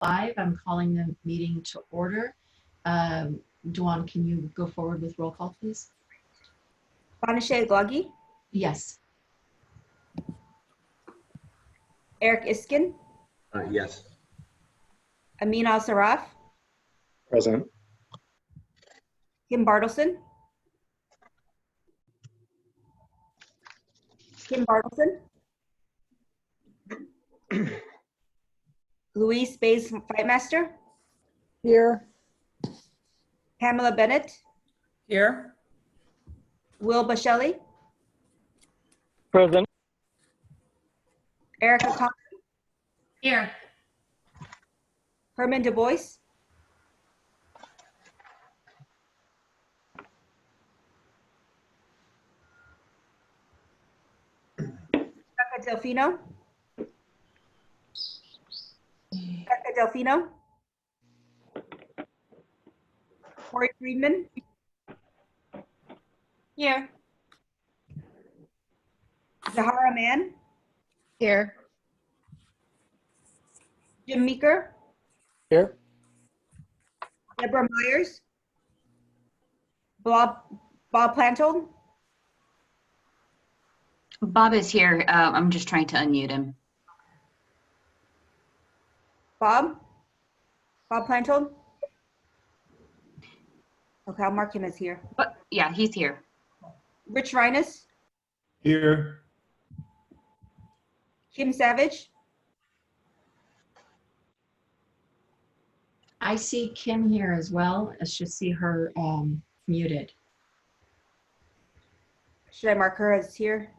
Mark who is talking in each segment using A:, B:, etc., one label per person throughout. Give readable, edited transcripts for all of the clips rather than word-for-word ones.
A: 5. I'm calling the meeting to order. Duan, can you go forward with roll call, please?
B: Banashe Glagi,
A: Yes.
B: Eric Iskin,
C: Yes.
B: Amin Al-Saraf,
D: Present.
B: Kim Bartleson. Kim Bartleson. Louise Bays Fightmaster.
E: Here.
B: Pamela Bennett.
E: Here.
B: Will Bashelli.
D: Present.
B: Erica Conley.
A: Here.
B: Herman Du Bois. Rebecca Delfino. Rebecca Delfino. Corey Friedman.
E: Here.
B: Zahara Mann.
E: Here.
B: Jim Meeker.
D: Here.
B: Deborah Myers. Bob Plantold.
F: Bob is here. I'm just trying to unmute him.
B: Bob Plantold. Okay, I'll mark him as here.
F: But yeah, he's here.
B: Rich Reines.
D: Here.
B: Kim Savage.
A: I see Kim here as well. I should see her muted.
B: Should I mark her as here?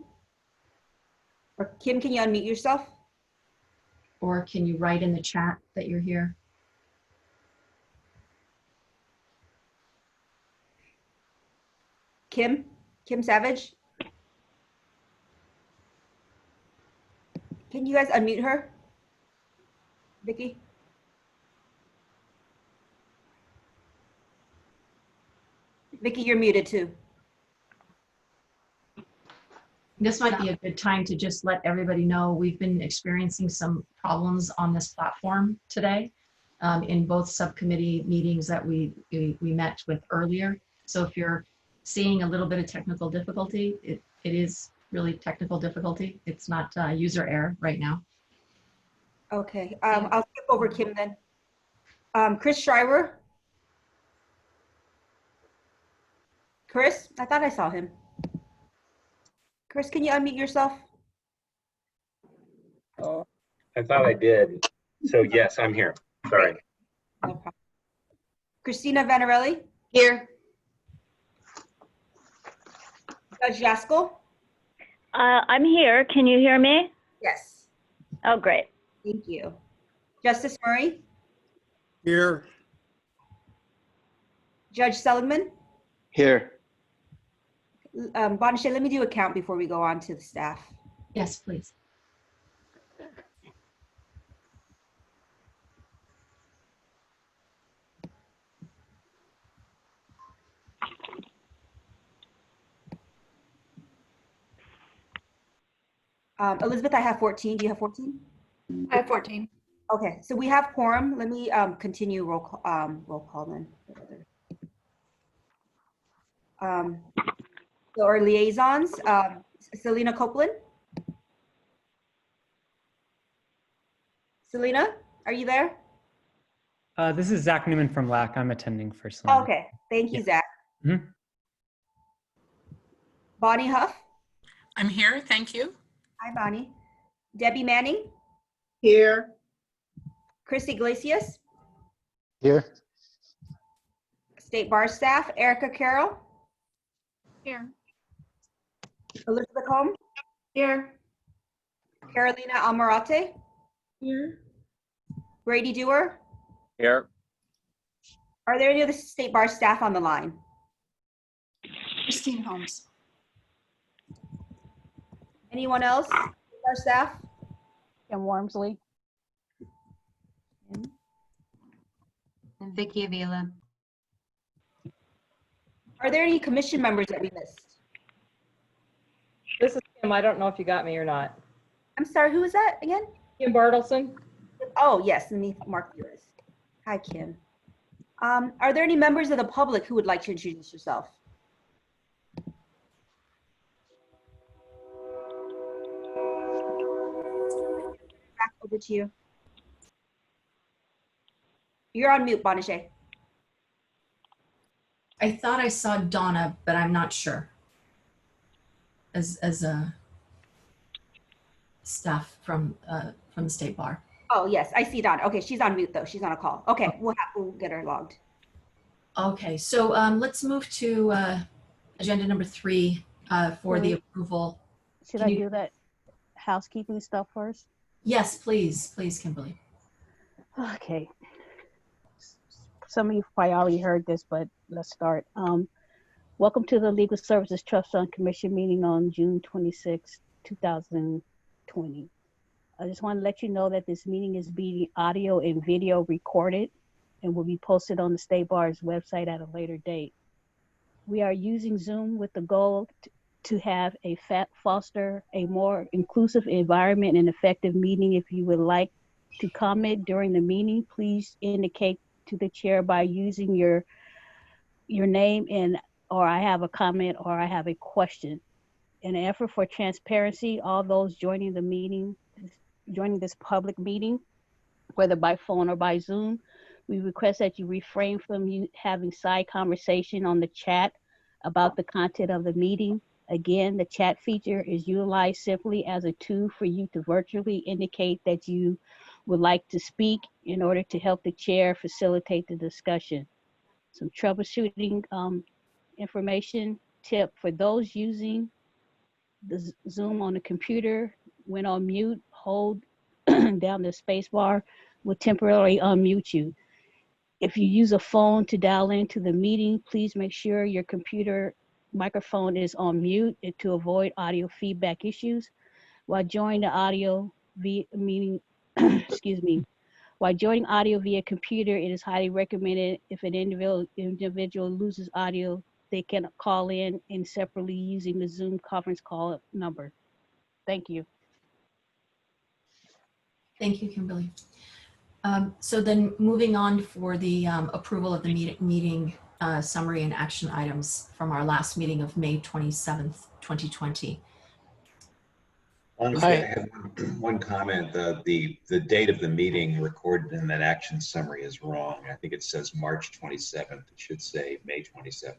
B: Or Kim, can you unmute yourself?
A: Or can you write in the chat that you're here?
B: Kim Savage. Can you guys unmute her? Vicky? Vicky, you're muted too.
A: This might be a good time to just let everybody know we've been experiencing some problems on this platform today in both subcommittee meetings that we met with earlier. So if you're seeing a little bit of technical difficulty, it is really technical difficulty. It's not user error right now.
B: Okay, I'll skip over Kim then. Chris Schreiber. Chris, I thought I saw him. Chris, can you unmute yourself?
C: I thought I did. So yes, I'm here. Sorry.
B: No problem. Christina Vanarelli.
F: Here.
B: Judge Yaskell.
G: I'm here. Can you hear me?
B: Yes.
G: Oh, great.
B: Thank you. Justice Murray.
D: Here.
B: Judge Seligman.
D: Here.
B: Banashe, let me do a count before we go on to the staff.
A: Yes, please.
B: Elizabeth, I have 14. Do you have 14?
E: I have 14.
B: Okay, so we have quorum. Let me continue roll call then. So our liaisons, Selena Copeland. Selena, are you there?
H: This is Zach Newman from LAC. I'm attending for Selena.
B: Okay, thank you, Zach.
H: Mhm.
B: Bonnie Huff.
E: I'm here. Thank you.
B: Hi, Bonnie. Debbie Manning.
E: Here.
B: Chris Iglesias.
D: Here.
B: State Bar staff, Erica Carroll.
E: Here.
B: Elizabeth Holmes.
E: Here.
B: Carolina Almarate.
E: Here.
B: Brady Dewar.
D: Here.
B: Are there any other State Bar staff on the line?
E: Christine Holmes.
B: Anyone else? Our staff?
E: Kim Wormsley.
F: And Vicky Avila.
B: Are there any commission members that we missed?
I: This is Kim. I don't know if you got me or not.
B: I'm sorry, who was that again?
I: Kim Bartleson.
B: Oh, yes, let me mark the list. Hi, Kim. Are there any members of the public who would like to introduce yourself? Back over to you. You're on mute, Bonachet.
A: I thought I saw Donna, but I'm not sure. As a staff from the state bar.
B: Oh, yes, I see Donna. Okay, she's on mute though. She's on a call. Okay, we'll get her logged.
A: Okay, so let's move to agenda number 3 for the approval.
E: Should
A: Can
E: I
A: you-
E: do that housekeeping stuff first?
A: Yes, please, Kimberly.
E: Okay. Some of you probably already heard this, but let's start. Welcome to the Legal Services Trust Fund Commission meeting on June 26, 2020. I just want to let you know that this meeting is being audio and video recorded and will be posted on the State Bar's website at a later date. We are using Zoom with the goal to have foster a more inclusive environment and effective meeting. If you would like to comment during the meeting, please indicate to the chair by using your name and or I have a comment or I have a question. In an effort for transparency, all those joining the meeting, joining this public meeting, whether by phone or by Zoom, we request that you refrain from having side conversation on the chat about the content of the meeting. Again, the chat feature is utilized simply as a tool for you to virtually indicate that you would like to speak in order to help the chair facilitate the discussion. Some troubleshooting information tip for those using the Zoom on the computer. When on mute, hold down the space bar will temporarily unmute you. If you use a phone to dial into the meeting, please make sure your computer microphone is on mute to avoid audio feedback issues. While joining the audio via meeting, excuse me, while joining audio via computer, it is highly recommended if an individual loses audio, they can call in and separately using the Zoom conference call number. Thank you.
A: Thank you, Kimberly. So then moving on for the approval of the meeting summary and action items from our last meeting of May 27th, 2020.
C: Honestly, I have one comment. The date of the meeting recorded in that action summary is wrong. I think it says March 27th. It should say May 27th.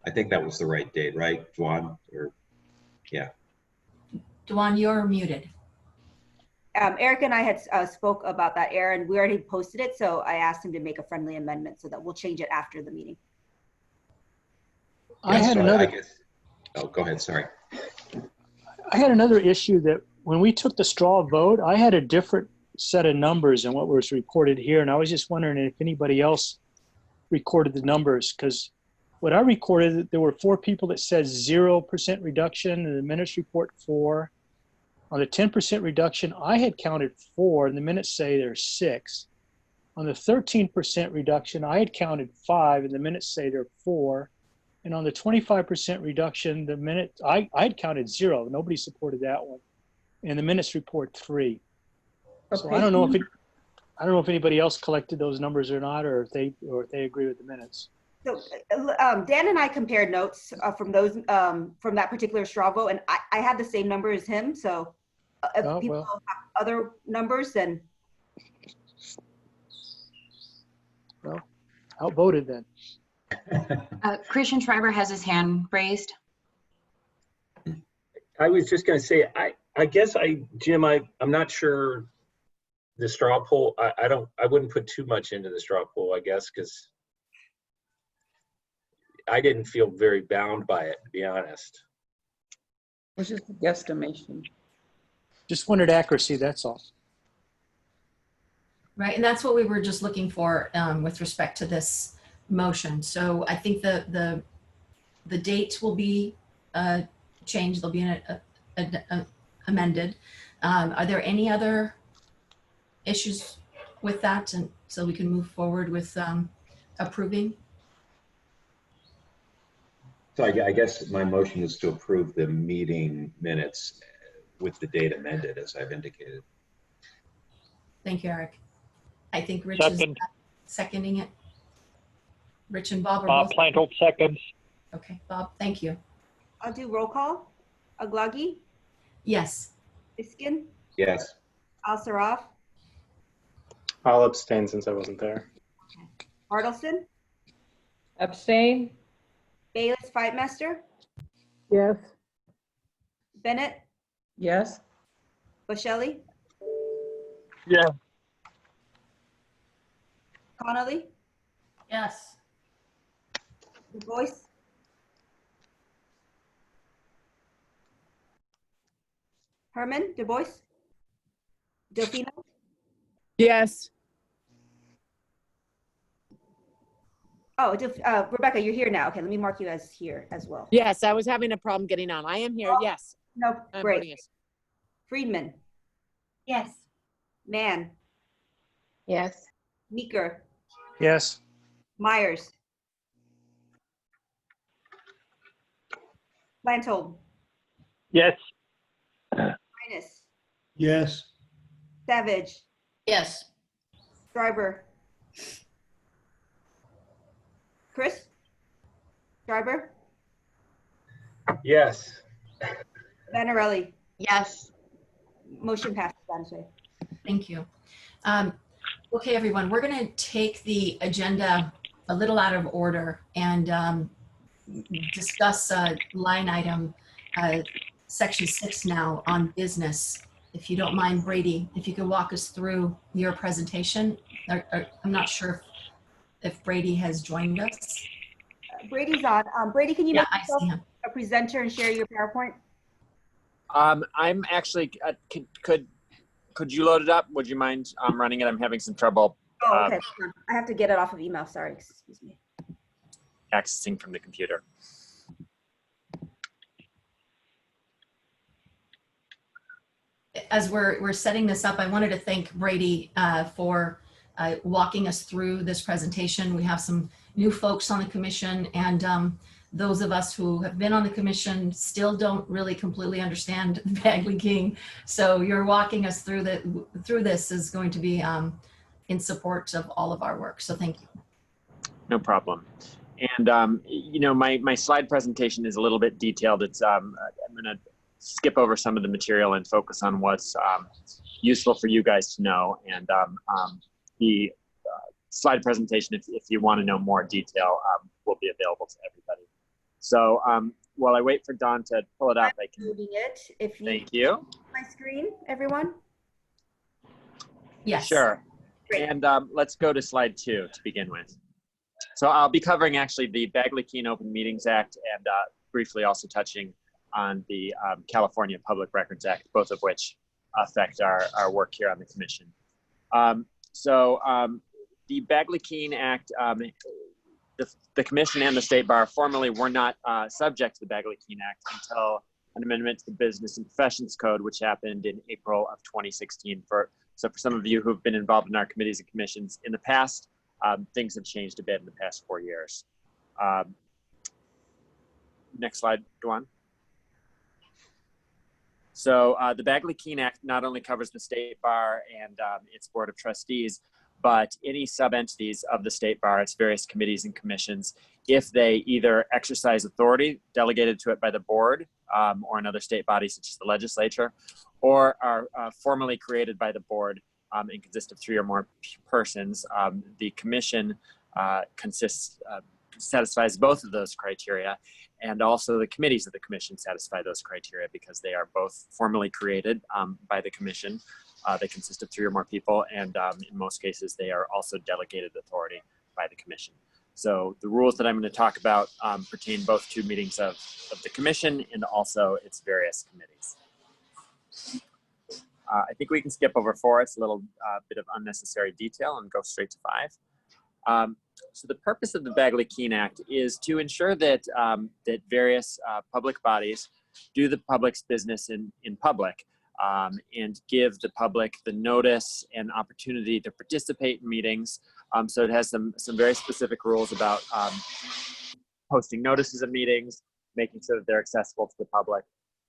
C: I think that was the right date, right, Juan? Or yeah.
A: Duan, you're muted.
B: Eric and I had spoke about that error and we already posted it. So I asked him to make a friendly amendment so that we'll change it after the meeting.
I: I had
C: so
I: another.
C: I guess, oh, go ahead. Sorry.
I: I had another issue that when we took the straw vote, I had a different set of numbers than what was recorded here, and I was just wondering if anybody else recorded the numbers, because what I recorded, there were 4 people that said 0% reduction, and the minutes report 4. On the 10% reduction, I had counted 4, and the minutes say there's 6. On the 13% reduction, I had counted 5, and the minutes say there are 4. And on the 25% reduction, the minute I'd counted 0. Nobody supported that one, and the minutes report 3. So I don't know if anybody else collected those numbers or not, or if they agree with the minutes.
B: So Dan and I compared notes from those from that particular straw vote, and I had the same number as him. So if people have other numbers, then
I: well, outvoted then.
F: Christian Schreiber has his hand raised.
C: I was just going to say, I guess Jim, I'm not sure the straw poll. I wouldn't put too much into the straw poll, I guess, because I didn't feel very bound by it, to be honest.
J: It was just a guesstimation.
I: Just wanted accuracy, that's all.
A: Right, and that's what we were just looking for with respect to this motion. So I think the dates will be changed. They'll be amended. Are there any other issues with that, and so we can move forward with approving?
C: So I guess my motion is to approve the meeting minutes with the date amended, as I've indicated.
A: Thank you, Eric. I think Rich is
K: Second.
A: seconding it. Rich and Bob are
K: Bob
A: both.
K: Plantle, seconds.
A: Okay, Bob, thank you.
B: I'll do roll call. Aglagi,
A: Yes.
B: Iskin,
C: Yes.
B: Al-Saraf,
L: I'll abstain since I wasn't there.
B: Bartleson,
J: Abstain?
B: Bayless Fightmaster,
J: Yes.
B: Bennett,
J: Yes.
B: Boschelli,
K: Yeah.
B: Connolly,
A: Yes.
B: Du Bois, Herman, Du Bois, Delfino,
J: Yes.
B: oh, Rebecca, you're here now. Okay, let me mark you as here as well.
M: Yes, I was having a problem getting on. I am here.
B: Oh,
M: Yes.
B: No,
M: I'm
B: great.
M: voting yes.
B: Friedman,
G: Yes.
B: Mann,
G: Yes.
B: Meeker,
I: Yes.
B: Myers, Plantold,
K: Yes.
B: Minus,
D: Yes.
B: Savage,
A: Yes.
B: Schreiber, Chris, Schreiber,
L: Yes.
B: Vanarelli.
G: Yes.
B: Motion passes, Madam Chair.
A: Thank you. Okay, everyone, we're going to take the agenda a little out of order and discuss line item section 6 now on business. If you don't mind, Brady, if you could walk us through your presentation. I'm not sure if Brady has joined us.
B: Brady's on. Brady, can you
A: Yeah,
B: make
A: I
B: yourself
A: see him.
B: a presenter and share your PowerPoint?
D: I'm actually, could you load it up? Would you mind running it? I'm having some trouble
B: Oh, okay. I have to get it off of email. Sorry, excuse me.
D: accessing from the computer.
A: As we're setting this up, I wanted to thank Brady for walking us through this presentation. We have some new folks on the commission, and those of us who have been on the commission still don't really completely understand Bagley King. So you're walking us through this is going to be in support of all of our work. So thank you.
D: No problem. And you know, my slide presentation is a little bit detailed. It's I'm going to skip over some of the material and focus on what's useful for you guys to know. And the slide presentation, if you want to know more detail, will be available to everybody. So while I wait for Dawn to pull it up, I can.
B: Moving it. If you
D: Thank you.
B: my screen, everyone.
A: Yes.
D: Sure.
B: Great.
D: And let's go to slide 2 to begin with. So I'll be covering actually the Bagley-Keene Open Meetings Act and briefly also touching on the California Public Records Act, both of which affect our work here on the commission. The Bagley-Keene Act, the commission and the state bar formally were not subject to the Bagley-Keene Act until an amendment to the Business and Professions Code, which happened in April of 2016. So for some of you who've been involved in our committees and commissions in the past, things have changed a bit in the past 4 years. Next slide, go on. So the Bagley-Keene Act not only covers the state bar and its board of trustees, but any sub-entities of the state bar, its various committees and commissions, if they either exercise authority delegated to it by the board or another state body such as the legislature, or are formally created by the board and consist of 3 or more persons, the commission satisfies both of those criteria, and also the committees of the commission satisfy those criteria because they are both formally created by the commission. They consist of 3 or more people, and in most cases, they are also delegated authority by the commission. So the rules that I'm going to talk about pertain both to meetings of the commission and also its various committees. I think we can skip over 4. It's a little bit of unnecessary detail and go straight to 5. So the purpose of the Bagley-Keene Act is to ensure that that various public bodies do the public's business in public and give the public the notice and opportunity to participate in meetings. So it has some very specific rules about posting notices of meetings, making sure that they're accessible to the public,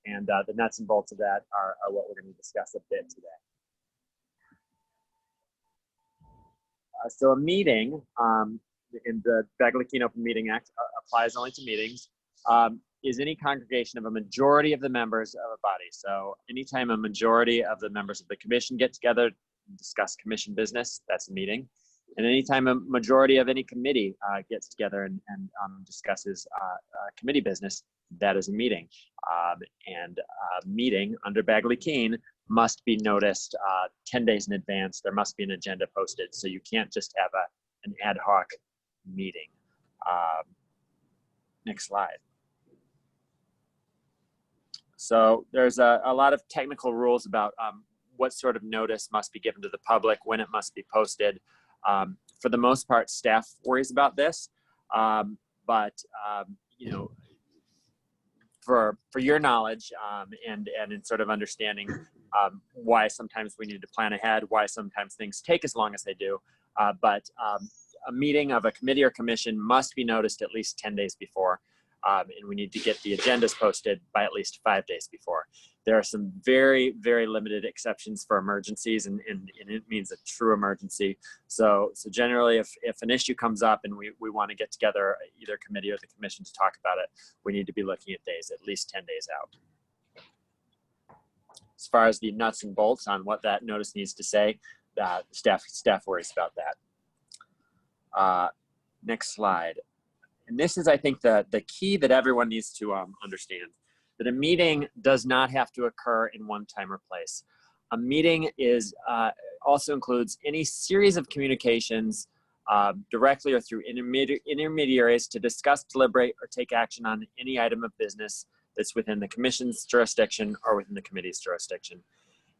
D: and the nuts and bolts of that are what we're going to discuss a bit today. So a meeting in the Bagley-Keene Open Meeting Act applies only to meetings, is any congregation of a majority of the members of a body. So anytime a majority of the members of the commission get together and discuss commission business, that's a meeting. And anytime a majority of any committee gets together and discusses committee business, that is a meeting. And a meeting under Bagley-Keene must be noticed 10 days in advance. There must be an agenda posted. So you can't just have an ad hoc meeting. Next slide. So there's a lot of technical rules about what sort of notice must be given to the public, when it must be posted. For the most part, staff worries about this, but you know, for your knowledge and in sort of understanding why sometimes we need to plan ahead, why sometimes things take as long as they do, but a meeting of a committee or commission must be noticed at least 10 days before. And we need to get the agendas posted by at least 5 days before. There are some very, very limited exceptions for emergencies, and it means a true emergency. So generally, if an issue comes up and we want to get together, either committee or the commission, to talk about it, we need to be looking at days, at least 10 days out. As far as the nuts and bolts on what that notice needs to say, staff worries about that. Next slide. And this is, I think, the key that everyone needs to understand, that a meeting does not have to occur in one time or place. A meeting is also includes any series of communications directly or through intermediaries to discuss, deliberate, or take action on any item of business that's within the commission's jurisdiction or within the committee's jurisdiction.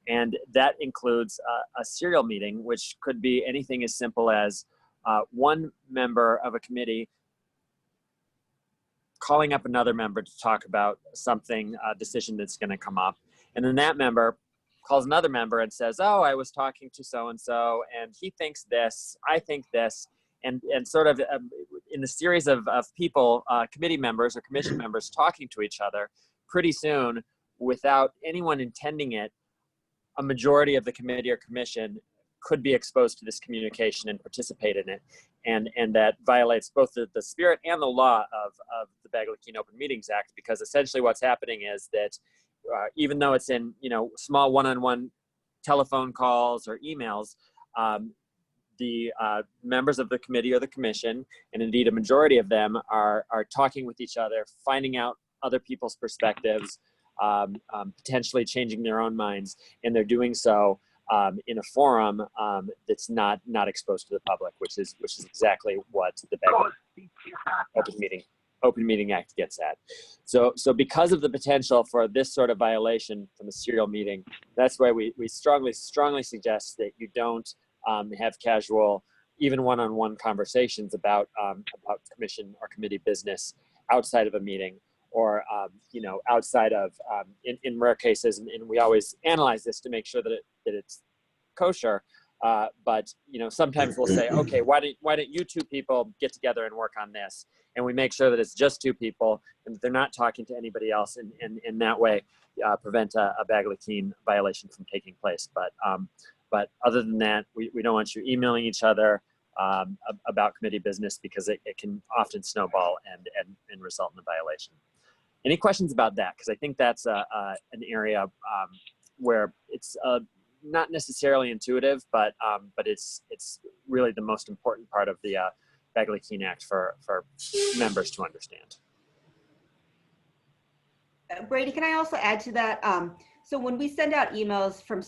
D: And that includes a serial meeting, which could be anything as simple as one member of a committee calling up another member to talk about something, a decision that's going to come up. And then that member calls another member and says, oh, I was talking to so-and-so, and he thinks this, I think this. And sort of in the series of people, committee members or commission members talking to each other, pretty soon, without anyone intending it, a majority of the committee or commission could be exposed to this communication and participate in it. And that violates both the spirit and the law of the Bagley-Keene Open Meetings Act, because essentially what's happening is that even though it's in, you know, small one-on-one telephone calls or emails, the members of the committee or the commission, and indeed a majority of them, are talking with each other, finding out other people's perspectives, potentially changing their own minds, and they're doing so in a forum that's not exposed to the public, which is exactly what the Open Meeting Act gets at. So because of the potential for this sort of violation from a serial meeting, that's why we strongly suggest that you don't have casual, even one-on-one conversations about commission or committee business outside of a meeting, or you know, outside of in rare cases, and we always analyze this to make sure that it's kosher. But you know, sometimes we'll say, okay, why don't you two people get together and work on this? And we make sure that it's just two people and that they're not talking to anybody else, and in that way prevent a Bagley-Keene violation from taking place. But other than that, we don't want you emailing each other about committee business, because it can often snowball and result in a violation. Any questions about that? Because I think that's an area where it's not necessarily intuitive, but it's really the most important part of the Bagley-Keene Act for members to understand.
B: Brady, can I also add to that? So when we send out emails from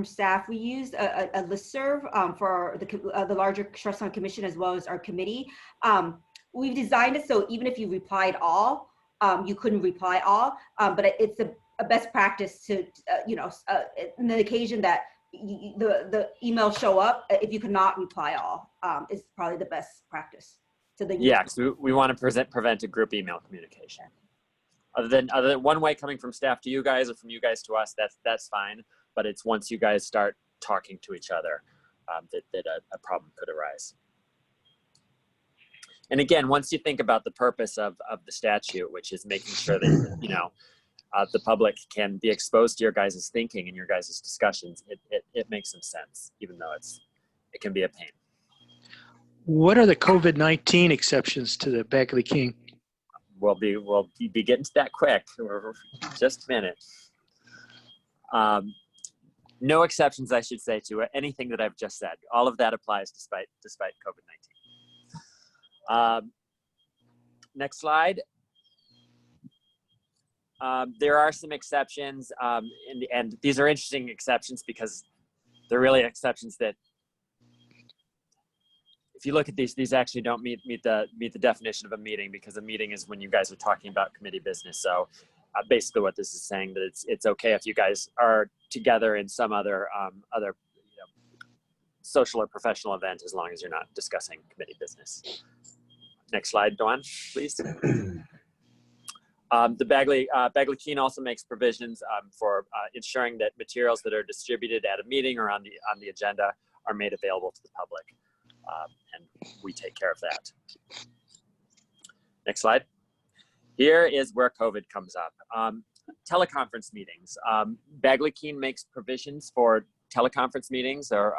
B: staff, we use a listserv for the larger trust fund commission as well as our committee. We've designed it so even if you replied all, you couldn't reply all, but it's a best practice to, you know, in the occasion that the emails show up, if you cannot reply all, is probably the best practice. So that
D: yeah, because we want to prevent a group email communication. Other than one way coming from staff to you guys or from you guys to us, that's fine. But it's once you guys start talking to each other that a problem could arise. And again, once you think about the purpose of the statute, which is making sure that, you know, the public can be exposed to your guys' thinking and your guys' discussions, it makes some sense, even though it can be a pain.
I: What are the COVID-19 exceptions to the Bagley-King?
D: We'll be getting to that quick. Just a minute. No exceptions, I should say, to anything that I've just said. All of that applies despite COVID-19. Next slide. There are some exceptions, and these are interesting exceptions because they're really exceptions that, if you look at these actually don't meet the definition of a meeting, because a meeting is when you guys are talking about committee business. So basically, what this is saying, that it's okay if you guys are together in some other social or professional event, as long as you're not discussing committee business. Next slide, Dawn, please. The Bagley-Keene also makes provisions for ensuring that materials that are distributed at a meeting or on the agenda are made available to the public, and we take care of that. Next slide. Here is where COVID comes up. Teleconference meetings. Bagley-Keene makes provisions for teleconference meetings or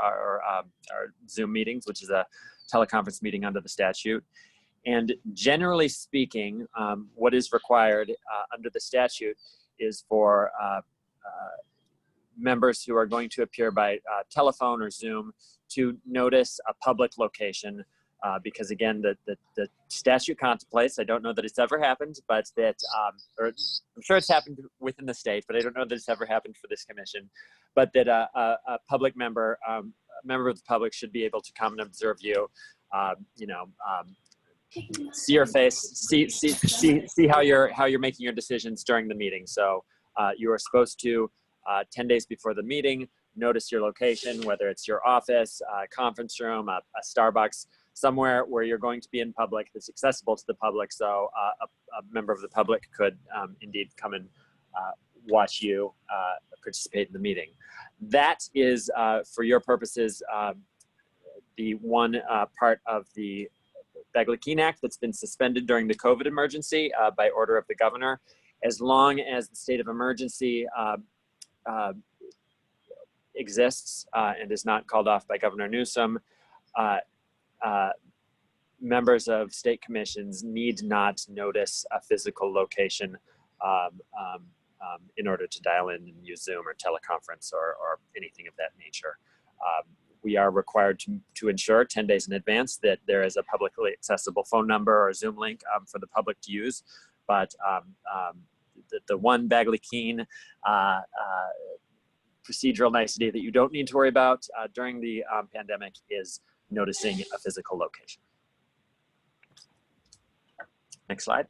D: Zoom meetings, which is a teleconference meeting under the statute. And generally speaking, what is required under the statute is for members who are going to appear by telephone or Zoom to notice a public location, because again, the statute contemplates, I don't know that it's ever happened, but that, or I'm sure it's happened within the state, but I don't know that it's ever happened for this commission, but that a public member, a member of the public should be able to come and observe you, see your face, see how you're making your decisions during the meeting. So you are supposed to, 10 days before the meeting, notice your location, whether it's your office, a conference room, a Starbucks, somewhere where you're going to be in public that's accessible to the public, so a member of the public could indeed come and watch you participate in the meeting. That is, for your purposes, the one part of the Bagley-Keene Act that's been suspended during the COVID emergency by order of the governor. As long as the state of emergency exists and is not called off by Governor Newsom, members of state commissions need not notice a physical location in order to dial in and use Zoom or teleconference or anything of that nature. We are required to ensure 10 days in advance that there is a publicly accessible phone number or Zoom link for the public to use. But the one Bagley-Keene procedural nicety that you don't need to worry about during the pandemic is noticing a physical location. Next slide.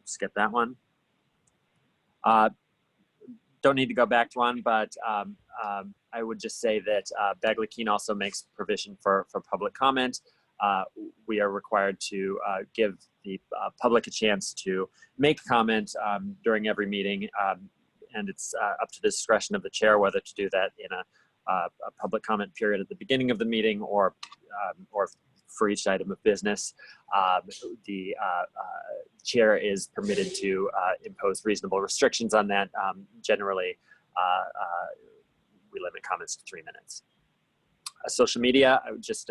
D: Skip that one. Don't need to go back to one, but I would just say that Bagley-Keene also makes provision for public comment. We are required to give the public a chance to make comment during every meeting, and it's up to the discretion of the chair whether to do that in a public comment period at the beginning of the meeting or for each item of business. The chair is permitted to impose reasonable restrictions on that. Generally, we limit comments to 3 minutes. Social media, I would just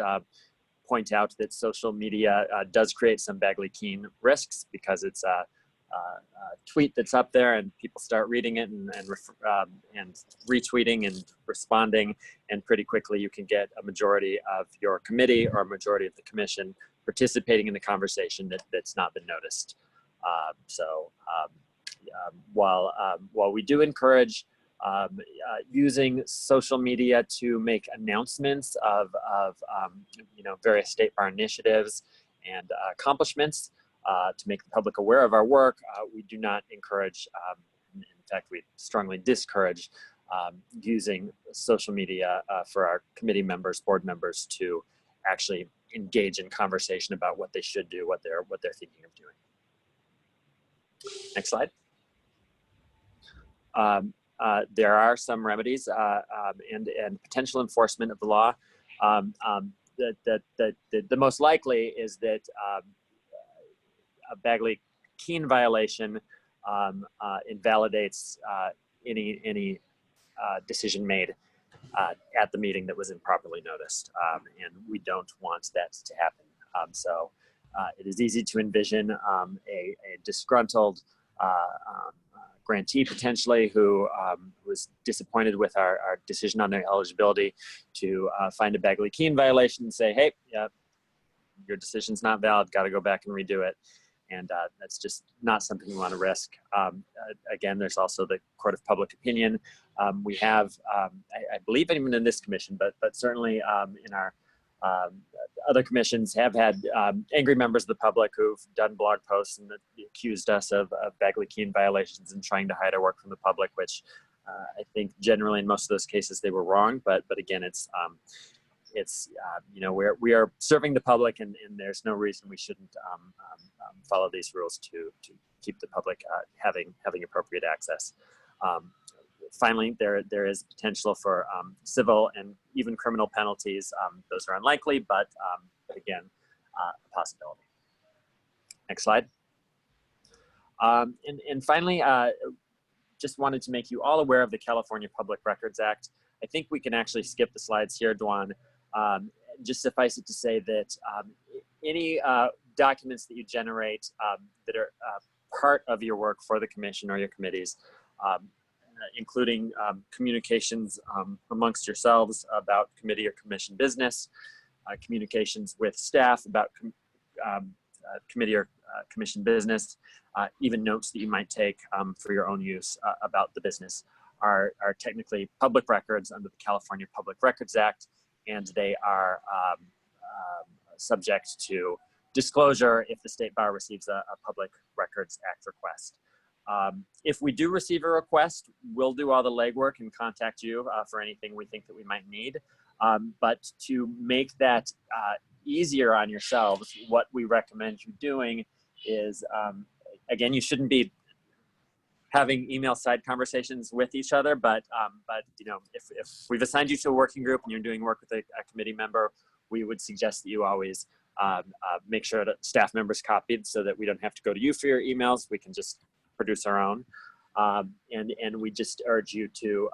D: point out that social media does create some Bagley-Keene risks, because it's a tweet that's up there and people start reading it and retweeting and responding, and pretty quickly you can get a majority of your committee or a majority of the commission participating in the conversation that's not been noticed. While we do encourage using social media to make announcements of various state bar initiatives and accomplishments, to make the public aware of our work, we do not encourage, in fact, we strongly discourage using social media for our committee members, board members, to actually engage in conversation about what they should do, what they're thinking of doing. Next slide. There are some remedies and potential enforcement of the law. The most likely is that a Bagley-Keene violation invalidates any decision made at the meeting that was improperly noticed, and we don't want that to happen. So it is easy to envision a disgruntled grantee potentially who was disappointed with our decision on their eligibility to find a Bagley-Keene violation and say, hey, your decision's not valid, got to go back and redo it. And that's just not something we want to risk. Again, there's also the court of public opinion. We have, I believe even in this commission, but certainly in our other commissions have had angry members of the public who've done blog posts and accused us of Bagley-Keene violations and trying to hide our work from the public, which I think generally in most of those cases they were wrong. But again, it's you know, we are serving the public, and there's no reason we shouldn't follow these rules to keep the public having appropriate access. Finally, there is potential for civil and even criminal penalties. Those are unlikely, but again, a possibility. Next slide. And finally, just wanted to make you all aware of the California Public Records Act. I think we can actually skip the slides here, Dwan. Just suffice it to say that any documents that you generate that are part of your work for the commission or your committees, including communications amongst yourselves about committee or commission business, communications with staff about committee or commission business, even notes that you might take for your own use about the business are technically public records under the California Public Records Act, and they are subject to disclosure if the State Bar receives a Public Records Act request. If we do receive a request, we'll do all the legwork and contact you for anything we think that we might need. But to make that easier on yourselves, what we recommend you doing is, again, you shouldn't be having email side conversations with each other, but you know, if we've assigned you to a working group and you're doing work with a committee member, we would suggest that you always make sure that staff members copied so that we don't have to go to you for your emails. We can just produce our own. And we just urge you to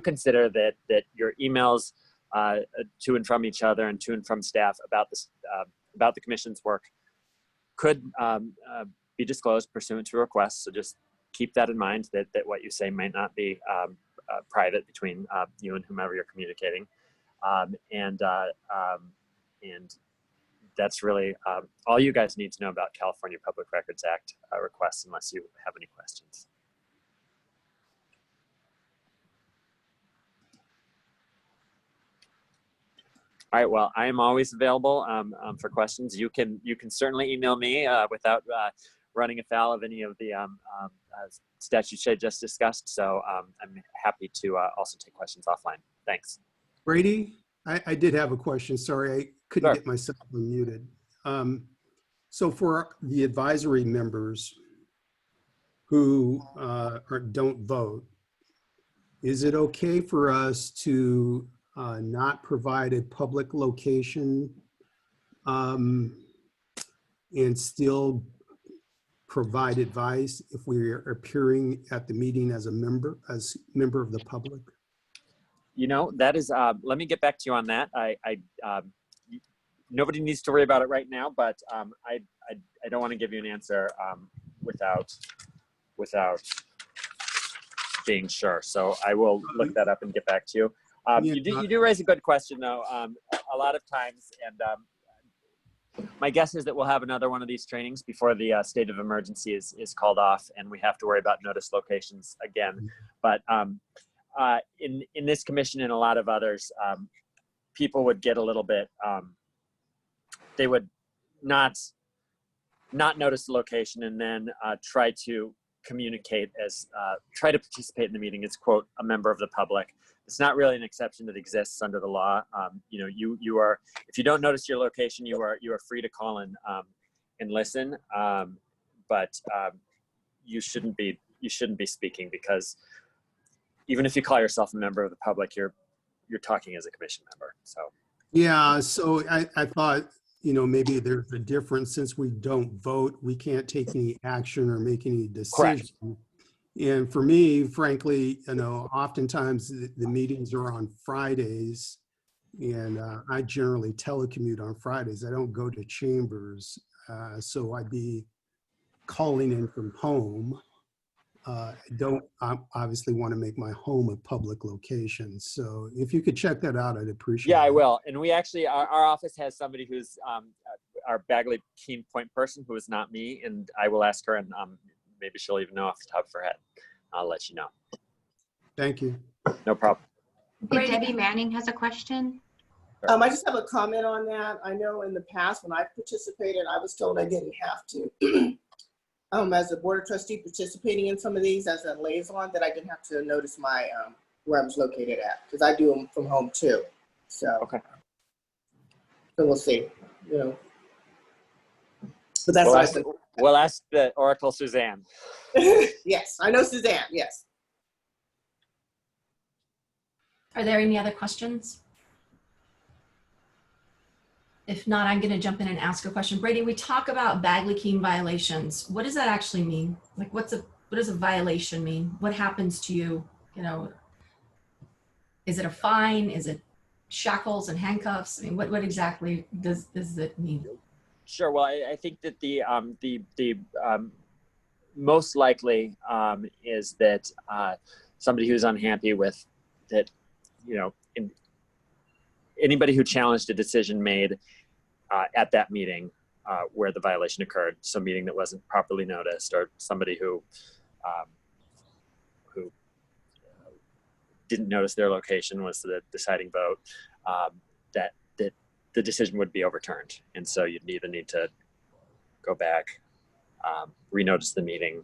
D: consider that your emails to and from each other and to and from staff about the commission's work could be disclosed pursuant to a request. So just keep that in mind, that what you say might not be private between you and whomever you're communicating. And that's really all you guys need to know about California Public Records Act requests, unless you have any questions. All right, well, I am always available for questions. You can certainly email me without running afoul of any of the statutes I just discussed. So I'm happy to also take questions offline. Thanks.
N: Brady, I did have a question. Sorry, I couldn't
D: Sure.
N: get myself unmuted. So for the advisory members who don't vote, is it okay for us to not provide a public location and still provide advice if we are appearing at the meeting as a member of the public?
D: You know, that is, let me get back to you on that. Nobody needs to worry about it right now, but I don't want to give you an answer without being sure. So I will look that up and get back to you. You do raise a good question, though. A lot of times, and my guess is that we'll have another one of these trainings before the state of emergency is called off, and we have to worry about notice locations again. But in this commission and a lot of others, people would get a little bit, they would not notice the location and then try to communicate as, try to participate in the meeting as, quote, a member of the public. It's not really an exception that exists under the law. You know, you are, if you don't notice your location, you are free to call in and listen, but you shouldn't be speaking, because even if you call yourself a member of the public, you're talking as a commission member. So
N: yeah, so I thought, you know, maybe there's a difference. Since we don't vote, we can't take any action or make any decision.
D: Correct.
N: And for me, frankly, oftentimes the meetings are on Fridays, and I generally telecommute on Fridays. I don't go to chambers, so I'd be calling in from home. I don't obviously want to make my home a public location. So if you could check that out, I'd appreciate it.
D: Yeah, I will. And we actually, our office has somebody who's our Bagley Keene Point person who is not me, and I will ask her, and maybe she'll even know off the top of her head. I'll let you know.
N: Thank you.
D: No problem.
F: Hey, Debbie Manning has a question.
O: I just have a comment on that. I know in the past when I participated, I was told I didn't have to. As a board of trustee participating in some of these as a liaison, that I didn't have to notice my where I was located at, because I do them from home too. So
D: okay.
O: So we'll see. But that's
D: we'll ask the Oracle Suzanne.
O: Yes, I know Suzanne. Yes.
A: Are there any other questions? If not, I'm going to jump in and ask a question. Brady, we talk about Bagley Keene violations. What does that actually mean? Like, what does a violation mean? What happens to you? Is it a fine? Is it shackles and handcuffs? I mean, what exactly does it mean?
D: Sure. Well, I think that the most likely is that somebody who's unhappy with that, anybody who challenged a decision made at that meeting where the violation occurred, so meeting that wasn't properly noticed, or somebody who didn't notice their location was the deciding vote, that the decision would be overturned. And so you'd either need to go back, renotice the meeting,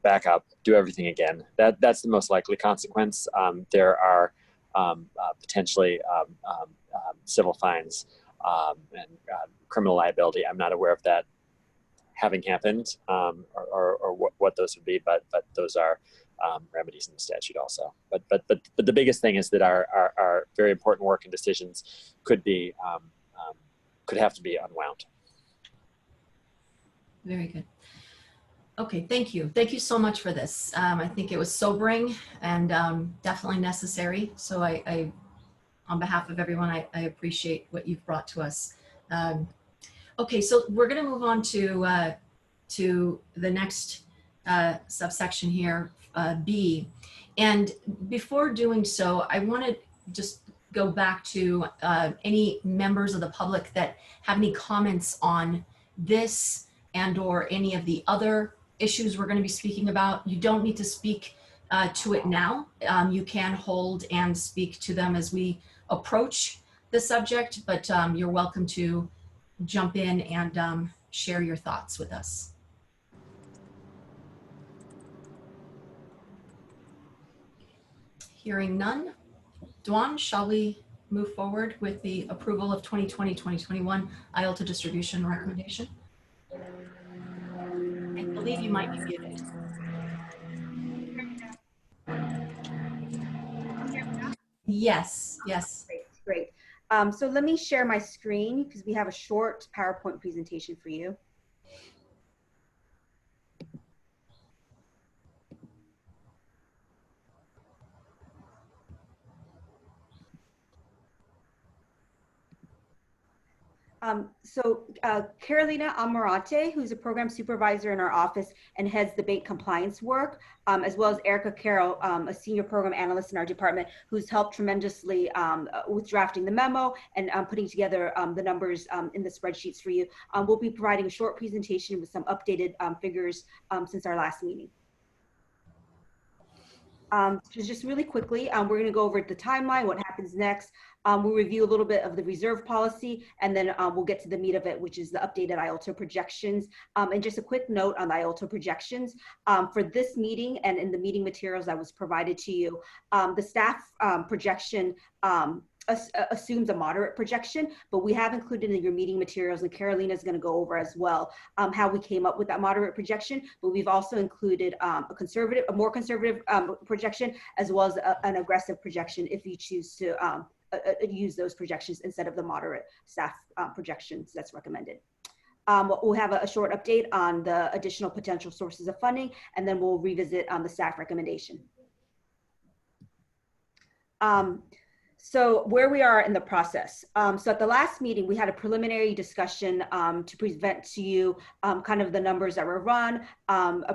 D: back up, do everything again. That's the most likely consequence. There are potentially civil fines and criminal liability. I'm not aware of that having happened or what those would be, but those are remedies in the statute also. But the biggest thing is that our very important work and decisions could have to be unwound.
A: Very good. Okay, thank you. Thank you so much for this. I think it was sobering and definitely necessary. So I on behalf of everyone, I appreciate what you've brought to us. Okay, so we're going to move on to the next subsection here, B. And before doing so, I want to just go back to any members of the public that have any comments on this and or any of the other issues we're going to be speaking about. You don't need to speak to it now. You can hold and speak to them as we approach the subject, but you're welcome to jump in and share your thoughts with us. Hearing none. Dwan, shall we move forward with the approval of 2020-2021 IELTS distribution recommendation? I believe you might be muted. Yes, yes.
B: Great. So let me share my screen because we have a short PowerPoint presentation for you. Carolina Amarante, who's a program supervisor in our office and heads the bank compliance work, as well as Erica Carroll, a senior program analyst in our department, who's helped tremendously with drafting the memo and putting together the numbers in the spreadsheets for you. We'll be providing a short presentation with some updated figures since our last meeting. So just really quickly, we're going to go over the timeline, what happens next. We'll review a little bit of the reserve policy, and then we'll get to the meat of it, which is the updated IELTS projections. And just a quick note on the IELTS projections. For this meeting and in the meeting materials that was provided to you, the staff projection assumes a moderate projection, but we have included in your meeting materials, and Carolina is going to go over as well how we came up with that moderate projection. But we've also included a more conservative projection, as well as an aggressive projection if you choose to use those projections instead of the moderate staff projections that's recommended. We'll have a short update on the additional potential sources of funding, and then we'll revisit on the staff recommendation. So where we are in the process. So at the last meeting, we had a preliminary discussion to present to you kind of the numbers that were run.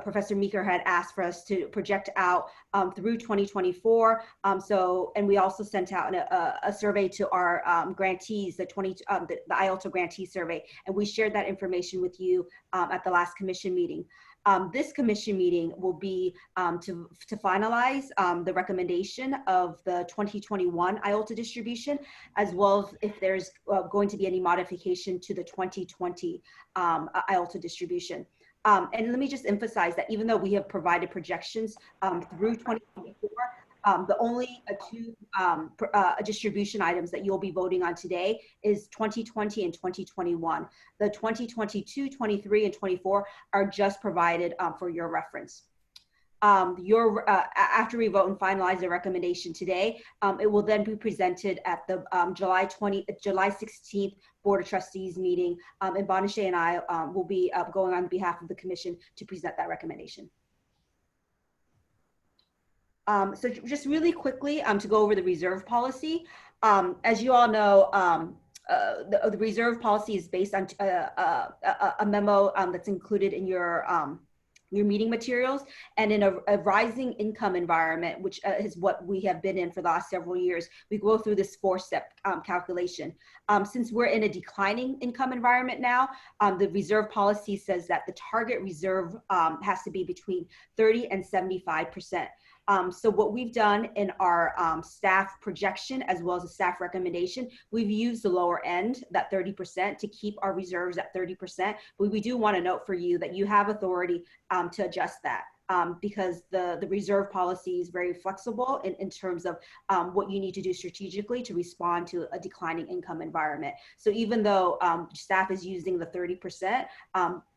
B: Professor Meeker had asked for us to project out through 2024. And we also sent out a survey to our grantees, the IALTO grantee survey, and we shared that information with you at the last commission meeting. This commission meeting will be to finalize the recommendation of the 2021 IALTA distribution, as well as if there's going to be any modification to the 2020 IALTA distribution. And let me just emphasize that even though we have provided projections through 2024, the only two distribution items that you'll be voting on today is 2020 and 2021. The 2022, 23, and 24 are just provided for your reference. After we vote and finalize the recommendation today, it will then be presented at the July 16th Board of Trustees meeting, and Bonachet and I will be going on behalf of the commission to present that recommendation. So just really quickly to go over the reserve policy. As you all know, the reserve policy is based on a memo that's included in your meeting materials. And in a rising income environment, which is what we have been in for the last several years, we go through this 4-step calculation. Since we're in a declining income environment now, the reserve policy says that the target reserve has to be between 30 and 75%. So what we've done in our staff projection, as well as the staff recommendation, we've used the lower end, that 30%, to keep our reserves at 30%. But we do want to note for you that you have authority to adjust that. Because the reserve policy is very flexible in terms of what you need to do strategically to respond to a declining income environment. So even though staff is using the 30%,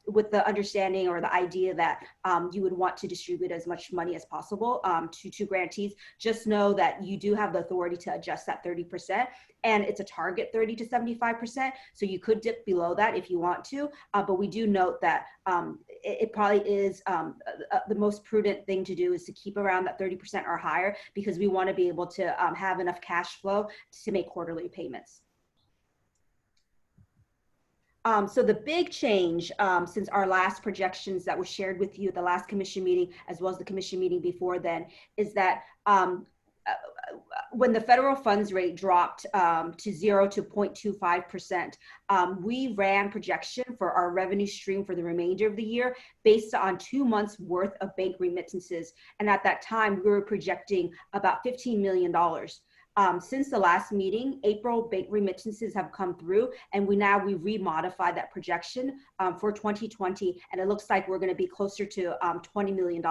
B: with the understanding or the idea that you would want to distribute as much money as possible to grantees, just know that you do have the authority to adjust that 30%, and it's a target 30 to 75%. So you could dip below that if you want to, but we do note that it probably is the most prudent thing to do is to keep around that 30% or higher, because we want to be able to have enough cash flow to make quarterly payments. So the big change since our last projections that were shared with you at the last commission meeting, as well as the commission meeting before then, is that when the federal funds rate dropped to 0 to 0.25%, we ran projection for our revenue stream for the remainder of the year based on 2 months worth of bank remittances. And at that time, we were projecting about $15 million. Since the last meeting, April bank remittances have come through, and we remodified that projection for 2020, and it looks like we're going to be closer to $20 million.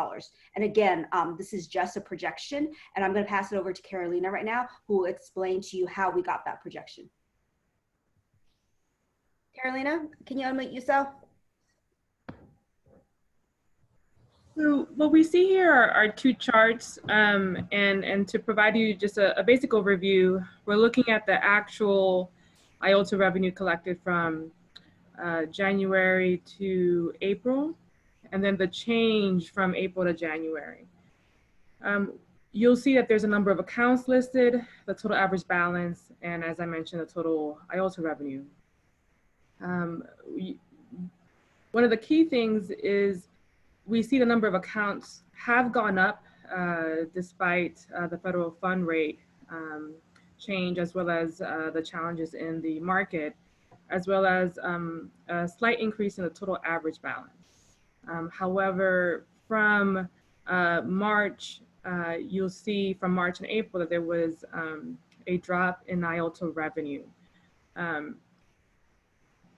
B: And again, this is just a projection, and I'm going to pass it over to Carolina right now, who will explain to you how we got that projection. Carolina, can you unmute yourself?
P: So what we see here are two charts, and to provide you just a basic overview, we're looking at the actual IALTA revenue collected from January to April, and then the change from April to January. You'll see that there's a number of accounts listed, the total average balance, and as I mentioned, the total IALTA revenue. One of the key things is we see the number of accounts have gone up despite the federal fund rate change, as well as the challenges in the market, as well as a slight increase in the total average balance. However, from March, you'll see from March and April that there was a drop in IALTA revenue.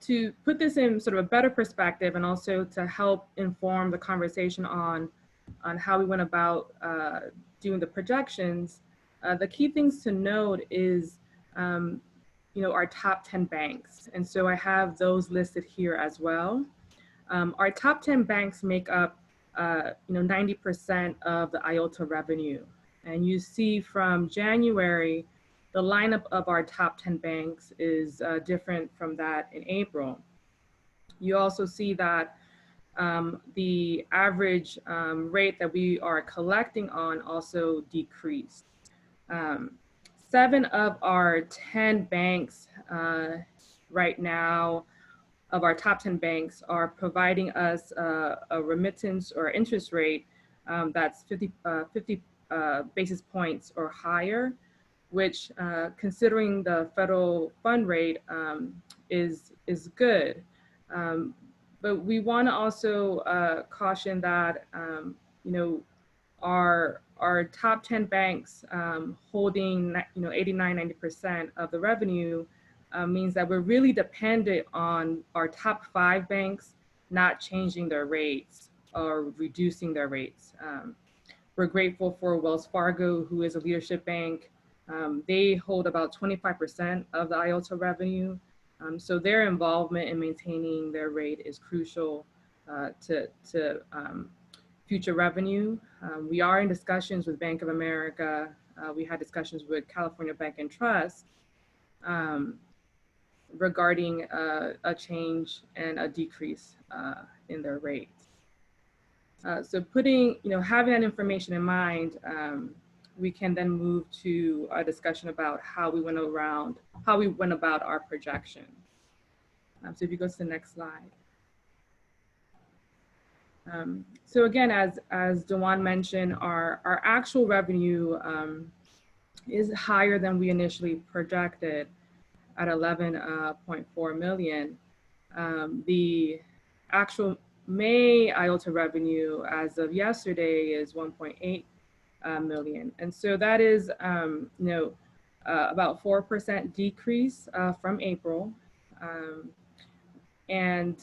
P: To put this in sort of a better perspective, and also to help inform the conversation on how we went about doing the projections, the key things to note is our top 10 banks. And so I have those listed here as well. Our top 10 banks make up 90% of the IALTA revenue. And you see from January, the lineup of our top 10 banks is different from that in April. You also see that the average rate that we are collecting on also decreased. 7 of our 10 banks right now, of our top 10 banks, are providing us a remittance or interest rate that's 50 basis points or higher, which considering the federal fund rate is good. But we want to also caution that you know, our top 10 banks holding 89–90% of the revenue means that we're really dependent on our top 5 banks not changing their rates or reducing their rates. We're grateful for Wells Fargo, who is a leadership bank. They hold about 25% of the IOTA revenue. So their involvement in maintaining their rate is crucial to future revenue. We are in discussions with Bank of America. We had discussions with California Bank and Trust regarding a change and a decrease in their rate. So having that information in mind, we can then move to a discussion about how we went about our projection. So if you go to the next slide. So again, as Dewan mentioned, our actual revenue is higher than we initially projected at 11.4 million. The actual May IOTA revenue as of yesterday is 1.8 million. And so that is about 4% decrease from April, and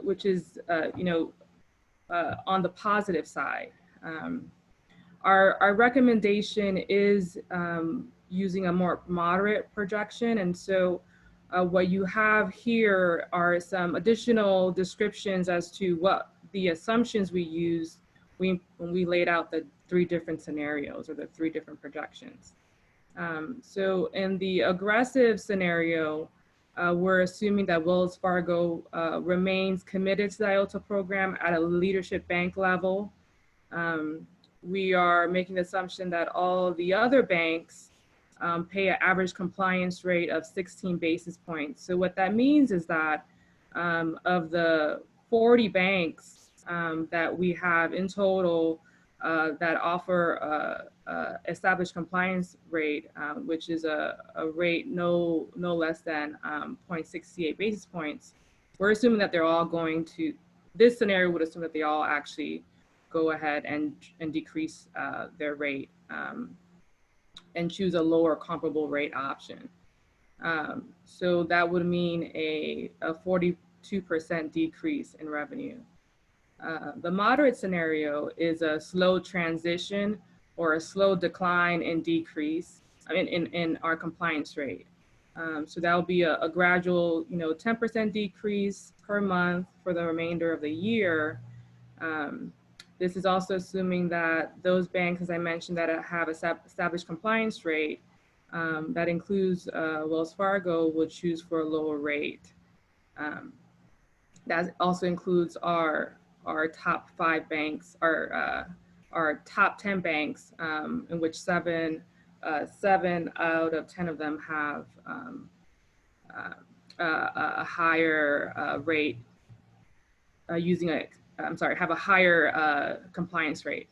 P: which is on the positive side. Our recommendation is using a more moderate projection. And so what you have here are some additional descriptions as to what the assumptions we used when we laid out the 3 different scenarios or the 3 different projections. So in the aggressive scenario, we're assuming that Wells Fargo remains committed to the IOTA program at a leadership bank level. We are making the assumption that all the other banks pay an average compliance rate of 16 basis points. So what that means is that of the 40 banks that we have in total that offer established compliance rate, which is a rate no less than 0.68 basis points, we're assuming that they're all going to, this scenario would assume that they all actually go ahead and decrease their rate and choose a lower comparable rate option. So that would mean a 42% decrease in revenue. The moderate scenario is a slow transition or a slow decline and decrease in our compliance rate. So that will be a gradual 10% decrease per month for the remainder of the year. This is also assuming that those banks, as I mentioned, that have established compliance rate, that includes Wells Fargo, will choose for a lower rate. That also includes our top 5 banks, our top 10 banks, in which 7 out of 10 of them have a higher rate have a higher compliance rate.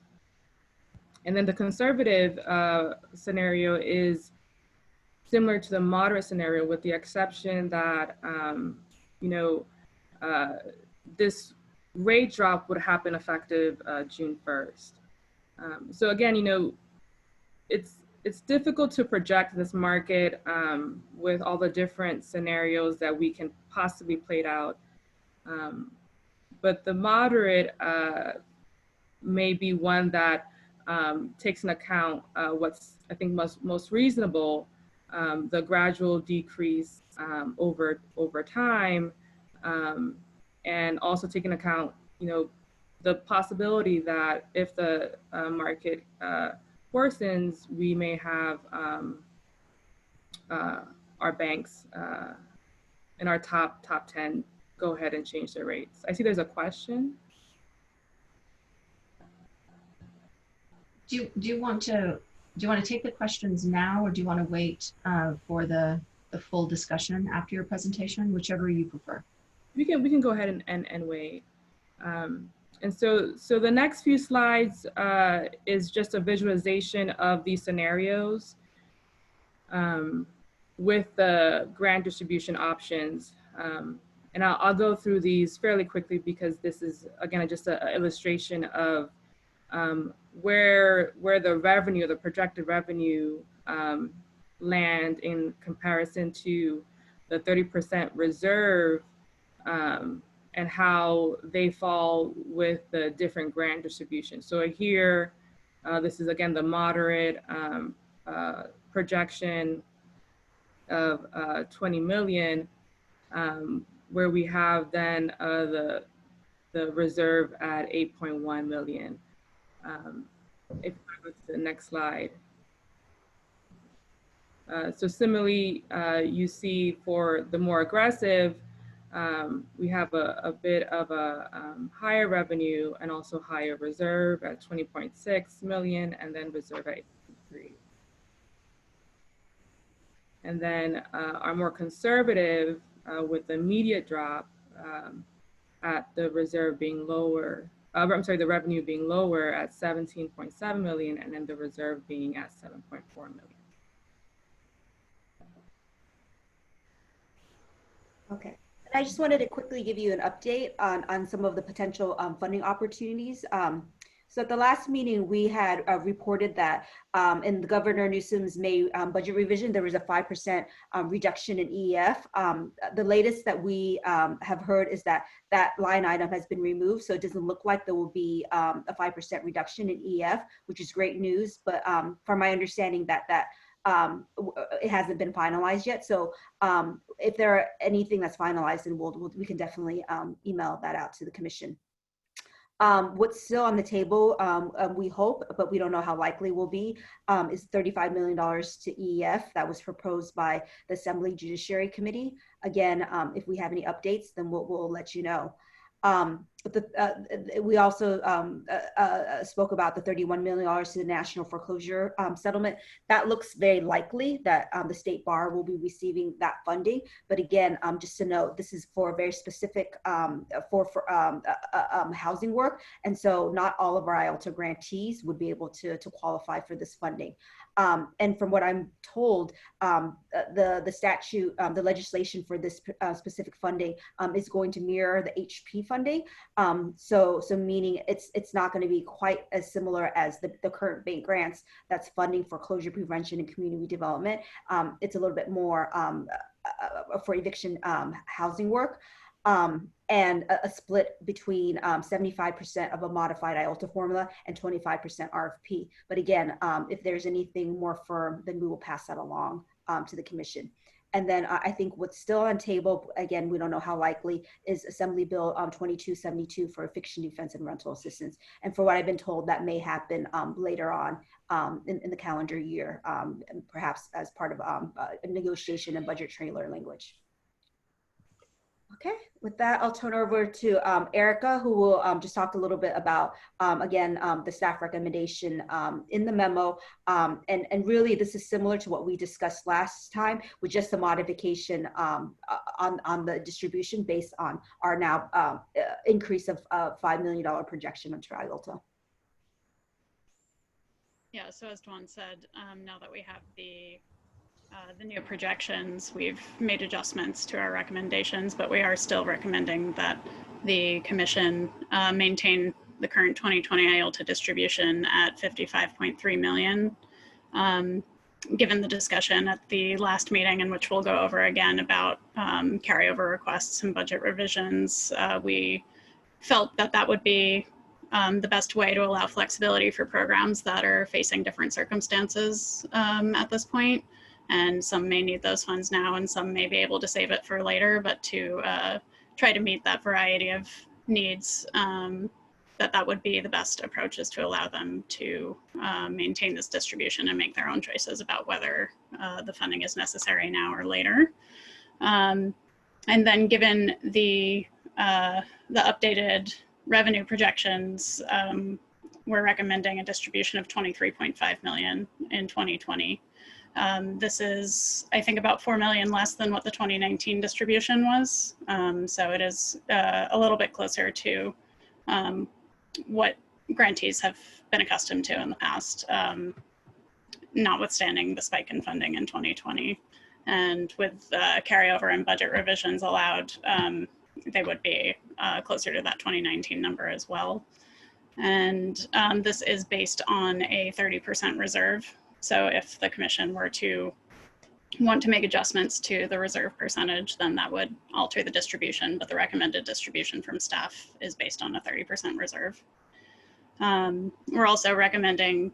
P: And then the conservative scenario is similar to the moderate scenario, with the exception that this rate drop would happen effective June 1st. So again, it's difficult to project this market with all the different scenarios that we can possibly play out. But the moderate may be one that takes into account what's, I think, most reasonable, the gradual decrease over time, and also take into account, the possibility that if the market worsens, we may have our banks in our top 10 go ahead and change their rates. I see there's a question.
A: Do you want to take the questions now, or do you want to wait for the full discussion after your presentation, whichever you prefer?
P: We can go ahead and wait. And so the next few slides is just a visualization of these scenarios with the grant distribution options. And I'll go through these fairly quickly because this is, again, just an illustration of where the revenue, the projected revenue land in comparison to the 30% reserve, and how they fall with the different grant distributions. So here, this is again the moderate projection of 20 million, where we have then the reserve at 8.1 million. If I go to the next slide. So similarly, you see for the more aggressive, we have a bit of a higher revenue and also higher reserve at 20.6 million, and then reserve at 8.3. And then our more conservative with the immediate drop at the reserve being lower, I'm sorry, the revenue being lower at 17.7 million, and then the reserve being at 7.4 million.
B: Okay. I just wanted to quickly give you an update on some of the potential funding opportunities. So at the last meeting, we had reported that in the Governor Newsom's May budget revision, there was a 5% reduction in EEF. The latest that we have heard is that that line item has been removed. So it doesn't look like there will be a 5% reduction in EEF, which is great news. But from my understanding that it hasn't been finalized yet. So if there are anything that's finalized, then we can definitely email that out to the commission. What's still on the table, we hope, but we don't know how likely will be, is $35 million to EEF that was proposed by the Assembly Judiciary Committee. Again, if we have any updates, then we'll let you know. But we also spoke about the $31 million to the national foreclosure settlement. That looks very likely that the state bar will be receiving that funding. But again, just to note, this is for a very specific housing work. And so not all of our IALTA grantees would be able to qualify for this funding. And from what I'm told, the statute, the legislation for this specific funding is going to mirror the HP funding. So meaning it's not going to be quite as similar as the current bank grants that's funding foreclosure prevention and community development. It's a little bit more for eviction housing work. And a split between 75% of a modified IALTA formula and 25% RFP. But again, if there's anything more firm, then we will pass that along to the commission. And then I think what's still on table, again, we don't know how likely, is Assembly Bill 2272 for eviction defense and rental assistance. And for what I've been told, that may happen later on in the calendar year, and perhaps as part of a negotiation and budget trailer language. Okay, with that, I'll turn over to Erica, who will just talk a little bit about, again, the staff recommendation in the memo. And really, this is similar to what we discussed last time, with just a modification on the distribution based on our now increase of $5 million projection on IALTA.
Q: Yeah, so as Dwan said, now that we have the new projections, we've made adjustments to our recommendations, but we are still recommending that the commission maintain the current 2020 IALTA distribution at 55.3 million. Given the discussion at the last meeting, in which we'll go over again about carryover requests and budget revisions, we felt that that would be the best way to allow flexibility for programs that are facing different circumstances at this point. And some may need those funds now, and some may be able to save it for later, but to try to meet that variety of needs, that would be the best approach, is to allow them to maintain this distribution and make their own choices about whether the funding is necessary now or later. And then given the updated revenue projections, we're recommending a distribution of 23.5 million in 2020. This is, I think, about 4 million less than what the 2019 distribution was. So it is a little bit closer to what grantees have been accustomed to in the past, notwithstanding the spike in funding in 2020. And with carryover and budget revisions allowed, they would be closer to that 2019 number as well. And this is based on a 30% reserve. So if the commission were to want to make adjustments to the reserve percentage, then that would alter the distribution, but the recommended distribution from staff is based on a 30% reserve. We're also recommending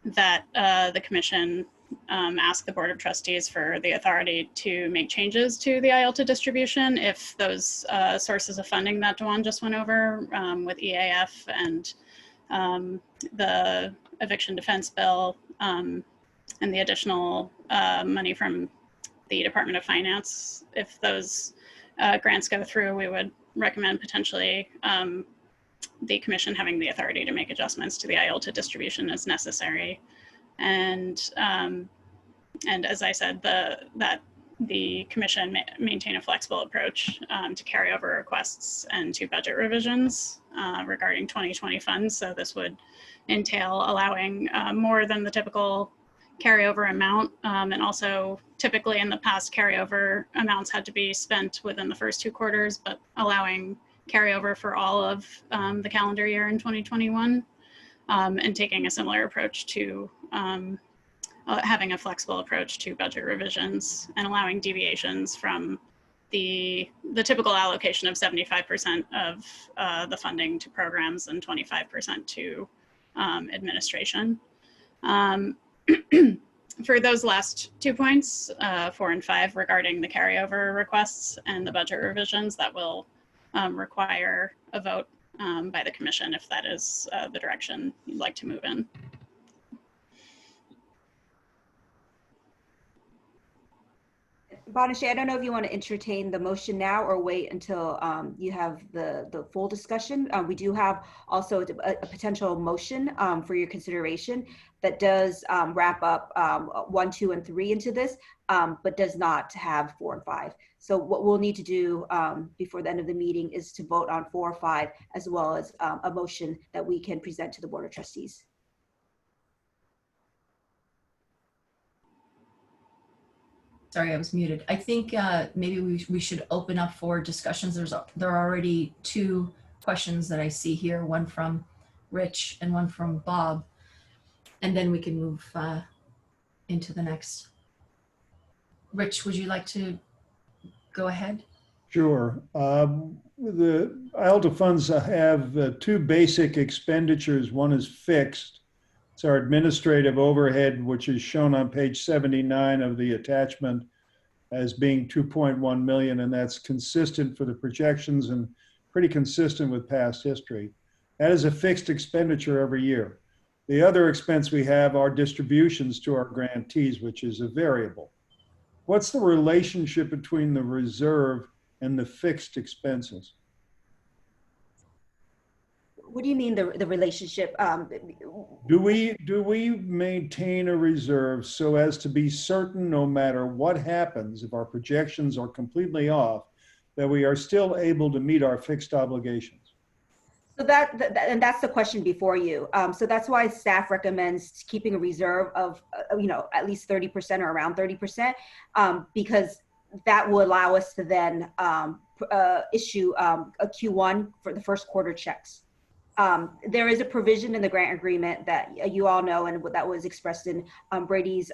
Q: that the commission ask the Board of Trustees for the authority to make changes to the IELTA distribution if those sources of funding that Dewan just went over with EAF and the eviction defense bill and the additional money from the Department of Finance, if those grants go through, we would recommend potentially the commission having the authority to make adjustments to the IELTA distribution as necessary. And as I said, that the commission maintain a flexible approach to carryover requests and to budget revisions regarding 2020 funds. So this would entail allowing more than the typical carryover amount. And also typically in the past, carryover amounts had to be spent within the first 2 quarters, but allowing carryover for all of the calendar year in 2021 and taking a similar approach to having a flexible approach to budget revisions and allowing deviations from the typical allocation of 75% of the funding to programs and 25% to administration. For those last 2 points, 4 and 5, regarding the carryover requests and the budget revisions, that will require a vote by the commission if that is the direction you'd like to move in.
B: Bonachet, I don't know if you want to entertain the motion now or wait until you have the full discussion. We do have also a potential motion for your consideration that does wrap up 1, 2, and 3 into this, but does not have 4 and 5. So what we'll need to do before the end of the meeting is to vote on 4 or 5, as well as a motion that we can present to the Board of Trustees.
A: Sorry, I was muted. I think maybe we should open up for discussions. There are already 2 questions that I see here, one from Rich and one from Bob, and then we can move into the next. Rich, would you like to go ahead?
R: Sure. The IELTA funds have 2 basic expenditures. One is fixed. It's our administrative overhead, which is shown on page 79 of the attachment as being 2.1 million, and that's consistent for the projections and pretty consistent with past history. That is a fixed expenditure every year. The other expense we have are distributions to our grantees, which is a variable. What's the relationship between the reserve and the fixed expenses?
B: What do you mean the relationship?
R: Do we maintain a reserve so as to be certain, no matter what happens, if our projections are completely off, that we are still able to meet our fixed obligations?
B: So and that's the question before you. So that's why staff recommends keeping a reserve of at least 30% or around 30%, because that will allow us to then issue a Q1 for the first quarter checks. There is a provision in the grant agreement that you all know, and that was expressed in Brady's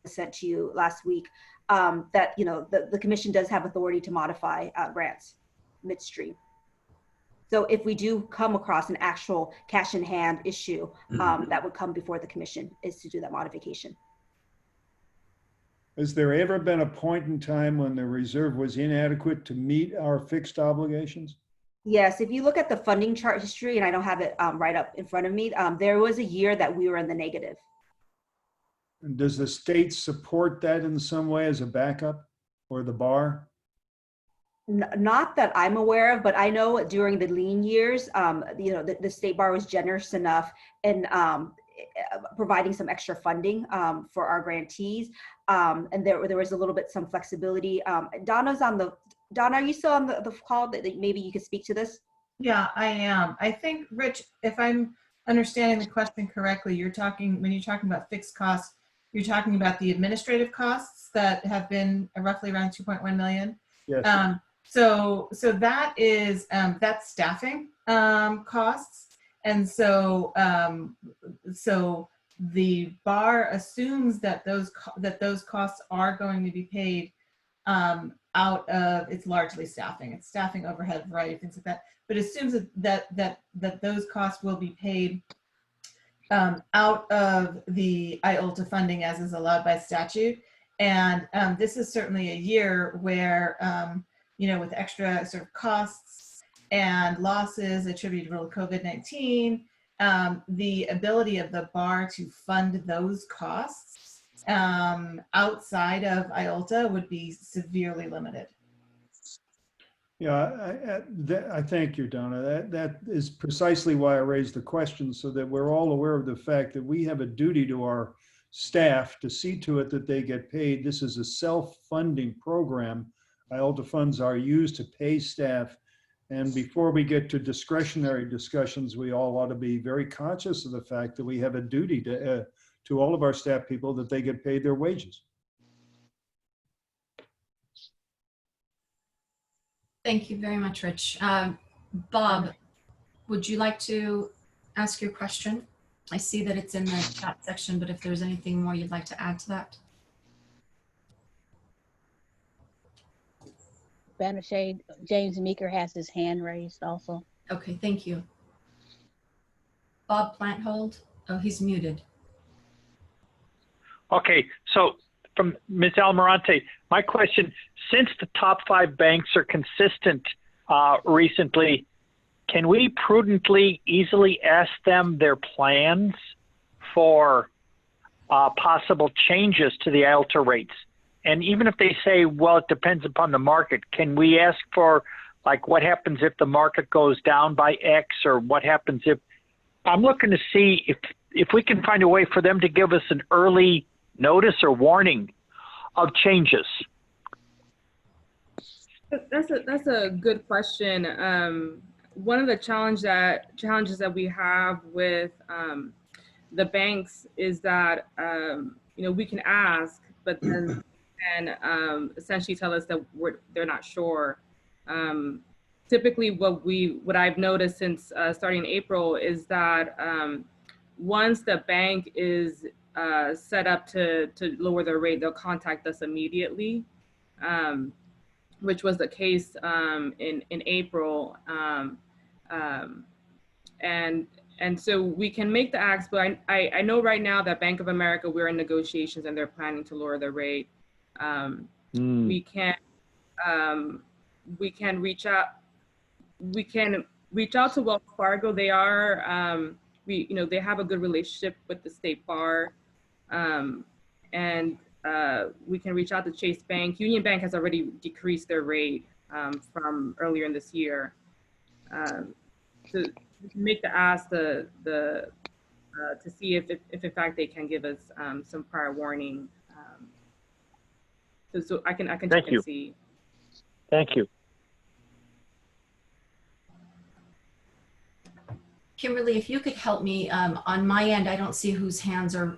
B: sent to you last week, that the commission does have authority to modify grants midstream. So if we do come across an actual cash in hand issue, that would come before the commission, is to do that modification.
R: Has there ever been a point in time when the reserve was inadequate to meet our fixed obligations?
B: Yes, if you look at the funding chart history, and I don't have it right up in front of me, there was a year that we were in the negative.
R: And does the state support that in some way as a backup or the bar?
B: Not that I'm aware of, but I know during the lean years, the state bar was generous enough in providing some extra funding for our grantees, and there was a little bit some flexibility. Donna, are you still on the call? That maybe you could speak to this.
S: Yeah, I am. I think, Rich, if I'm understanding the question correctly, when you're talking about fixed costs, you're talking about the administrative costs that have been roughly around 2.1 million.
R: Yes.
S: So that is that's staffing costs, and so the bar assumes that those costs are going to be paid out of, it's largely staffing. It's staffing, overhead, variety of things like that. But assumes that those costs will be paid out of the IOLTA funding as is allowed by statute. And this is certainly a year where, with extra sort of costs and losses attributable to COVID-19, the ability of the bar to fund those costs outside of IOLTA would be severely limited.
R: Yeah, I thank you, Donna. That is precisely why I raised the question, so that we're all aware of the fact that we have a duty to our staff to see to it that they get paid. This is a self-funding program. IOLTA funds are used to pay staff. And before we get to discretionary discussions, we all ought to be very conscious of the fact that we have a duty to all of our staff people that they get paid their wages.
A: Thank you very much, Rich. Bob, would you like to ask your question? I see that it's in the chat section, but if there's anything more you'd like to add to that.
E: Banashade, James Meeker has his hand raised also.
A: Okay, thank you. Bob Planthold, oh, he's muted.
K: Okay, so from Ms. Almirante, my question, since the top 5 banks are consistent recently, can we prudently, easily ask them their plans for possible changes to the IOLTA rates? And even if they say, well, it depends upon the market, can we ask for, like, what happens if the market goes down by X, or what happens if, I'm looking to see if we can find a way for them to give us an early notice or warning of changes.
P: That's a good question. One of the challenges that we have with the banks is that we can ask, but then and essentially tell us that they're not sure. Typically, what I've noticed since starting in April is that once the bank is set up to lower their rate, they'll contact us immediately, which was the case in April. And so we can make the ask, but I know right now that Bank of America, we're in negotiations and they're planning to lower their rate. We can reach out to Wells Fargo. They are they have a good relationship with the state bar, and we can reach out to Chase Bank. Union Bank has already decreased their rate from earlier in this year. So we can make the ask to see if in fact they can give us some prior warning. So I can check and see.
K: Thank you.
A: Kimberly, if you could help me, on my end, I don't see whose hands are,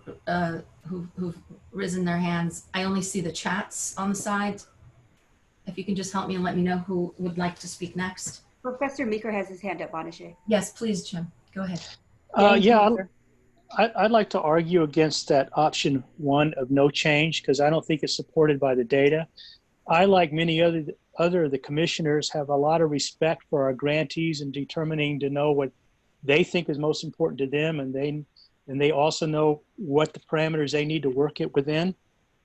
A: who've risen their hands. I only see the chats on the side. If you can just help me and let me know who would like to speak next.
B: Professor Meeker has his hand up, Banashade.
A: Yes, please, Jim, go ahead.
I: Yeah, I'd like to argue against that option 1 of no change, because I don't think it's supported by the data. I, like many other of the commissioners, have a lot of respect for our grantees in determining to know what they think is most important to them, and they also know what the parameters they need to work it within.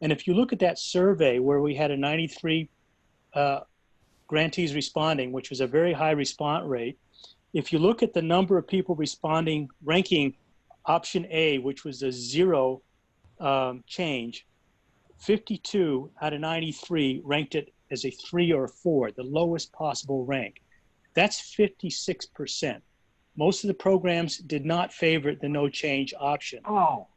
I: And if you look at that survey where we had a 93 grantees responding, which was a very high response rate, if you look at the number of people responding, ranking option A, which was a 0 change, 52 out of 93 ranked it as a 3 or a 4, the lowest possible rank. That's 56%. Most of the programs did not favor the no change option.
K: Oh.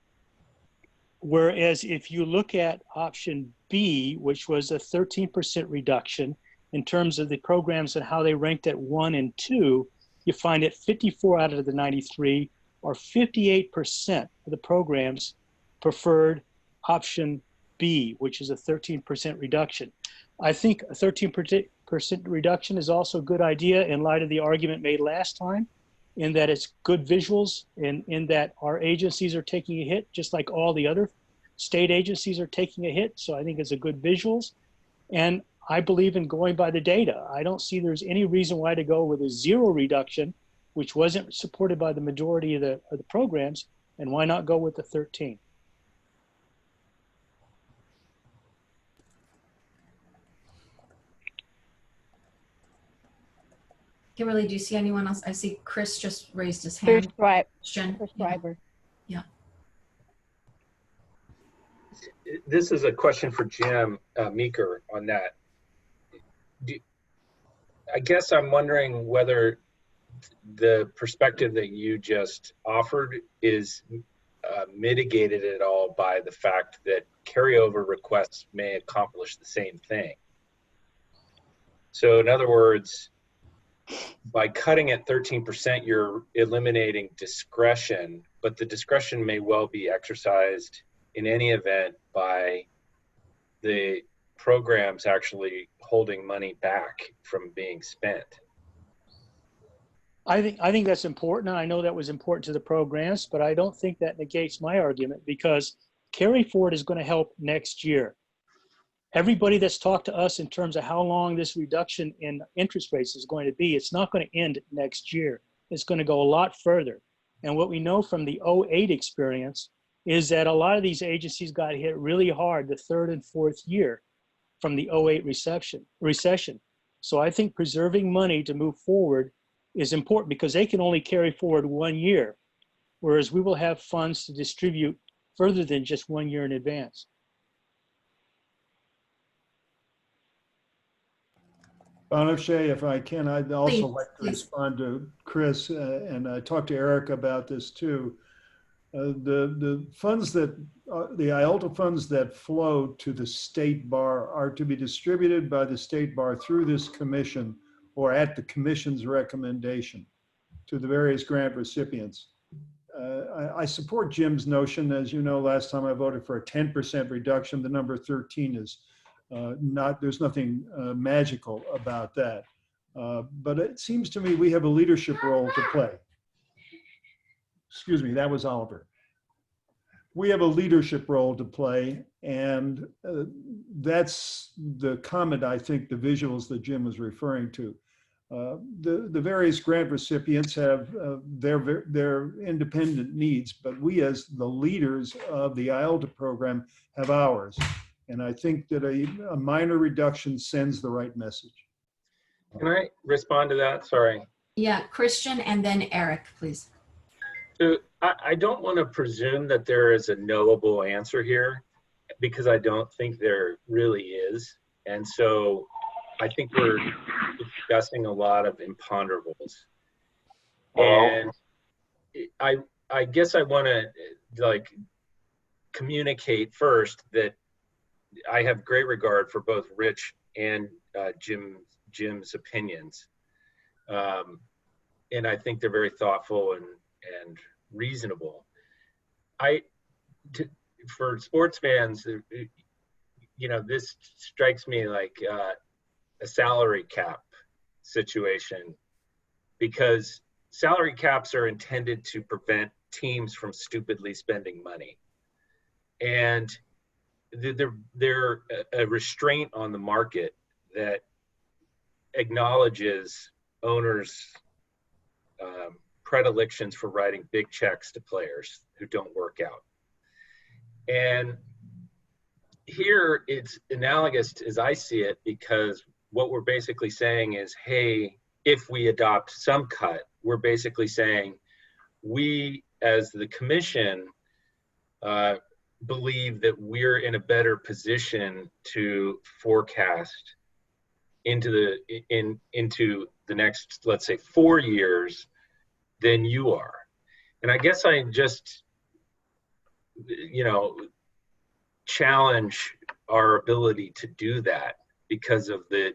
I: Whereas if you look at option B, which was a 13% reduction in terms of the programs and how they ranked at 1 and 2, you find that 54 out of the 93, or 58% of the programs, preferred option B, which is a 13% reduction. I think a 13% reduction is also a good idea in light of the argument made last time, in that it's good visuals and in that our agencies are taking a hit, just like all the other state agencies are taking a hit. So I think it's a good visuals. And I believe in going by the data. I don't see there's any reason why to go with a 0 reduction, which wasn't supported by the majority of the programs, and why not go with the 13?
A: Kimberly, do you see anyone else? I see Chris just raised his
E: Chris
A: hand.
E: Chris Schreiber.
A: Yeah.
T: This is a question for Jim Meeker on that. I guess I'm wondering whether the perspective that you just offered is mitigated at all by the fact that carryover requests may accomplish the same thing. So in other words, by cutting at 13%, you're eliminating discretion, but the discretion may well be exercised in any event by the programs actually holding money back from being spent.
I: I think that's important. I know that was important to the programs, but I don't think that negates my argument, because carry forward is going to help next year. Everybody that's talked to us in terms of how long this reduction in interest rates is going to be, it's not going to end next year. It's going to go a lot further. And what we know from the 08 experience is that a lot of these agencies got hit really hard the 3rd and 4th year from the 08 recession. So I think preserving money to move forward is important, because they can only carry forward 1 year, whereas we will have funds to distribute further than just 1 year in advance.
R: Bonifay, if I can, I'd also like to respond to Chris, and I talked to Eric about this too. The funds that, the IALTA funds that flow to the state bar are to be distributed by the state bar through this commission or at the commission's recommendation to the various grant recipients. I support Jim's notion. As you know, last time I voted for a 10% reduction. The number 13 is there's nothing magical about that. But it seems to me we have a leadership role to play. Excuse me, that was Oliver. We have a leadership role to play, and that's the comment, I think, the visuals that Jim was referring to. The various grant recipients have their independent needs, but we as the leaders of the IALTA program have ours. And I think that a minor reduction sends the right message.
T: Can I respond to that? Sorry.
A: Yeah, Christian and then Eric, please.
T: So I don't want to presume that there is a knowable answer here, because I don't think there really is. And so I think we're discussing a lot of imponderables. And I guess I want to communicate first that I have great regard for both Rich and Jim's opinions. And I think they're very thoughtful and reasonable. For sports fans, this strikes me like a salary cap situation, because salary caps are intended to prevent teams from stupidly spending money. And they're a restraint on the market that acknowledges owners' predilections for writing big checks to players who don't work out. And here it's analogous as I see it, because what we're basically saying is, hey, if we adopt some cut, we're basically saying we as the commission believe that we're in a better position to forecast into the next, let's say, 4 years than you are. And I guess I just, challenge our ability to do that because of the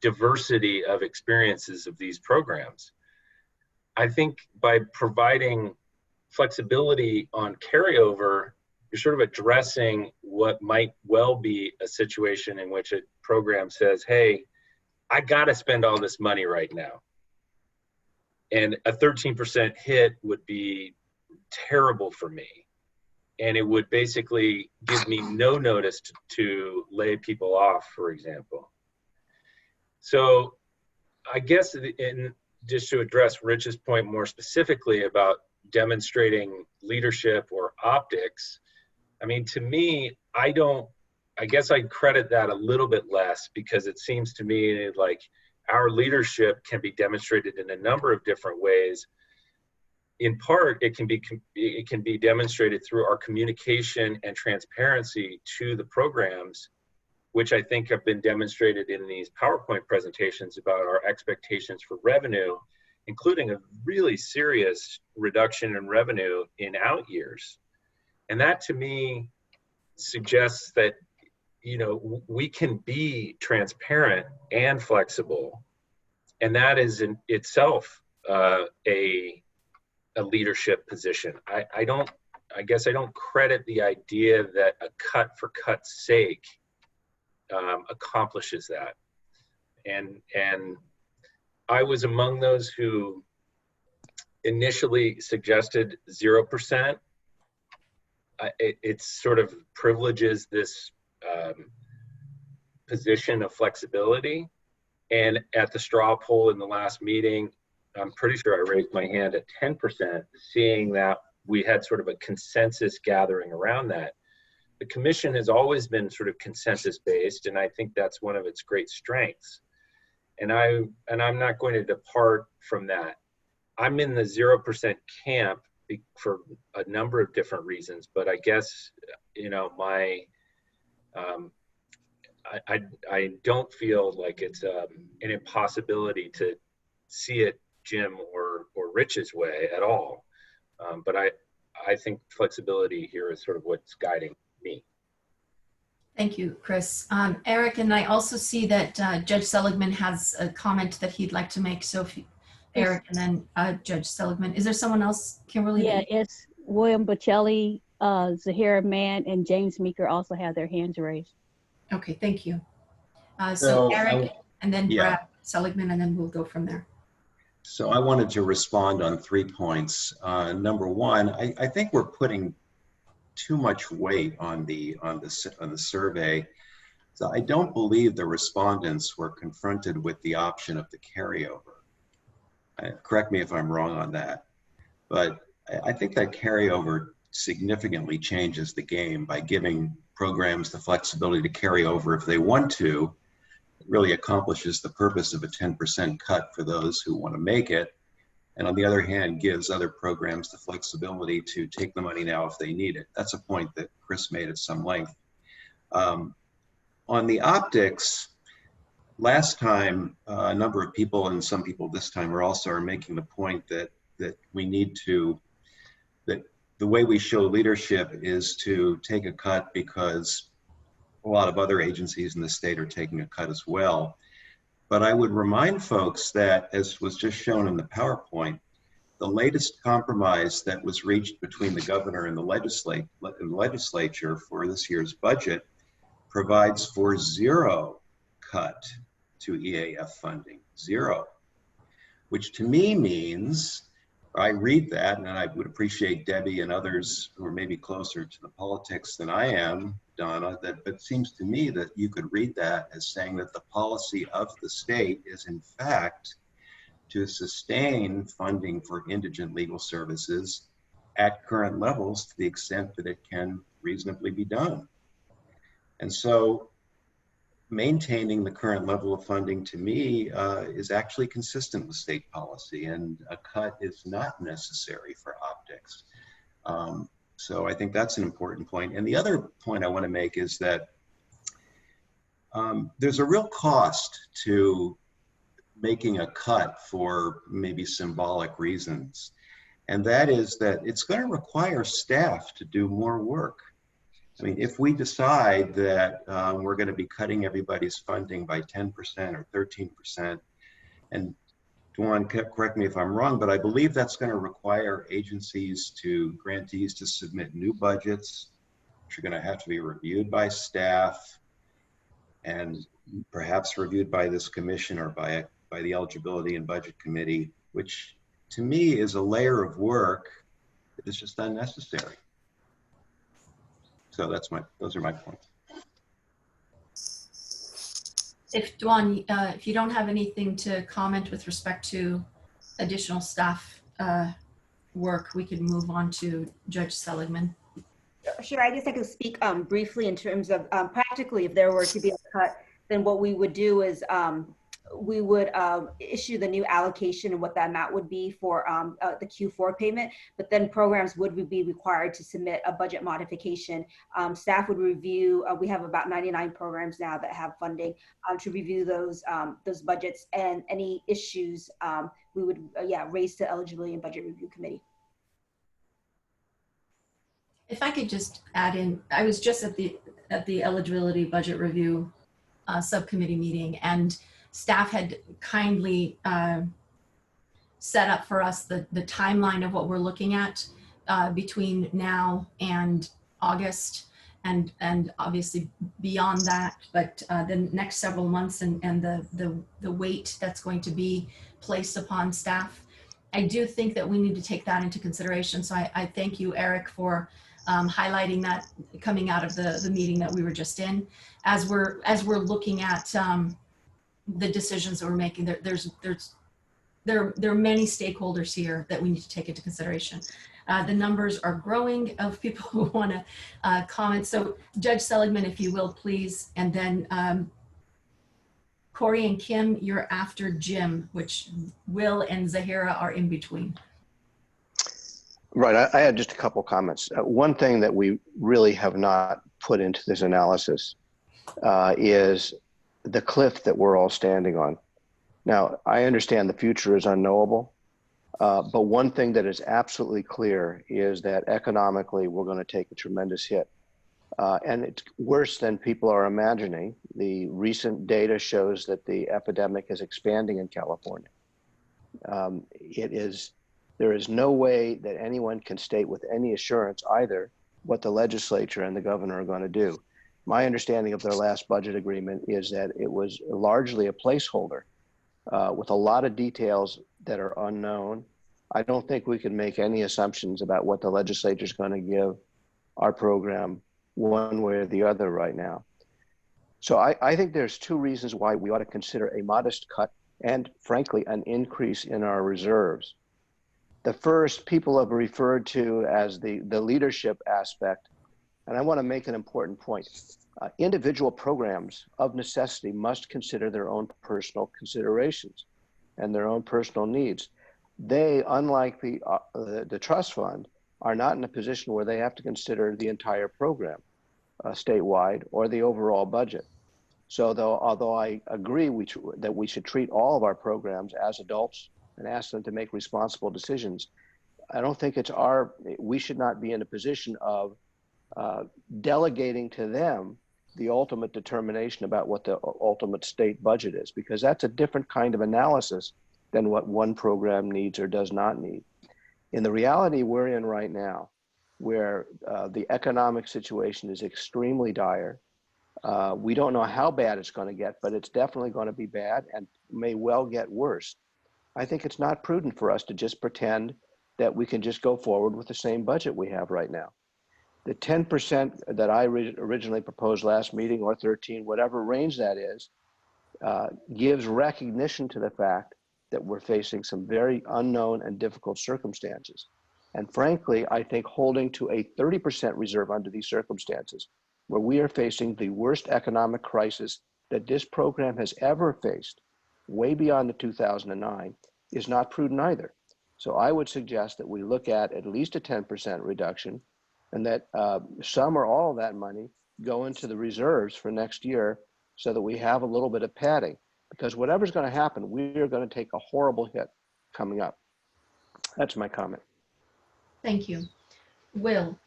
T: diversity of experiences of these programs. I think by providing flexibility on carryover, you're sort of addressing what might well be a situation in which a program says, hey, I got to spend all this money right now. And a 13% hit would be terrible for me. And it would basically give me no notice to lay people off, for example. So I guess, just to address Rich's point more specifically about demonstrating leadership or optics, I mean, to me, I guess I'd credit that a little bit less, because it seems to me like our leadership can be demonstrated in a number of different ways. In part, it can be demonstrated through our communication and transparency to the programs, which I think have been demonstrated in these PowerPoint presentations about our expectations for revenue, including a really serious reduction in revenue in out years. And that, to me, suggests that, we can be transparent and flexible. And that is in itself a leadership position. I guess I don't credit the idea that a cut for cut's sake accomplishes that. And I was among those who initially suggested 0%. It sort of privileges this position of flexibility. And at the straw poll in the last meeting, I'm pretty sure I raised my hand at 10%, seeing that we had sort of a consensus gathering around that. The commission has always been sort of consensus based, and I think that's one of its great strengths. And I'm not going to depart from that. I'm in the 0% camp for a number of different reasons, but I guess, I don't feel like it's an impossibility to see it Jim or Rich's way at all. But I think flexibility here is sort of what's guiding me.
A: Thank you, Chris. Eric, and I also see that Judge Seligman has a comment that he'd like to make. So if you, Eric and then Judge Seligman. Is there someone else, Kimberly?
E: Yeah, it's William Bocelli, Zahira Mann, and James Meeker also have their hands raised.
A: Okay, thank you. So Eric, and then
C: yeah.
A: Brad Seligman, and then we'll go from there.
C: So I wanted to respond on 3 points. Number one, I think we're putting too much weight on the survey. So I don't believe the respondents were confronted with the option of the carryover. Correct me if I'm wrong on that, but I think that carryover significantly changes the game by giving programs the flexibility to carry over if they want to. It really accomplishes the purpose of a 10% cut for those who want to make it. And on the other hand, gives other programs the flexibility to take the money now if they need it. That's a point that Chris made at some length. On the optics, last time, a number of people, and some people this time are making the point that we need to, that the way we show leadership is to take a cut because a lot of other agencies in the state are taking a cut as well. But I would remind folks that, as was just shown in the PowerPoint, the latest compromise that was reached between the governor and the legislature for this year's budget provides for 0 cut to EAF funding, 0, which to me means, I read that, and I would appreciate Debbie and others who are maybe closer to the politics than I am, Donna, that it seems to me that you could read that as saying that the policy of the state is in fact to sustain funding for indigent legal services at current levels to the extent that it can reasonably be done. And so maintaining the current level of funding to me is actually consistent with state policy, and a cut is not necessary for optics. So I think that's an important point. And the other point I want to make is that there's a real cost to making a cut for maybe symbolic reasons. And that is that it's going to require staff to do more work. I mean, if we decide that we're going to be cutting everybody's funding by 10% or 13%, and Dwan, correct me if I'm wrong, but I believe that's going to require agencies grantees to submit new budgets, which are going to have to be reviewed by staff and perhaps reviewed by this commission or by the Eligibility and Budget Committee, which to me is a layer of work that is just unnecessary. So those are my points.
A: If Dwan, if you don't have anything to comment with respect to additional staff work, we can move on to Judge Seligman.
B: Sure, I guess I could speak briefly in terms of practically, if there were to be a cut, then what we would do is we would issue the new allocation and what that amount would be for the Q4 payment, but then programs would be required to submit a budget modification. Staff would review, we have about 99 programs now that have funding to review those budgets, and any issues we would raise to Eligibility and Budget Review Committee.
A: If I could just add in, I was just at the Eligibility Budget Review subcommittee meeting, and staff had kindly set up for us the timeline of what we're looking at between now and August, and obviously beyond that, but the next several months and the weight that's going to be placed upon staff. I do think that we need to take that into consideration. So I thank you, Eric, for highlighting that coming out of the meeting that we were just in. As we're looking at the decisions that we're making, there are many stakeholders here that we need to take into consideration. The numbers are growing of people who want to comment. So Judge Seligman, if you will, please. And then Corey and Kim, you're after Jim, which Will and Zahira are in between.
U: Right, I had just a couple comments. One thing that we really have not put into this analysis is the cliff that we're all standing on. Now, I understand the future is unknowable, but one thing that is absolutely clear is that economically we're going to take a tremendous hit. And it's worse than people are imagining. The recent data shows that the epidemic is expanding in California. There is no way that anyone can state with any assurance either what the legislature and the governor are going to do. My understanding of their last budget agreement is that it was largely a placeholder with a lot of details that are unknown. I don't think we can make any assumptions about what the legislature is going to give our program one way or the other right now. So I think there's two reasons why we ought to consider a modest cut and, frankly, an increase in our reserves. The first, people have referred to as the leadership aspect, and I want to make an important point. Individual programs of necessity must consider their own personal considerations and their own personal needs. They, unlike the trust fund, are not in a position where they have to consider the entire program statewide or the overall budget. So although I agree that we should treat all of our programs as adults and ask them to make responsible decisions, I don't think we should not be in a position of delegating to them the ultimate determination about what the ultimate state budget is, because that's a different kind of analysis than what one program needs or does not need. In the reality we're in right now, where the economic situation is extremely dire, we don't know how bad it's going to get, but it's definitely going to be bad and may well get worse. I think it's not prudent for us to just pretend that we can just go forward with the same budget we have right now. The 10% that I originally proposed last meeting, or 13, whatever range that is, gives recognition to the fact that we're facing some very unknown and difficult circumstances. And frankly, I think holding to a 30% reserve under these circumstances, where we are facing the worst economic crisis that this program has ever faced, way beyond the 2009, is not prudent either. So I would suggest that we look at least a 10% reduction, and that some or all of that money go into the reserves for next year so that we have a little bit of padding, because whatever's going to happen, we're going to take a horrible hit coming up. That's my comment.
A: Thank you. Will.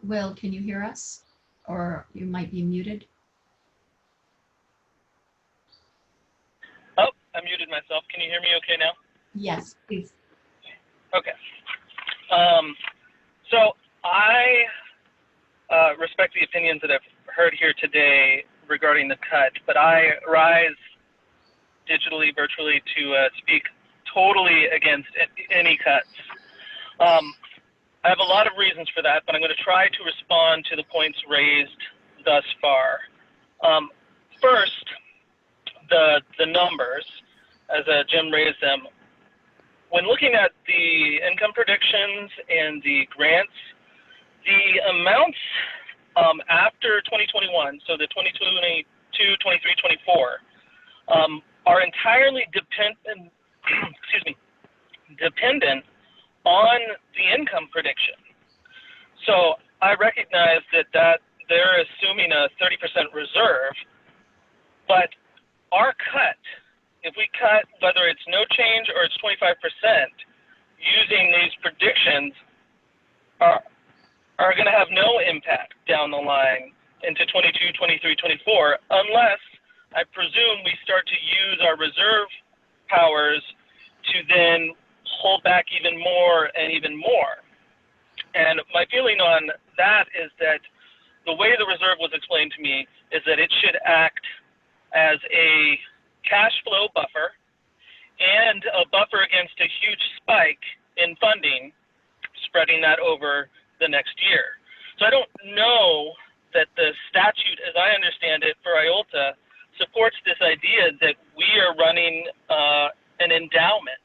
A: Will, can you hear us? Or you might be muted.
H: Oh, I muted myself. Can you hear me okay now?
A: Yes, please.
H: Okay. So I respect the opinions that I've heard here today regarding the cut, but I rise digitally, virtually to speak totally against any cuts. I have a lot of reasons for that, but I'm going to try to respond to the points raised thus far. First, the numbers, as Jim raised them. When looking at the income predictions and the grants, the amounts after 2021, so the 2022, 23, 24, are entirely dependent on the income prediction. So I recognize that they're assuming a 30% reserve, but our cut, if we cut whether it's no change or it's 25%, using these predictions are going to have no impact down the line into 22, 23, 24, unless I presume we start to use our reserve powers to then hold back even more and even more. And my feeling on that is that the way the reserve was explained to me is that it should act as a cash flow buffer and a buffer against a huge spike in funding, spreading that over the next year. So I don't know that the statute, as I understand it, for IOLTA supports this idea that we are running an endowment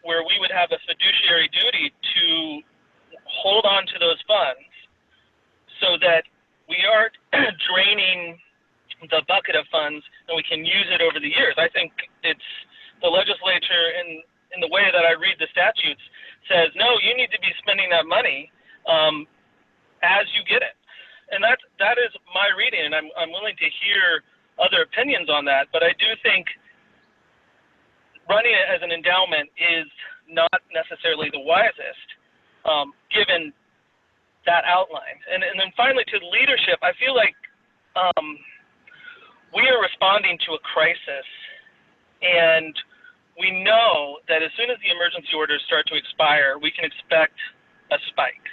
H: where we would have a fiduciary duty to hold on to those funds so that we aren't draining the bucket of funds and we can use it over the years. I think it's the legislature in the way that I read the statutes says, no, you need to be spending that money as you get it. And that is my reading, and I'm willing to hear other opinions on that, but I do think running it as an endowment is not necessarily the wisest, given that outline. And then finally, to leadership, I feel like we are responding to a crisis, and we know that as soon as the emergency orders start to expire, we can expect a spike.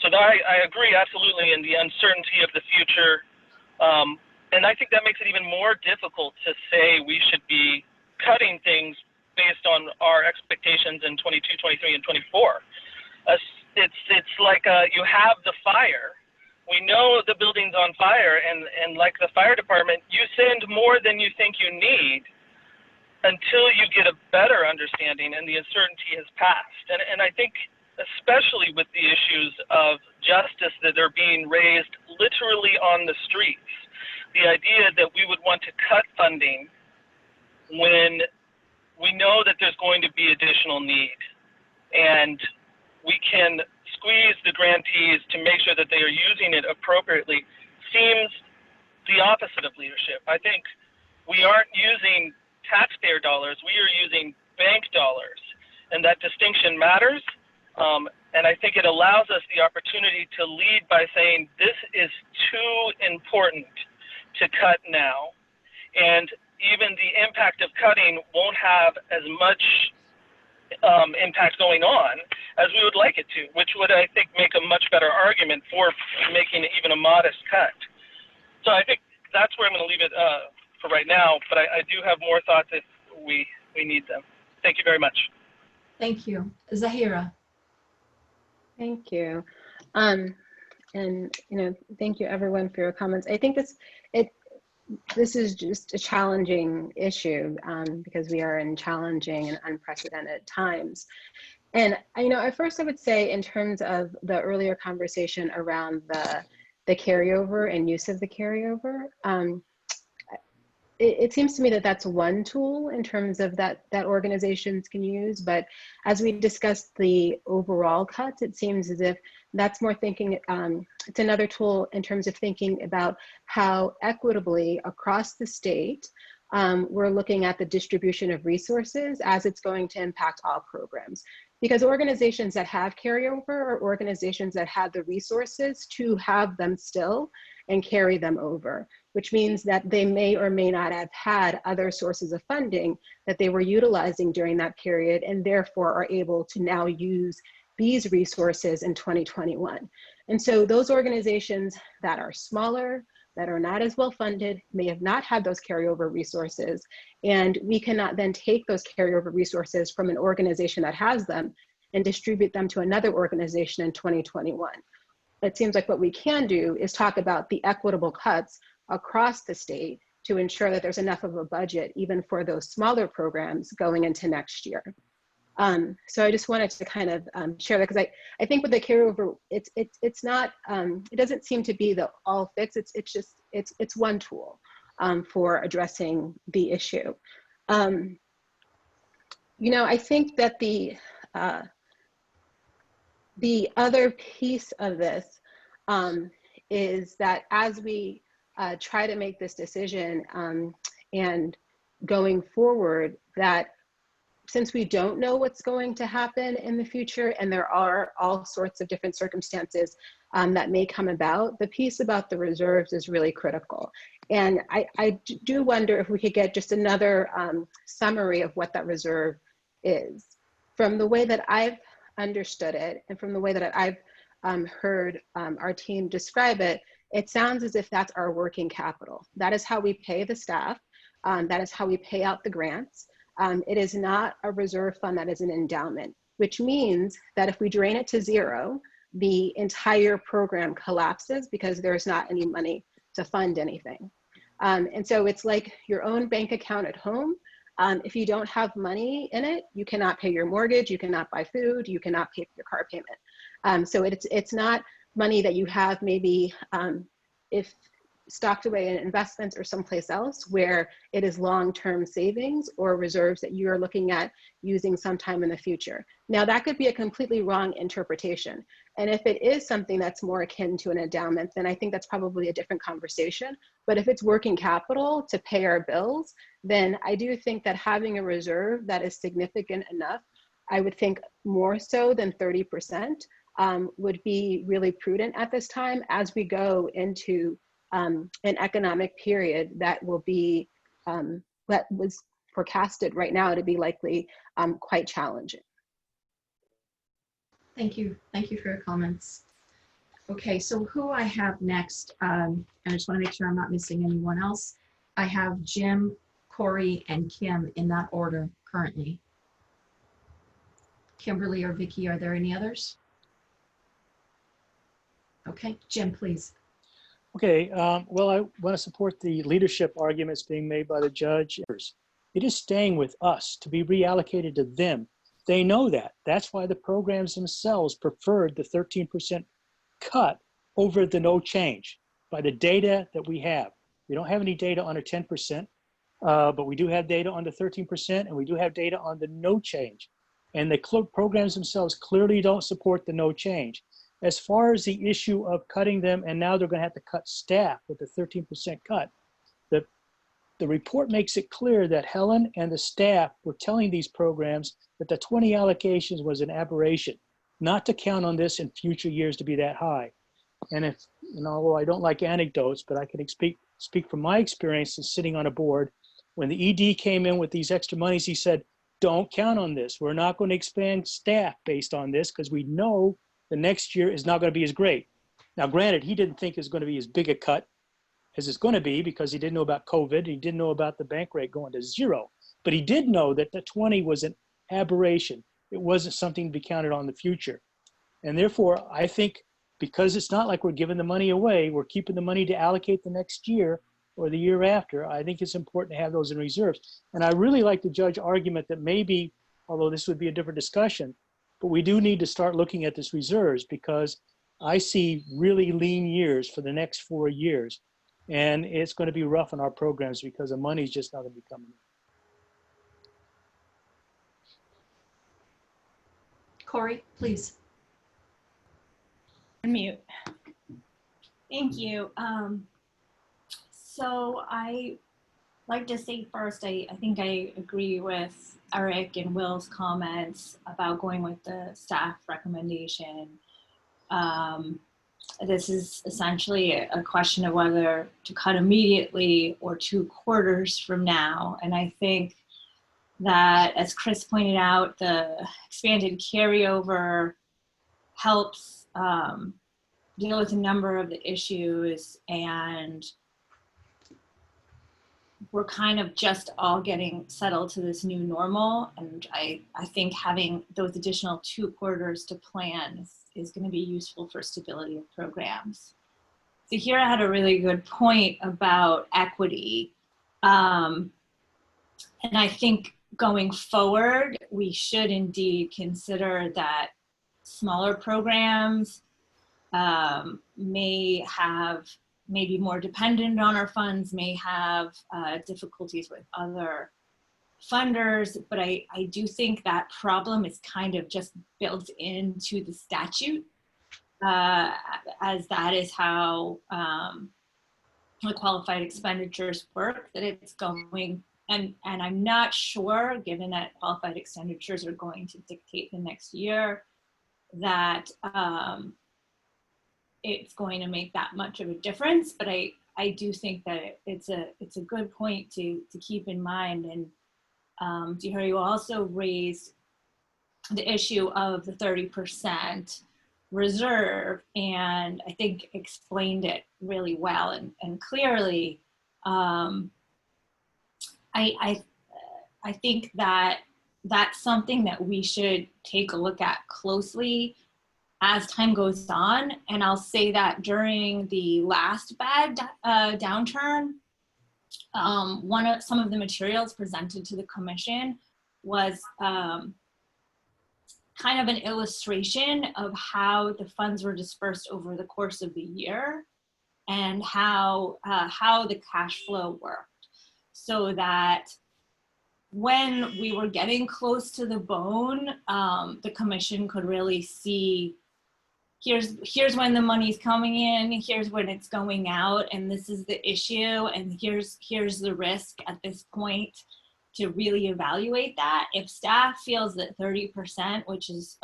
H: So I agree absolutely in the uncertainty of the future, and I think that makes it even more difficult to say we should be cutting things based on our expectations in 22, 23, and 24. It's like you have the fire. We know the building's on fire, and like the fire department, you send more than you think you need until you get a better understanding and the uncertainty has passed. And I think especially with the issues of justice that are being raised literally on the streets, the idea that we would want to cut funding when we know that there's going to be additional need, and we can squeeze the grantees to make sure that they are using it appropriately, seems the opposite of leadership. I think we aren't using taxpayer dollars, we are using bank dollars, and that distinction matters. And I think it allows us the opportunity to lead by saying this is too important to cut now, and even the impact of cutting won't have as much impact going on as we would like it to, which would, I think, make a much better argument for making even a modest cut. So I think that's where I'm going to leave it for right now, but I do have more thoughts if we need them. Thank you very much.
A: Thank you. Zahira.
V: Thank you. And thank you everyone for your comments. I think this is just a challenging issue because we are in challenging and unprecedented times. And at first I would say, in terms of the earlier conversation around the carryover and use of the carryover, it seems to me that that's one tool in terms of that organizations can use. But as we discussed the overall cuts, it seems as if that's more thinking, it's another tool in terms of thinking about how equitably across the state, we're looking at the distribution of resources as it's going to impact all programs. Because organizations that have carryover are organizations that have the resources to have them still and carry them over, which means that they may or may not have had other sources of funding that they were utilizing during that period, and therefore are able to now use these resources in 2021. And so those organizations that are smaller, that are not as well funded, may have not had those carryover resources, and we cannot then take those carryover resources from an organization that has them and distribute them to another organization in 2021. It seems like what we can do is talk about the equitable cuts across the state to ensure that there's enough of a budget even for those smaller programs going into next year. So I just wanted to kind of share that, because I think with the carryover, it's not, it doesn't seem to be the all fix. It's one tool for addressing the issue. You know, I think that the other piece of this is that as we try to make this decision and going forward, that since we don't know what's going to happen in the future, and there are all sorts of different circumstances that may come about, the piece about the reserves is really critical. And I do wonder if we could get just another summary of what that reserve is. From the way that I've understood it, and from the way that I've heard our team describe it, it sounds as if that's our working capital. That is how we pay the staff. That is how we pay out the grants. It is not a reserve fund that is an endowment, which means that if we drain it to zero, the entire program collapses because there's not any money to fund anything. And so it's like your own bank account at home. If you don't have money in it, you cannot pay your mortgage, you cannot buy food, you cannot pay for your car payment. So it's not money that you have maybe if stocked away in investments or someplace else, where it is long-term savings or reserves that you are looking at using sometime in the future. Now that could be a completely wrong interpretation. And if it is something that's more akin to an endowment, then I think that's probably a different conversation. But if it's working capital to pay our bills, then I do think that having a reserve that is significant enough, I would think more so than 30%, would be really prudent at this time as we go into an economic period that will be, that was forecasted right now to be likely quite challenging.
A: Thank you. Thank you for your comments. Okay, so who I have next, I just want to make sure I'm not missing anyone else. I have Jim, Corey, and Kim in that order currently. Kimberly or Vicky, are there any others? Okay, Jim, please.
I: Okay, well, I want to support the leadership arguments being made by the judge. It is staying with us to be reallocated to them. They know that. That's why the programs themselves preferred the 13% cut over the no change by the data that we have. We don't have any data on a 10%, but we do have data on the 13%, and we do have data on the no change. And the programs themselves clearly don't support the no change. As far as the issue of cutting them, and now they're going to have to cut staff with the 13% cut, the report makes it clear that Helen and the staff were telling these programs that the 20 allocations was an aberration, not to count on this in future years to be that high. And if, you know, well, I don't like anecdotes, but I can speak from my experience in sitting on a board. When the ED came in with these extra monies, he said, don't count on this. We're not going to expand staff based on this because we know the next year is not going to be as great. Now, granted, he didn't think it was going to be as big a cut as it's going to be because he didn't know about COVID. He didn't know about the bank rate going to zero. But he did know that the 20 was an aberration. It wasn't something to be counted on in the future. And therefore, I think because it's not like we're giving the money away, we're keeping the money to allocate the next year or the year after, I think it's important to have those in reserves. And I really like the judge argument that maybe, although this would be a different discussion, but we do need to start looking at this reserves because I see really lean years for the next 4 years. and it's going to be rough on our programs because the money's just not going to be coming in.
A: Corey, please.
J: Unmute. Thank you. So I like to say first, I think I agree with Eric and Will's comments about going with the staff recommendation. This is essentially a question of whether to cut immediately or 2 quarters from now. And I think that, as Chris pointed out, the expanded carryover helps deal with a number of the issues, and we're kind of just all getting settled to this new normal. And I think having those additional 2 quarters to plan is going to be useful for stability of programs. So here I had a really good point about equity. And I think going forward, we should indeed consider that smaller programs may be more dependent on our funds, may have difficulties with other funders, but I do think that problem is kind of just built into the statute, as that is how the qualified expenditures work, that it's going, and I'm not sure, given that qualified expenditures are going to dictate the next year, that it's going to make that much of a difference, but I do think that it's a good point to keep in mind. And Dihari, you also raised the issue of the 30% reserve, and I think explained it really well and clearly. I think that that's something that we should take a look at closely as time goes on. And I'll say that during the last bad downturn, some of the materials presented to the commission was kind of an illustration of how the funds were dispersed over the course of the year and how the cash flow worked, so that when we were getting close to the bone, the commission could really see, here's when the money's coming in, here's when it's going out, and this is the issue, and here's the risk at this point, to really evaluate that. If staff feels that 30%, which is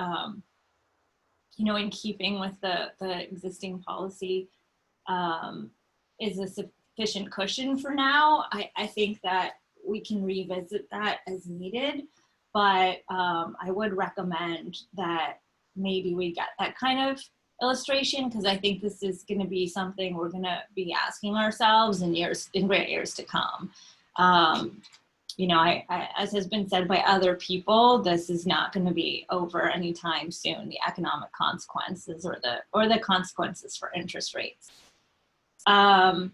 J: in keeping with the existing policy, is a sufficient cushion for now, I think that we can revisit that as needed, but I would recommend that maybe we get that kind of illustration, because I think this is going to be something we're going to be asking ourselves in great years to come. As has been said by other people, this is not going to be over anytime soon, the economic consequences or the consequences for interest rates. I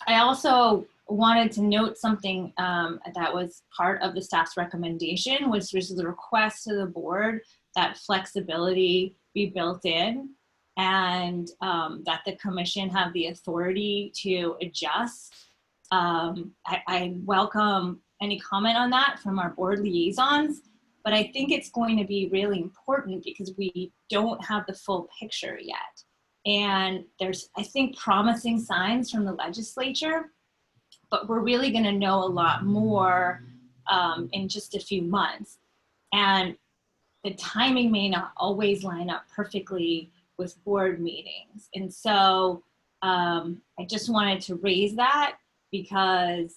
J: also wanted to note something that was part of the staff's recommendation, which was the request to the board that flexibility be built in, and that the commission have the authority to adjust. I welcome any comment on that from our board liaisons, but I think it's going to be really important because we don't have the full picture yet. And there's, I think, promising signs from the legislature, but we're really going to know a lot more in just a few months. And the timing may not always line up perfectly with board meetings. And so I just wanted to raise that because,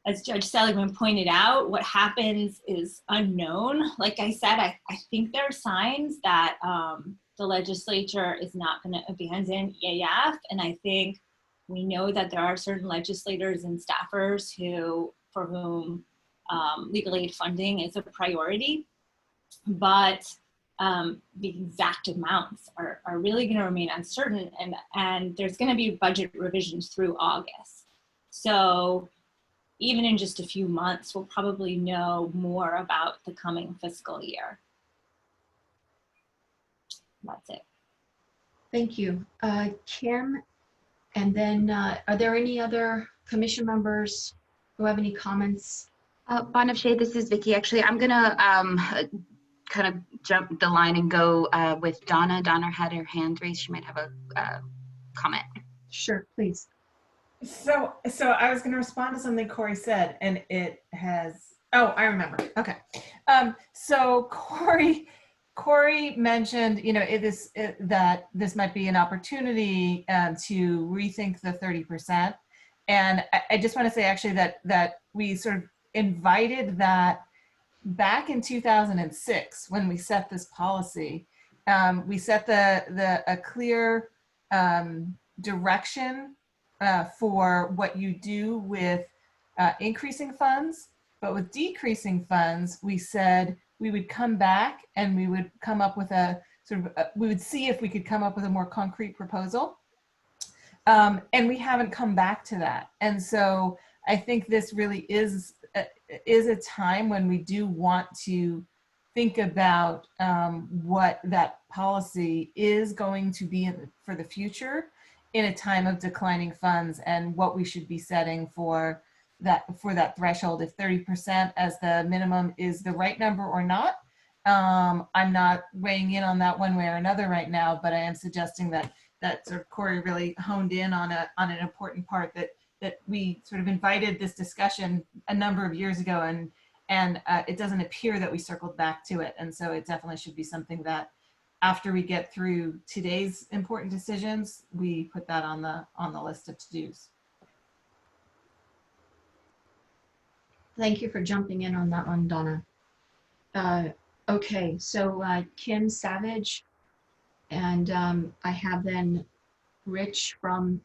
J: as Judge Seligman pointed out, what happens is unknown. Like I said, I think there are signs that the legislature is not going to abandon EAF. And I think we know that there are certain legislators and staffers for whom legal aid funding is a priority, but the exact amounts are really going to remain uncertain, and there's going to be budget revisions through August. So even in just a few months, we'll probably know more about the coming fiscal year. That's it.
A: Thank you. Kim, And then are there any other commission members who have any comments?
F: Bonafide, this is Vicky. Actually, I'm gonna kind of jump the line and go with Donna. Donna had her hand raised. She might have a comment.
A: Sure, please.
S: So I was going to respond to something Corey said, and it has. Oh, I remember. Okay. So Corey mentioned, that this might be an opportunity to rethink the 30%, and I just want to say actually that we sort of invited that back in 2006 when we set this policy. We set a clear direction for what you do with increasing funds, but with decreasing funds, we said we would come back and we would come up with we would see if we could come up with a more concrete proposal. And we haven't come back to that. And so I think this really is a time when we do want to think about what that policy is going to be for the future in a time of declining funds, and what we should be setting for that threshold, if 30% as the minimum is the right number or not. I'm not weighing in on that one way or another right now, but I am suggesting that sort of Corey really honed in on an important part, that we sort of invited this discussion a number of years ago, and it doesn't appear that we circled back to it. And so it definitely should be something that after we get through today's important decisions, we put that on the list of to-dos.
A: Thank you for jumping in on that one, Donna. Okay, so Kim Savage, and I have then Rich from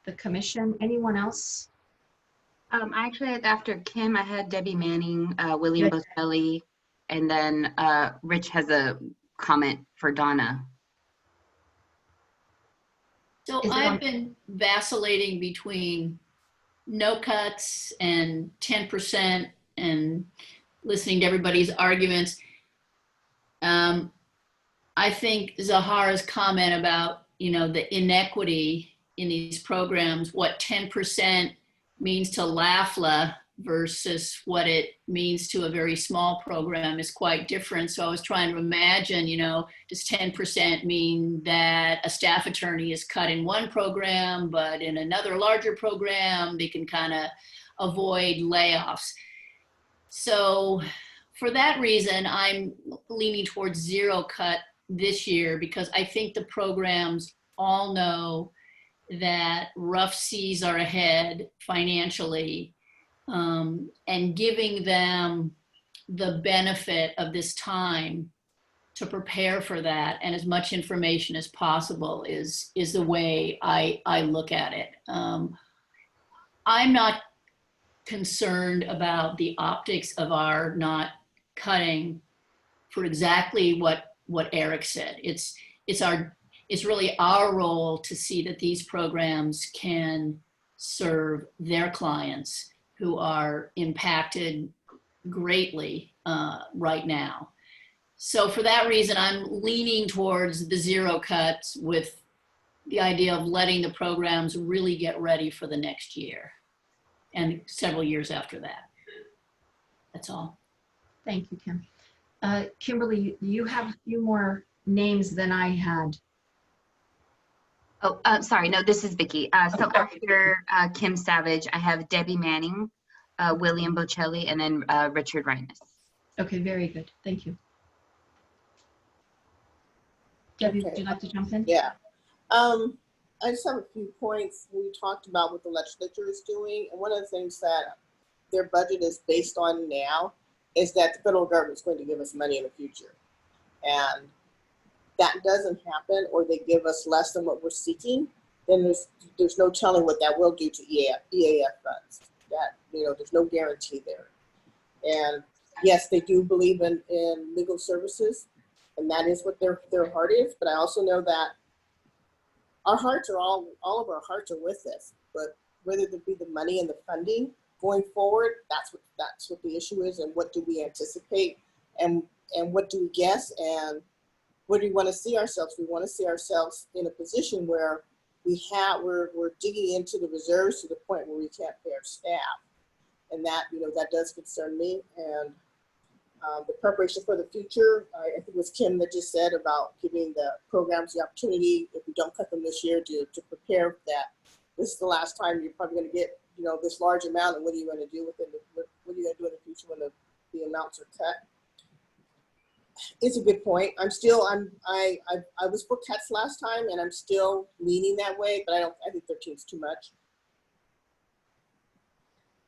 A: the commission. Anyone else?
F: I actually had, after Kim, I had Debbie Manning, William Boselli, and then Rich has a comment for Donna.
L: So I've been vacillating between no cuts and 10% and listening to everybody's arguments. I think Zahara's comment about, the inequity in these programs, what 10% means to LAFLA versus what it means to a very small program is quite different. So I was trying to imagine, does 10% mean that a staff attorney is cut in one program, but in another larger program, they can kind of avoid layoffs. So for that reason, I'm leaning towards zero cut this year, because I think the programs all know that rough seas are ahead financially, and giving them the benefit of this time to prepare for that and as much information as possible is the way I look at it. I'm not concerned about the optics of our not cutting for exactly what Eric said. It's really our role to see that these programs can serve their clients who are impacted greatly right now. So for that reason, I'm leaning towards the zero cuts with the idea of letting the programs really get ready for the next year and several years after that. That's all.
A: Thank you, Kim. Kimberly, you have a few more names than I had.
F: Oh, sorry. No, this is Vicky. So after Kim Savage, I have Debbie Manning, William Bocelli, and then Richard Reines.
A: Okay, very good. Thank you. Debbie, would you like to jump in?
O: Yeah. I just have a few points. We talked about what the legislature is doing, and one of the things that their budget is based on now is that the federal government is going to give us money in the future. And that doesn't happen, or they give us less than what we're seeking, then there's no telling what that will do to EAF funds. That, there's no guarantee there. And yes, they do believe in legal services, and that is what their heart is. But I also know that our hearts are all of our hearts are with this. But whether it be the money and the funding going forward, that's what the issue is, and what do we anticipate, and what do we guess, and where do we want to see ourselves? We want to see ourselves in a position where we're digging into the reserves to the point where we can't pay our staff. And that, that does concern me. And the preparation for the future, I think it was Kim that just said about giving the programs the opportunity, if we don't cut them this year, to prepare for that. This is the last time you're probably going to get, this large amount, and what are you going to do with it? What are you going to do in the future when the amounts are cut? It's a good point. I was for cuts last time, and I'm still leaning that way, but I think 13 is too much.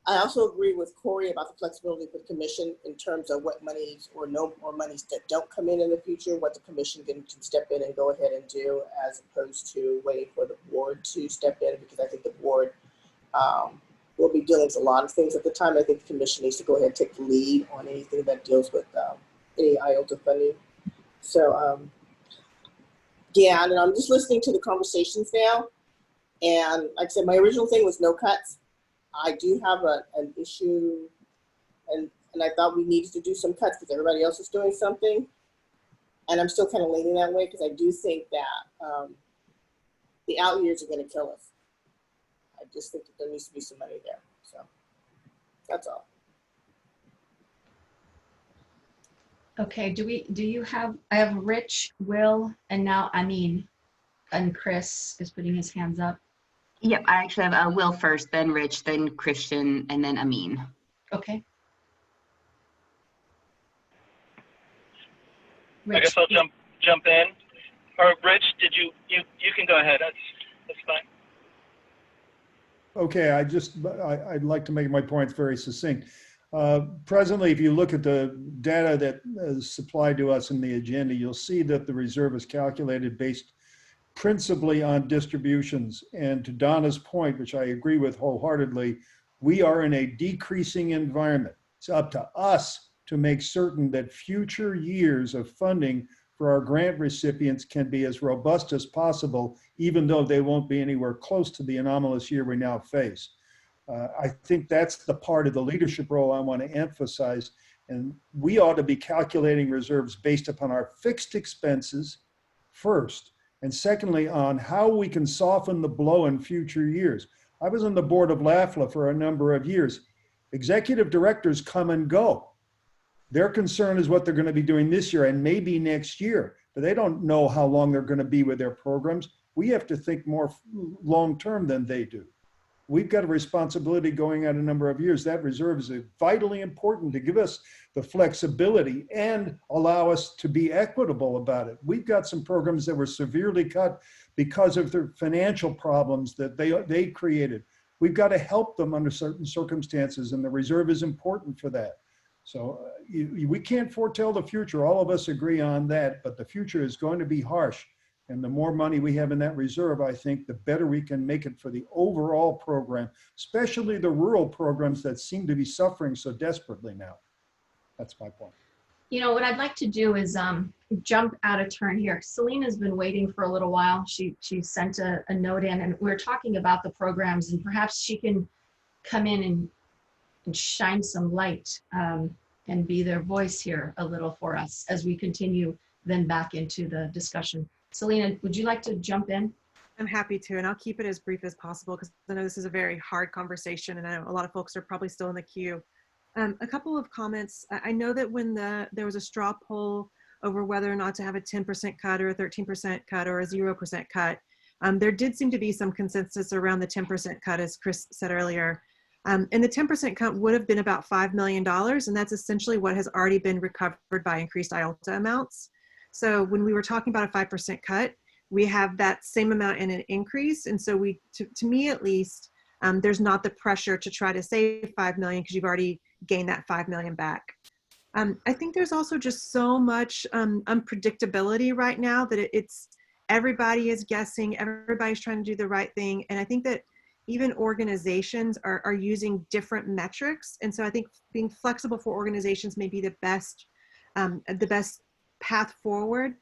O: I also agree with Corey about the flexibility for the commission in terms of what monies or no more monies that don't come in the future, what the commission can step in and go ahead and do, as opposed to waiting for the board to step in, because I think the board will be dealing with a lot of things at the time. I think the commission needs to go ahead and take the lead on anything that deals with any IOTA funding. So yeah, and I'm just listening to the conversations now. And like I said, my original thing was no cuts. I do have an issue, and I thought we needed to do some cuts because everybody else is doing something. And I'm still kind of leaning that way, because I do think that the out years are going to kill us. I just think that there needs to be some money there. So that's all.
A: Okay, I have Rich, Will, and now Amin, and Chris is putting his hands up.
F: Yep, I actually have Will first, then Rich, then Christian, and then Amin.
A: Okay.
H: I guess I'll jump in. Or Rich, you can go ahead. That's fine.
R: Okay, I'd like to make my points very succinct. Presently, if you look at the data that is supplied to us in the agenda, you'll see that the reserve is calculated based principally on distributions. And to Donna's point, which I agree with wholeheartedly, we are in a decreasing environment. It's up to us to make certain that future years of funding for our grant recipients can be as robust as possible, even though they won't be anywhere close to the anomalous year we now face. I think that's the part of the leadership role I want to emphasize. And we ought to be calculating reserves based upon our fixed expenses first, and secondly, on how we can soften the blow in future years. I was on the board of LAFLA for a number of years. Executive directors come and go. Their concern is what they're going to be doing this year and maybe next year, but they don't know how long they're going to be with their programs. We have to think more long-term than they do. We've got a responsibility going out a number of years. That reserve is vitally important to give us the flexibility and allow us to be equitable about it. We've got some programs that were severely cut because of their financial problems that they created. We've got to help them under certain circumstances, and the reserve is important for that. So we can't foretell the future. All of us agree on that, but the future is going to be harsh. And the more money we have in that reserve, I think the better we can make it for the overall program, especially the rural programs that seem to be suffering so desperately now. That's my point.
A: What I'd like to do is jump out of turn here. Selena's been waiting for a little while. She sent a note in, and we're talking about the programs, and perhaps she can come in and shine some light and be their voice here a little for us as we continue then back into the discussion. Selena, would you like to jump in?
G: I'm happy to, and I'll keep it as brief as possible because I know this is a very hard conversation, and I know a lot of folks are probably still in the queue. A couple of comments. I know that when there was a straw poll over whether or not to have a 10% cut or a 13% cut or a 0% cut, there did seem to be some consensus around the 10% cut, as Chris said earlier. And the 10% cut would have been about $5 million, and that's essentially what has already been recovered by increased IOLTA amounts. So when we were talking about a 5% cut, we have that same amount in an increase. And so to me at least, there's not the pressure to try to save 5 million because you've already gained that 5 million back. I think there's also just so much unpredictability right now that everybody is guessing, everybody's trying to do the right thing. And I think that even organizations are using different metrics. And so I think being flexible for organizations may be the best path forward.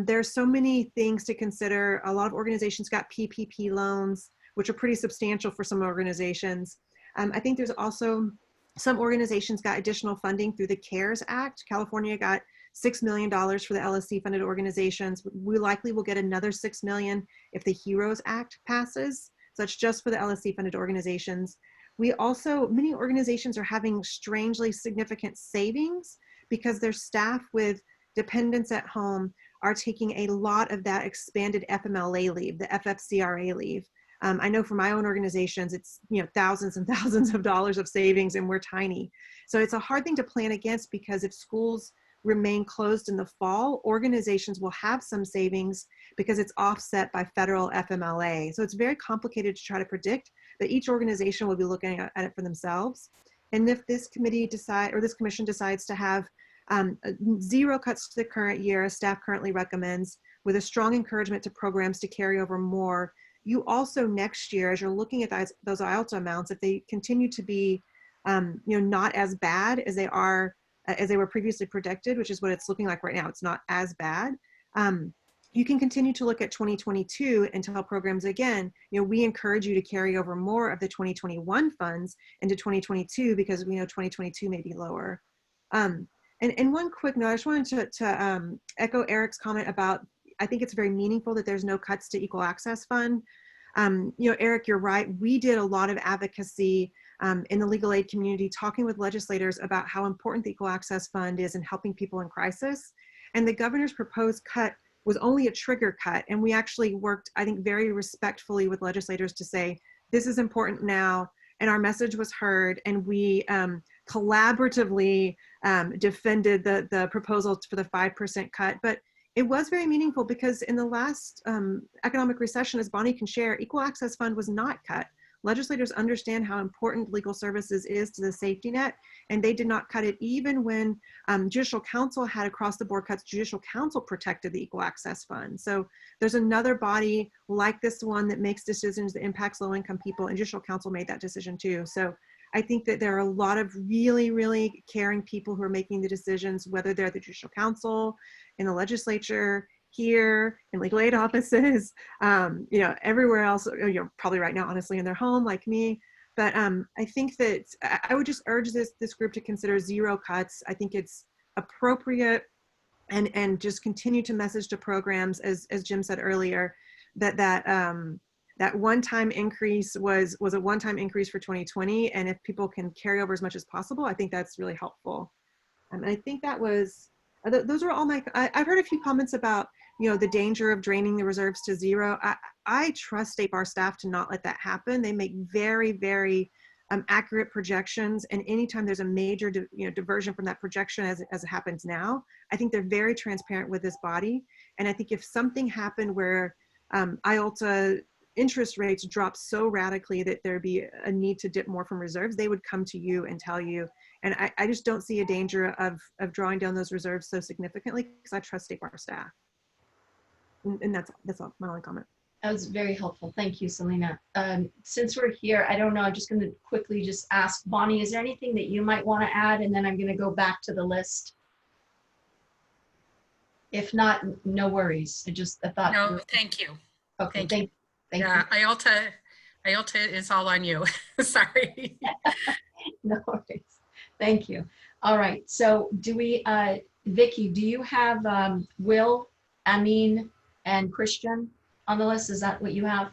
G: There's so many things to consider. A lot of organizations got PPP loans, which are pretty substantial for some organizations. I think there's also some organizations got additional funding through the CARES Act. California got $6 million for the LSC funded organizations. We likely will get another $6 million if the HEROES Act passes. So that's just for the LSC funded organizations. We also, many organizations are having strangely significant savings because their staff with dependents at home are taking a lot of that expanded FMLA leave, the FFCRA leave. I know for my own organizations, it's thousands and thousands of dollars of savings, and we're tiny. So it's a hard thing to plan against, because if schools remain closed in the fall, organizations will have some savings because it's offset by federal FMLA. So it's very complicated to try to predict, but each organization will be looking at it for themselves. And if this committee this commission decides to have 0 cuts to the current year, as staff currently recommends, with a strong encouragement to programs to carry over more, you also next year, as you're looking at those IALTA amounts, if they continue to be not as bad as they were previously predicted, which is what it's looking like right now, it's not as bad, you can continue to look at 2022 and tell programs again, we encourage you to carry over more of the 2021 funds into 2022, because we know 2022 may be lower. And one quick note, I just wanted to echo Eric's comment about, I think it's very meaningful that there's no cuts to Equal Access Fund. Eric, you're right. We did a lot of advocacy in the legal aid community, talking with legislators about how important the Equal Access Fund is in helping people in crisis. And the governor's proposed cut was only a trigger cut. And we actually worked, I think, very respectfully with legislators to say, this is important now. And our message was heard. And we collaboratively defended the proposal for the 5% cut. But it was very meaningful, because in the last economic recession, as Bonnie can share, Equal Access Fund was not cut. Legislators understand how important legal services is to the safety net, and they did not cut it even when Judicial Council had across the board cuts. Judicial Council protected the Equal Access Fund. So there's another body like this one that makes decisions that impacts low income people, and Judicial Council made that decision too. So I think that there are a lot of really, really caring people who are making the decisions, whether they're the Judicial Council, in the legislature, here, in legal aid offices, everywhere else, probably right now, honestly, in their home, like me. But I think that I would just urge this group to consider 0 cuts. I think it's appropriate, and just continue to message to programs, as Jim said earlier, that one-time increase was a one-time increase for 2020. And if people can carry over as much as possible, I think that's really helpful. And I think that was, those are all I've heard a few comments about, the danger of draining the reserves to 0. I trust State Bar staff to not let that happen. They make very, very accurate projections. And anytime there's a major diversion from that projection, as it happens now, I think they're very transparent with this body. And I think if something happened where IALTA interest rates drop so radically that there'd be a need to dip more from reserves, they would come to you and tell you. And I just don't see a danger of drawing down those reserves so significantly, because I trust State Bar staff. And that's all, my only comment.
A: That was very helpful. Thank you, Selena. Since we're here, I don't know, I'm just going to quickly just ask Bonnie, is there anything that you might want to add? And then I'm going to go back to the list. If not, no worries. I thought.
M: No, thank you.
A: Okay,
M: thank
A: you.
M: Yeah, IALTA is all on you. Sorry.
A: No worries. Thank you. All right. So do we, Vicky, do you have Will, Amin, and Christian on the list? Is that what you have?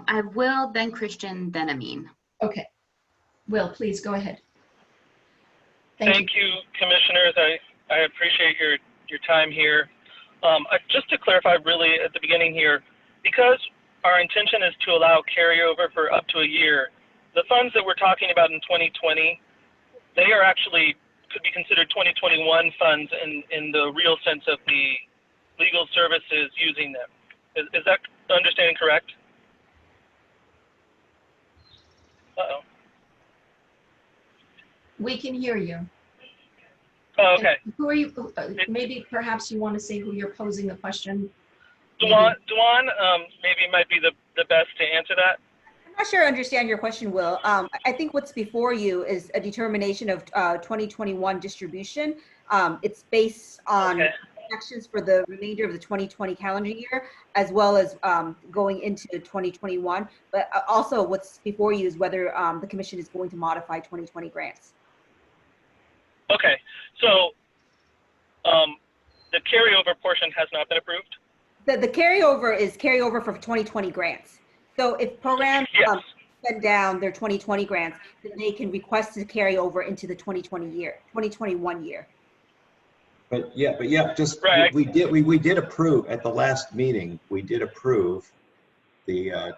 F: I Will, then Christian, then Amin.
A: Okay. Will, please go ahead.
H: Thank you, commissioners. I appreciate your time here. Just to clarify really at the beginning here, because our intention is to allow carryover for up to a year, the funds that we're talking about in 2020, they are actually could be considered 2021 funds in the real sense of the legal services using them. Is that understanding correct? Uh-oh.
A: We can hear you.
H: Oh, okay.
A: Who are you? Maybe perhaps you want to say who you're posing the question.
H: Duan, maybe might be the best to answer that.
B: I'm not sure I understand your question, Will. I think what's before you is a determination of 2021 distribution. It's based on projections for the remainder of the 2020 calendar year, as well as going into 2021. But also what's before you is whether the commission is going to modify 2020 grants.
H: Okay, so the carryover portion has not been approved?
B: The carryover is carryover for 2020 grants. So if programs spend down their 2020 grants, then they can request to carry over into the 2021 year.
C: But yeah, just,
H: Right.
C: we did approve, at the last meeting, we did approve the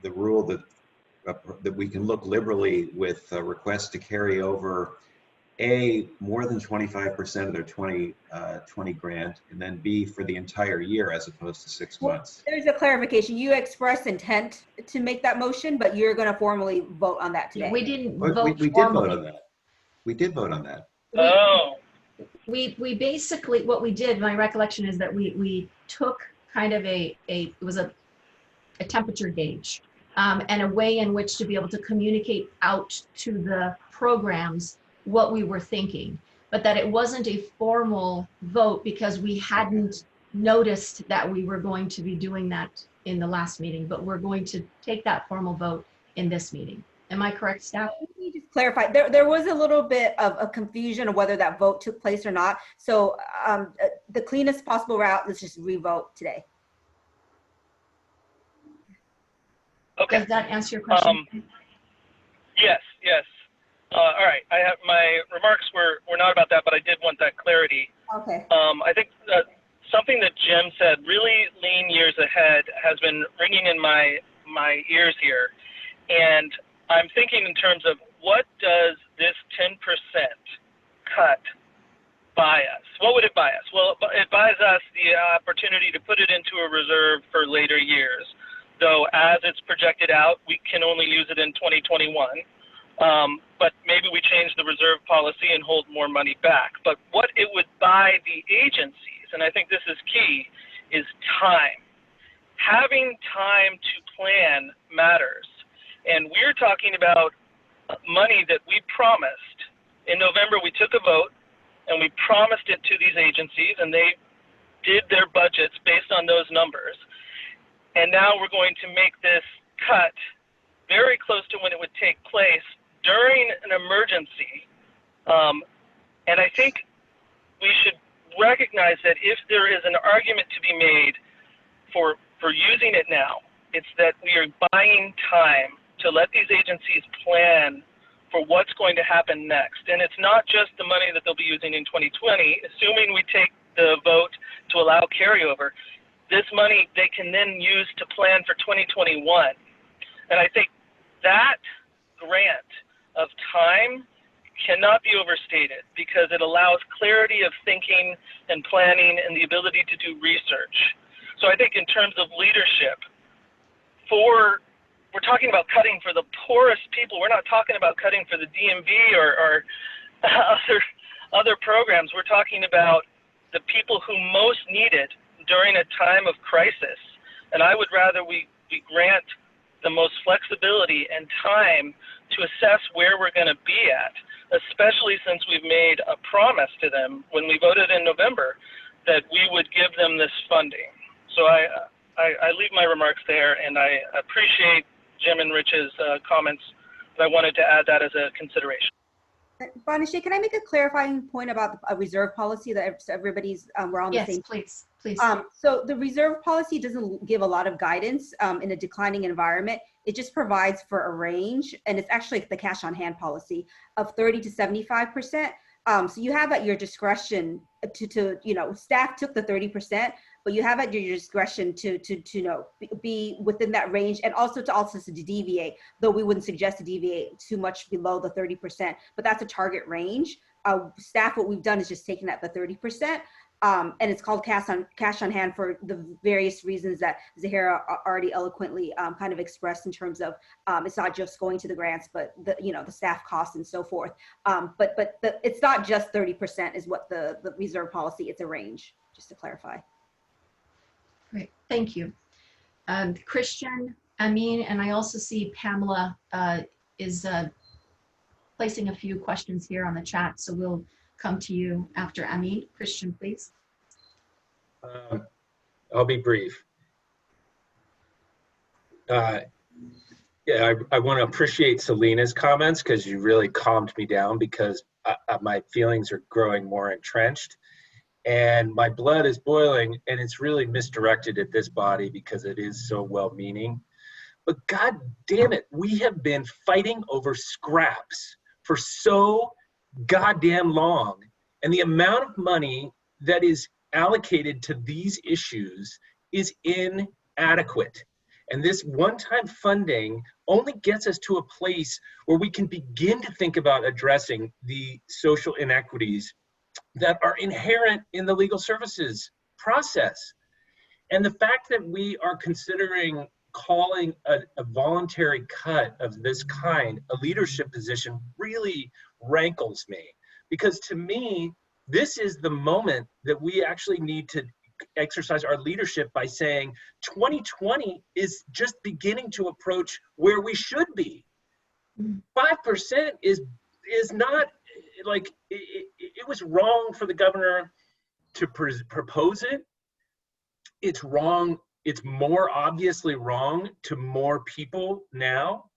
C: rule that we can look liberally with requests to carry over more than 25% of their 2020 grant, and then B, for the entire year as opposed to 6 months.
B: There's a clarification. You expressed intent to make that motion, but you're going to formally vote on that today.
A: We didn't
C: But
A: vote
C: we did vote on that. We did vote on that.
A: We basically, what we did, my recollection is that we took kind of it was a temperature gauge and a way in which to be able to communicate out to the programs what we were thinking, but that it wasn't a formal vote because we hadn't noticed that we were going to be doing that in the last meeting, but we're going to take that formal vote in this meeting. Am I correct, staff?
B: Let me just clarify. There was a little bit of a confusion of whether that vote took place or not. So the cleanest possible route, let's just re-vote today.
H: Okay.
A: Does that answer your question?
H: Yes. All right. I have my remarks were not about that, but I did want that clarity.
B: Okay.
H: I think something that Jim said, really lean years ahead, has been ringing in my ears here, and I'm thinking in terms of what does this 10% cut buy us? What would it buy us? Well, it buys us the opportunity to put it into a reserve for later years, though as it's projected out, we can only use it in 2021. But maybe we change the reserve policy and hold more money back. But what it would buy the agencies, and I think this is key, is time. Having time to plan matters. And we're talking about money that we promised. In November, we took a vote and we promised it to these agencies, and they did their budgets based on those numbers. And now we're going to make this cut very close to when it would take place during an emergency. And I think we should recognize that if there is an argument to be made for using it now, it's that we are buying time to let these agencies plan for what's going to happen next. And it's not just the money that they'll be using in 2020, assuming we take the vote to allow carryover. This money they can then use to plan for 2021. And I think that grant of time cannot be overstated because it allows clarity of thinking and planning and the ability to do research. So I think in terms of leadership, we're talking about cutting for the poorest people. We're not talking about cutting for the DMV or other programs. We're talking about the people who most need it during a time of crisis. And I would rather we grant the most flexibility and time to assess where we're going to be at, especially since we've made a promise to them when we voted in November that we would give them this funding. So I leave my remarks there, and I appreciate Jim and Rich's comments, but I wanted to add that as a consideration.
B: Bonnie, can I make a clarifying point about a reserve policy that everybody's, we're on the same?
A: Yes, please.
B: So the reserve policy doesn't give a lot of guidance in a declining environment. It just provides for a range, and it's actually the cash on hand policy of 30 to 75%. So you have at your discretion to staff took the 30%, but you have at your discretion to be within that range, and also to deviate, though we wouldn't suggest to deviate too much below the 30%, but that's a target range. Staff, what we've done is just taken at the 30%. And it's called cash on hand for the various reasons that Zahara already eloquently kind of expressed in terms of it's not just going to the grants, but the staff costs and so forth. But it's not just 30% is what the reserve policy. It's a range, just to clarify.
A: Great, thank you, Christian, Amin, and I also see Pamela is placing a few questions here on the chat, so we'll come to you after Amin. Christian, please.
T: I'll be brief. Yeah, I want to appreciate Selena's comments because you really calmed me down because my feelings are growing more entrenched. and my blood is boiling, and it's really misdirected at this body because it is so well-meaning. But God damn it, we have been fighting over scraps for so goddamn long. And the amount of money that is allocated to these issues is inadequate. And this one-time funding only gets us to a place where we can begin to think about addressing the social inequities that are inherent in the legal services process. And the fact that we are considering calling a voluntary cut of this kind a leadership position really rankles me. Because to me, this is the moment that we actually need to exercise our leadership by saying 2020 is just beginning to approach where we should be. 5% is not like, it was wrong for the governor to propose it. It's wrong. It's more obviously wrong to more people now.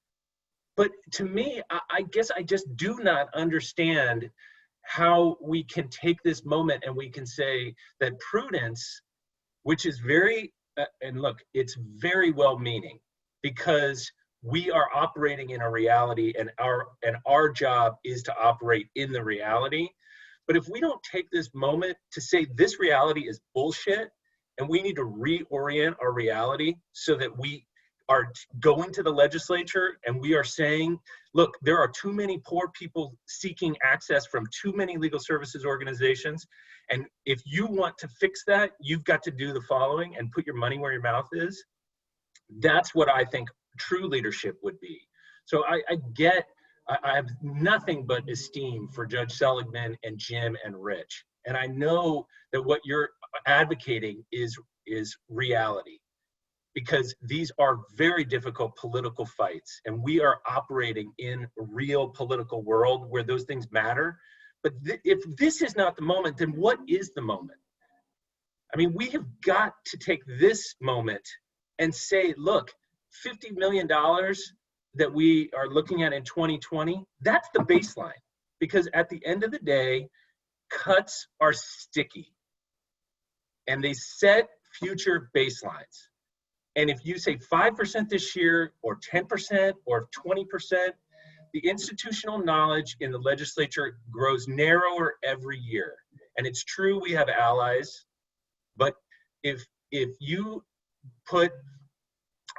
T: But to me, I guess I just do not understand how we can take this moment and we can say that prudence, which is very, and look, it's very well-meaning, because we are operating in a reality, and our job is to operate in the reality. But if we don't take this moment to say this reality is bullshit, and we need to reorient our reality so that we are going to the legislature and we are saying, look, there are too many poor people seeking access from too many legal services organizations. And if you want to fix that, you've got to do the following and put your money where your mouth is. That's what I think true leadership would be. So I have nothing but esteem for Judge Seligman and Jim and Rich. And I know that what you're advocating is reality, because these are very difficult political fights, and we are operating in a real political world where those things matter. But if this is not the moment, then what is the moment? I mean, we have got to take this moment and say, look, $50 million that we are looking at in 2020, that's the baseline. Because at the end of the day, cuts are sticky, and they set future baselines. And if you say 5% this year, or 10%, or 20%, the institutional knowledge in the legislature grows narrower every year. And it's true, we have allies, but if you put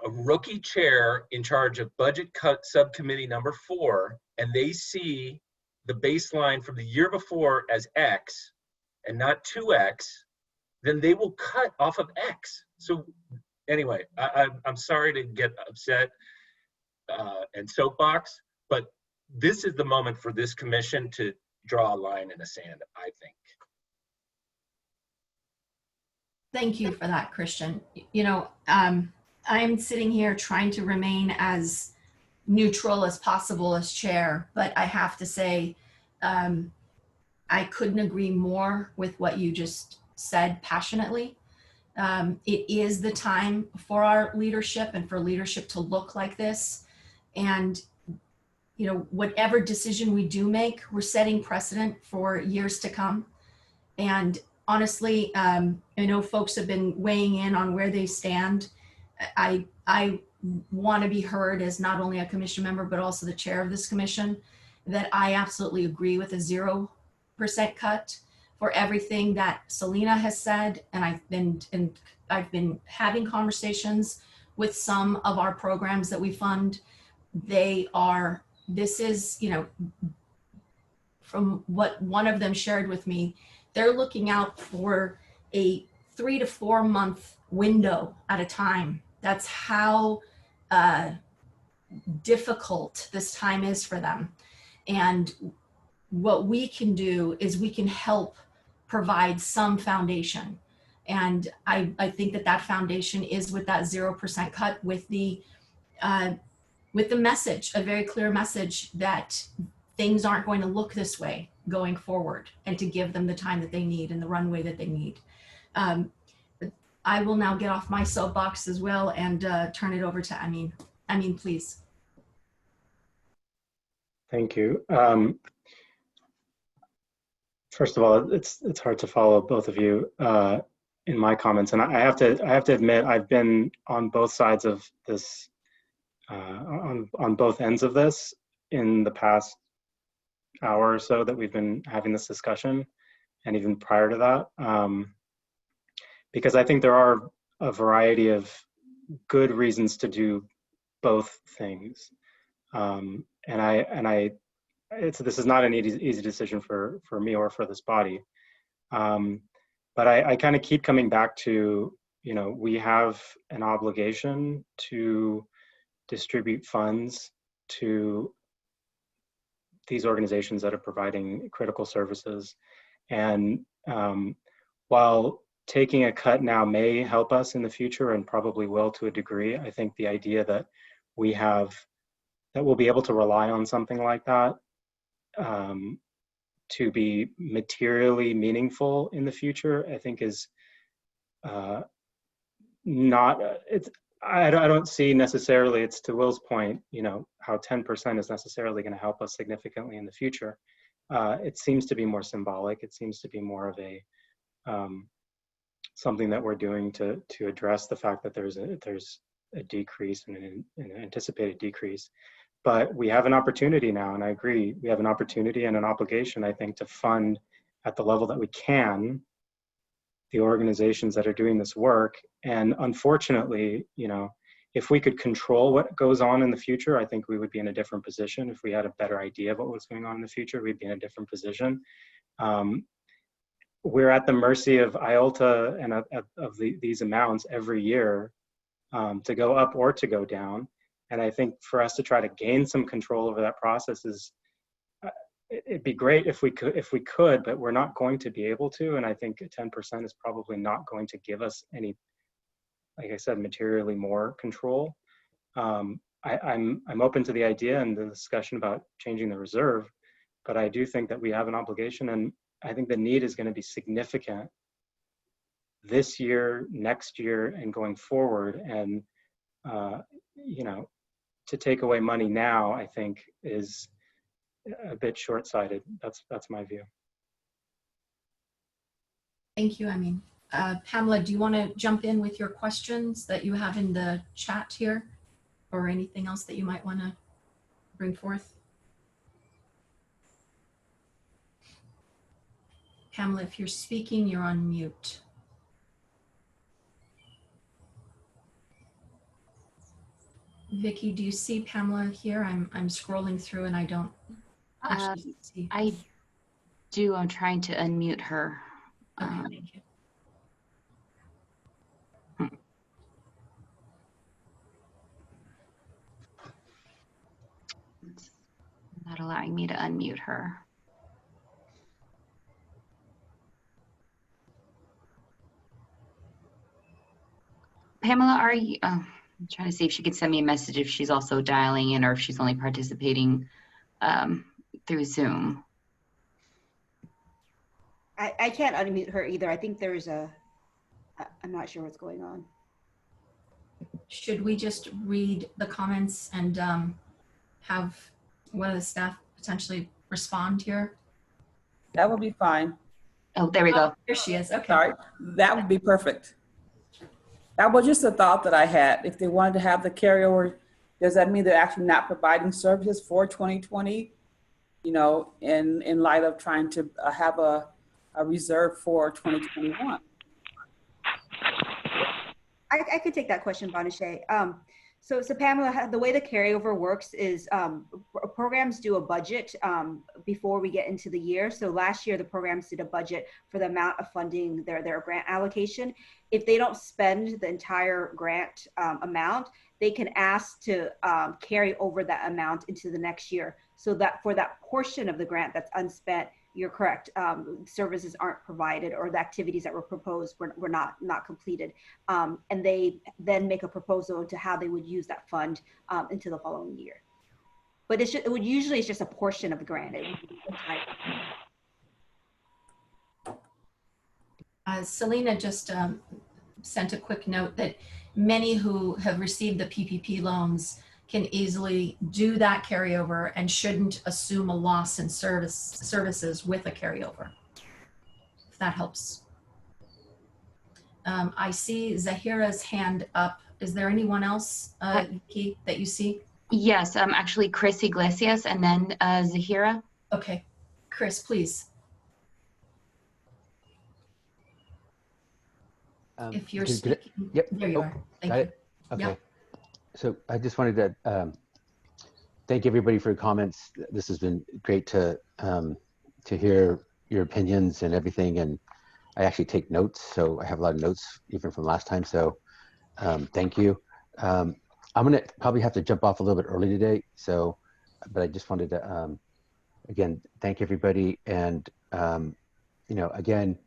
T: a rookie chair in charge of budget cut subcommittee number 4, and they see the baseline from the year before as X and not 2X, then they will cut off of X. So anyway, I'm sorry to get upset and soapbox, but this is the moment for this commission to draw a line in the sand, I think.
A: Thank you for that, Christian. You know, I'm sitting here trying to remain as neutral as possible as chair, but I have to say, I couldn't agree more with what you just said passionately. It is the time for our leadership and for leadership to look like this. And, you know, whatever decision we do make, we're setting precedent for years to come. And honestly, I know folks have been weighing in on where they stand. I want to be heard as not only a commission member, but also the chair of this commission, that I absolutely agree with a 0% cut for everything that Selena has said. And I've been having conversations with some of our programs that we fund. This is, you know, from what one of them shared with me, they're looking out for a 3 to 4 month window at a time. That's how difficult this time is for them. And what we can do is we can help provide some foundation. And I think that foundation is with that 0% cut, with the message, a very clear message that things aren't going to look this way going forward, and to give them the time that they need and the runway that they need. I will now get off my soapbox as well and turn it over to Amin. Amin, please.
D: Thank you. First of all, it's hard to follow both of you in my comments, and I have to admit I've been on both sides of this, on both ends of this in the past hour or so that we've been having this discussion, and even prior to that, because I think there are a variety of good reasons to do both things, this is not an easy decision for me or for this body. But I kind of keep coming back to, we have an obligation to distribute funds to these organizations that are providing critical services. And while taking a cut now may help us in the future, and probably will to a degree, I think the idea that we'll be able to rely on something like that to be materially meaningful in the future, I think is not, I don't see necessarily, it's to Will's point, how 10% is necessarily going to help us significantly in the future. It seems to be more symbolic. It seems to be more of a something that we're doing to address the fact that there's a decrease and an anticipated decrease. But we have an opportunity now, and I agree, we have an opportunity and an obligation, I think, to fund at the level that we can the organizations that are doing this work. And unfortunately, if we could control what goes on in the future, I think we would be in a different position. If we had a better idea of what was going on in the future, we'd be in a different position. We're at the mercy of IOLTA and of these amounts every year to go up or to go down. And I think for us to try to gain some control over that process it'd be great if we could, but we're not going to be able to. And I think 10% is probably not going to give us any, like I said, materially more control. I'm open to the idea and the discussion about changing the reserve, but I do think that we have an obligation, and I think the need is going to be significant this year, next year, and going forward. And to take away money now, I think, is a bit short-sighted. That's my view.
A: Thank you, Amin. Pamela, do you want to jump in with your questions that you have in the chat here, or anything else that you might want to bring forth? Pamela, if you're speaking, you're on mute. Vicky, do you see Pamela here? I'm scrolling through and I don't actually see.
F: I do. I'm trying to unmute her.
A: Okay, thank you.
F: It's not allowing me to unmute her. Pamela, are you? I'm trying to see if she could send me a message if she's also dialing in or if she's only participating through Zoom.
B: I can't unmute her either. I think there's I'm not sure what's going on.
A: Should we just read the comments and have one of the staff potentially respond here?
N: That would be fine.
F: Oh, there we go.
A: There she is. Okay.
N: Sorry, that would be perfect. That was just a thought that I had. If they wanted to have the carryover, does that mean they're actually not providing services for 2020? In light of trying to have a reserve for 2021.
B: I could take that question, Bonachet. So Pamela, the way the carryover works is programs do a budget before we get into the year. So last year, the programs did a budget for the amount of funding their grant allocation. If they don't spend the entire grant amount, they can ask to carry over that amount into the next year. So that for that portion of the grant that's unspent, you're correct, services aren't provided, or the activities that were proposed were not completed. And they then make a proposal to how they would use that fund into the following year. But it's just a portion of the grant.
A: Selena just sent a quick note that many who have received the PPP loans can easily do that carryover and shouldn't assume a loss in services with a carryover. that helps. I see Zahira's hand up. Is there anyone else, Keith, that you see?
F: Yes, actually Chris Iglesias and then Zahira.
A: Okay, Chris, please. If you're speaking,
P: yep.
A: there you are. Thank
P: Got
A: you.
P: it. Okay.
A: Yep.
P: So I just wanted to thank everybody for your comments. This has been great to hear your opinions and everything. And I actually take notes, so I have a lot of notes even from last time. So thank you. I'm gonna probably have to jump off a little bit early today. So, but I just wanted to again thank everybody. And you know, again,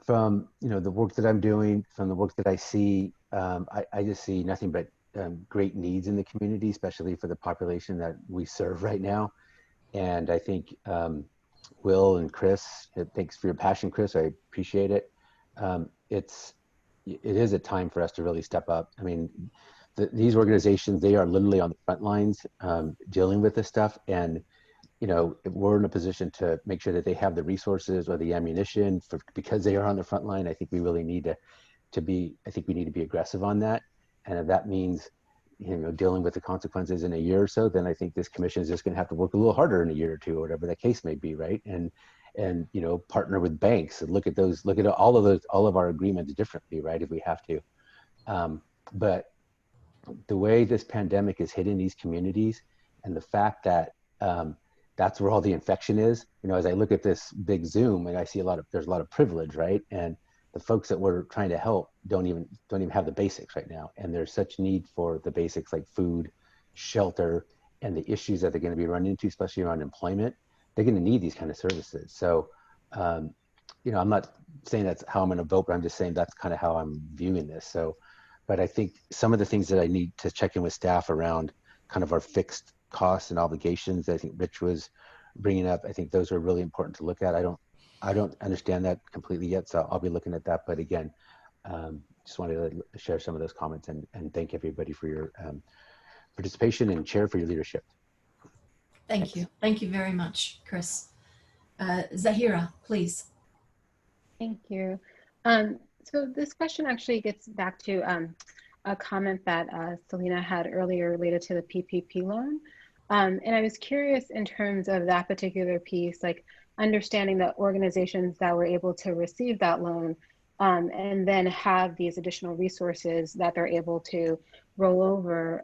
P: from the work that I'm doing, from the work that I see, I just see nothing but great needs in the community, especially for the population that we serve right now. And I think Will and Chris, thanks for your passion, Chris. I appreciate it. It is a time for us to really step up. I mean, these organizations, they are literally on the front lines dealing with this stuff. And we're in a position to make sure that they have the resources or the ammunition because they are on the front line. I think we really need to be aggressive on that. And if that means, dealing with the consequences in a year or so, then I think this commission is just going to have to work a little harder in a year or two, or whatever the case may be, right? And partner with banks and look at all of our agreements differently, right? If we have to. But the way this pandemic is hitting these communities, and the fact that that's where all the infection is. As I look at this big Zoom, and I see there's a lot of privilege, right? And the folks that we're trying to help don't even have the basics right now. And there's such need for the basics like food, shelter, and the issues that they're going to be running into, especially around employment. They're going to need these kind of services. So, I'm not saying that's how I'm going to vote, but I'm just saying that's kind of how I'm viewing this. So, but I think some of the things that I need to check in with staff around kind of our fixed costs and obligations, I think Rich was bringing up, I think those are really important to look at. I don't understand that completely yet, so I'll be looking at that. But again, just wanted to share some of those comments and thank everybody for your participation, and Chair for your leadership.
A: Thank you. Thank you very much, Chris. Zahira, please.
V: Thank you. So this question actually gets back to a comment that Selena had earlier related to the PPP loan. And I was curious in terms of that particular piece, like understanding that organizations that were able to receive that loan and then have these additional resources that they're able to roll over,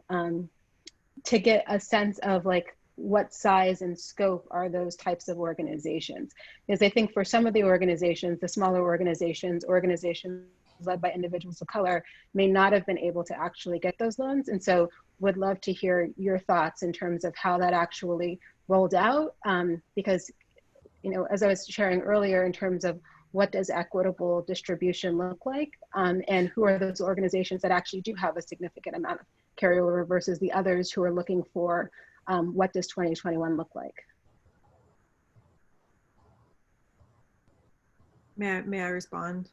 V: to get a sense of like what size and scope are those types of organizations. Because I think for some of the organizations, the smaller organizations led by individuals of color may not have been able to actually get those loans. And so would love to hear your thoughts in terms of how that actually rolled out. Because, as I was sharing earlier in terms of what does equitable distribution look like, and who are those organizations that actually do have a significant amount of carryover versus the others who are looking for what does 2021 look like?
G: May I respond?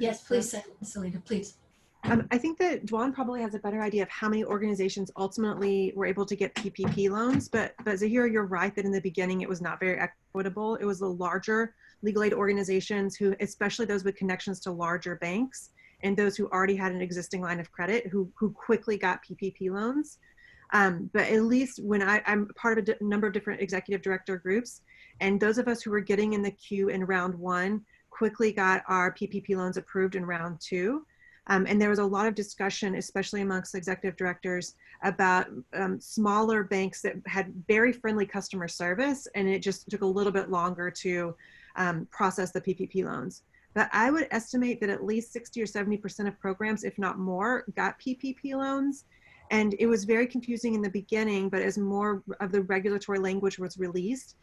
A: Yes, please, Selena, please.
G: I think that Dwan probably has a better idea of how many organizations ultimately were able to get PPP loans, but Zahira, you're right that in the beginning it was not very equitable. It was the larger legal aid organizations who, especially those with connections to larger banks and those who already had an existing line of credit who quickly got PPP loans. But at least when I'm part of a number of different executive director groups, and those of us who were getting in the queue in round one quickly got our PPP loans approved in round two. And there was a lot of discussion, especially amongst executive directors, about smaller banks that had very friendly customer service, and it just took a little bit longer to process the PPP loans. But I would estimate that at least 60 or 70% of programs, if not more, got PPP loans. And it was very confusing in the beginning, but as more of the regulatory language was released,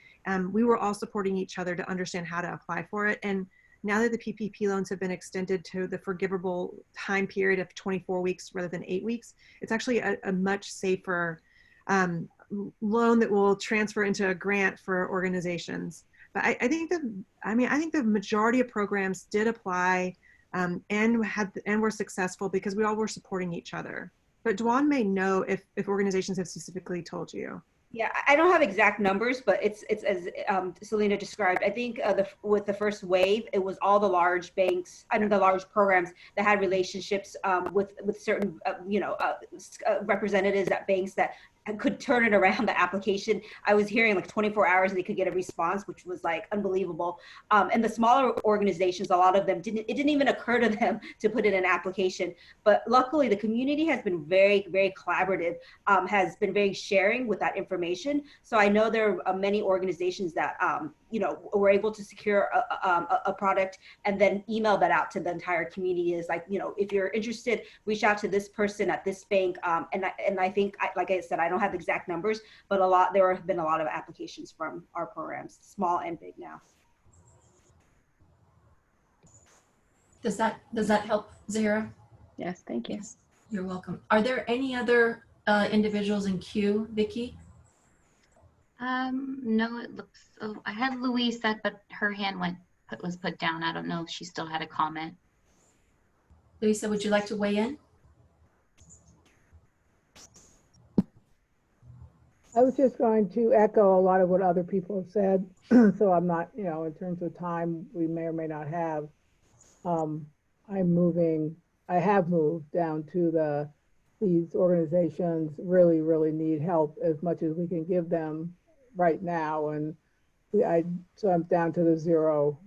G: we were all supporting each other to understand how to apply for it. And now that the PPP loans have been extended to the forgivable time period of 24 weeks rather than 8 weeks, it's actually a much safer loan that will transfer into a grant for organizations. But I think the majority of programs did apply and were successful because we all were supporting each other. But Dwan may know if organizations have specifically told you.
B: Yeah, I don't have exact numbers, but it's as Selena described. I think with the first wave, it was all the large banks and the large programs that had relationships with certain representatives at banks that could turn it around the application. I was hearing like 24 hours and they could get a response, which was like unbelievable. And the smaller organizations, a lot of them didn't even occur to them to put in an application. But luckily the community has been very, very collaborative, has been very sharing with that information. So I know there are many organizations that, were able to secure a product and then email that out to the entire community. Is like, if you're interested, reach out to this person at this bank. And I think, like I said, I don't have the exact numbers, but there have been a lot of applications from our programs, small and big now.
A: Does that help, Zahira?
V: Yes, thank you.
A: Yes, you're welcome. Are there any other individuals in queue, Vicky?
F: No, it looks, oh, I had Louisa, but her hand was put down. I don't know if she still had a comment.
A: Louisa, would you like to weigh in?
K: I was just going to echo a lot of what other people have said. So I'm not, in terms of time, we may or may not have. I have moved down to these organizations really, really need help as much as we can give them right now. And so I'm down to the zero,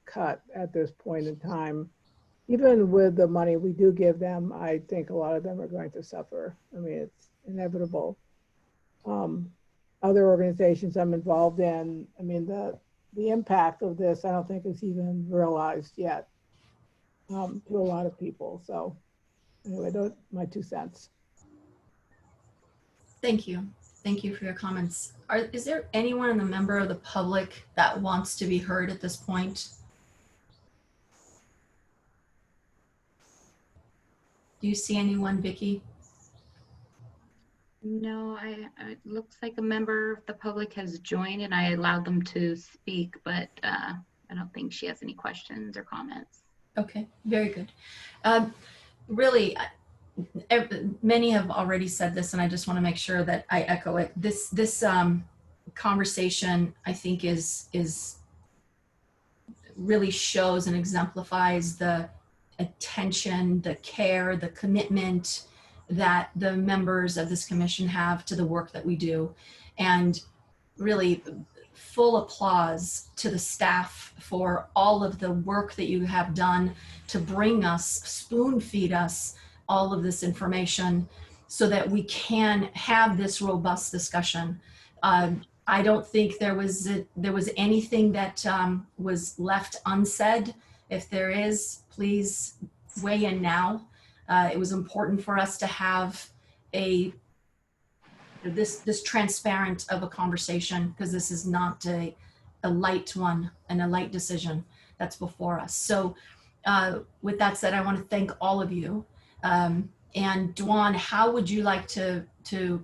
K: cut at this point in time. Even with the money we do give them, I think a lot of them are going to suffer. I mean, it's inevitable. Other organizations I'm involved in, I mean, the impact of this, I don't think is even realized yet to a lot of people. So anyway, my 2 cents.
A: Thank you. Thank you for your comments. Is there anyone in the member of the public that wants to be heard at this point? Do you see anyone, Vicky?
F: No, it looks like a member of the public has joined and I allowed them to speak, but I don't think she has any questions or comments.
A: Okay, very good. Really, many have already said this, and I just want to make sure that I echo it. This conversation, I think, is really shows and exemplifies the attention, the care, the commitment that the members of this commission have to the work that we do. And really full applause to the staff for all of the work that you have done to bring us, spoon feed us all of this information so that we can have this robust discussion. I don't think there was anything that was left unsaid. If there is, please weigh in now. It was important for us to have this transparent of a conversation, because this is not a light one and a light decision that's before us. So with that said, I want to thank all of you. And Dwan, how would you like to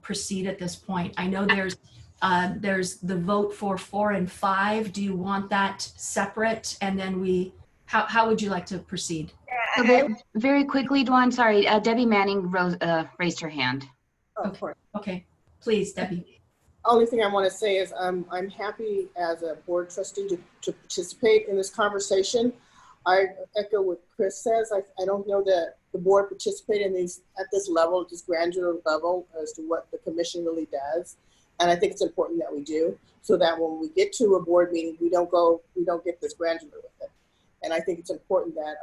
A: proceed at this point? I know there's the vote for 4 and 5. Do you want that separate? And then how would you like to proceed?
F: Very quickly, Dwan, sorry, Debbie Manning raised her hand.
O: Oh, of course.
A: Okay, please, Debbie.
O: Only thing I want to say is I'm happy as a board trustee to participate in this conversation. I echo what Chris says. I don't know that the board participate in these at this level, this granular level, as to what the commission really does. And I think it's important that we do, so that when we get to a board meeting, we don't get this granular with it. And I think it's important that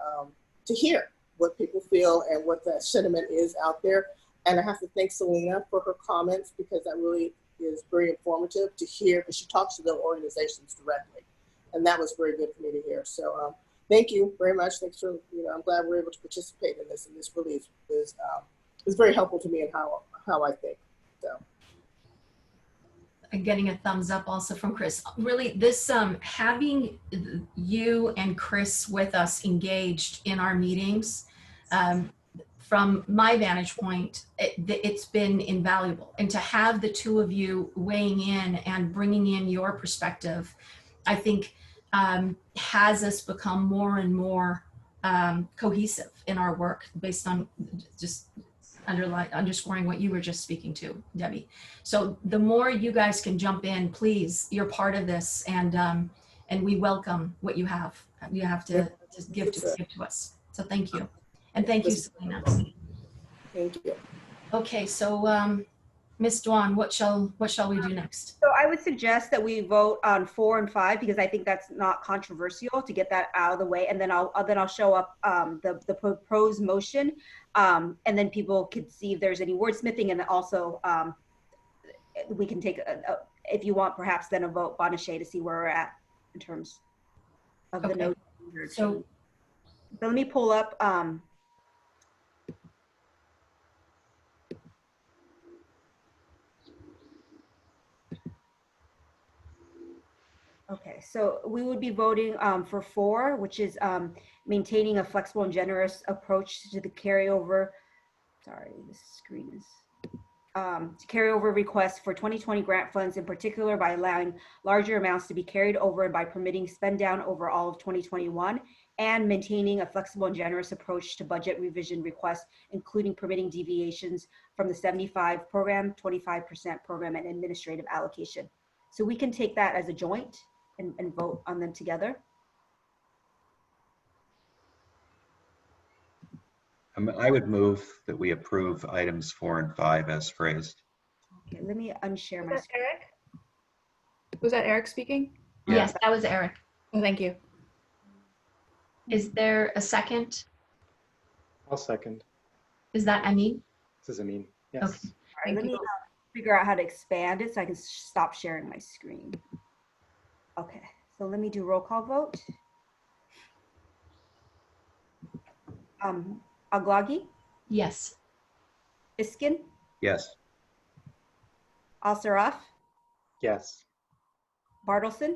O: to hear what people feel and what the sentiment is out there. And I have to thank Selena for her comments, because that really is very informative to hear, because she talks to the organizations directly. And that was very good for me to hear. So thank you very much. Thanks for, I'm glad we're able to participate in this. And this really is very helpful to me in how I think. So.
A: And getting a thumbs up also from Chris. Really, this having you and Chris with us engaged in our meetings, from my vantage point, it's been invaluable. And to have the two of you weighing in and bringing in your perspective, I think has us become more and more cohesive in our work, based on just underscoring what you were just speaking to, Debbie. So the more you guys can jump in, please, you're part of this, and we welcome what you have. You have to give to us. So thank you. And thank you, Selena.
O: Thank you.
A: Okay, so Ms. Dwan, what shall we do next?
B: So I would suggest that we vote on 4 and 5 because I think that's not controversial to get that out of the way, and then I'll show up the proposed motion, and then people could see if there's any wordsmithing, and then also we can take if you want perhaps then a vote Bonachet to see where we're at in terms of the note. So let me pull up. Okay, so we would be voting for 4, which is maintaining a flexible and generous approach to the carryover. Sorry, the screen is to carryover requests for 2020 grant funds, in particular by allowing larger amounts to be carried over and by permitting spend down over all of 2021, and maintaining a flexible and generous approach to budget revision requests, including permitting deviations from the 75 program, 25% program, and administrative allocation. So we can take that as a joint and vote on them together.
C: I would move that we approve items 4 and 5 as phrased.
B: Okay, let me unshare my screen.
E: Eric? Was that Eric speaking?
C: Yeah.
A: Yes, that was Eric.
E: Oh, thank you.
A: Is there a second?
D: I'll second.
A: Is that Amin?
D: This is Amin. Yes.
A: Okay.
B: All right, let me figure out how to expand it so I can stop sharing my screen. Okay, so let me do roll call vote. Aglagi?
A: Yes.
B: Iskin?
C: Yes.
B: Al-Saraf?
D: Yes.
B: Bartleson?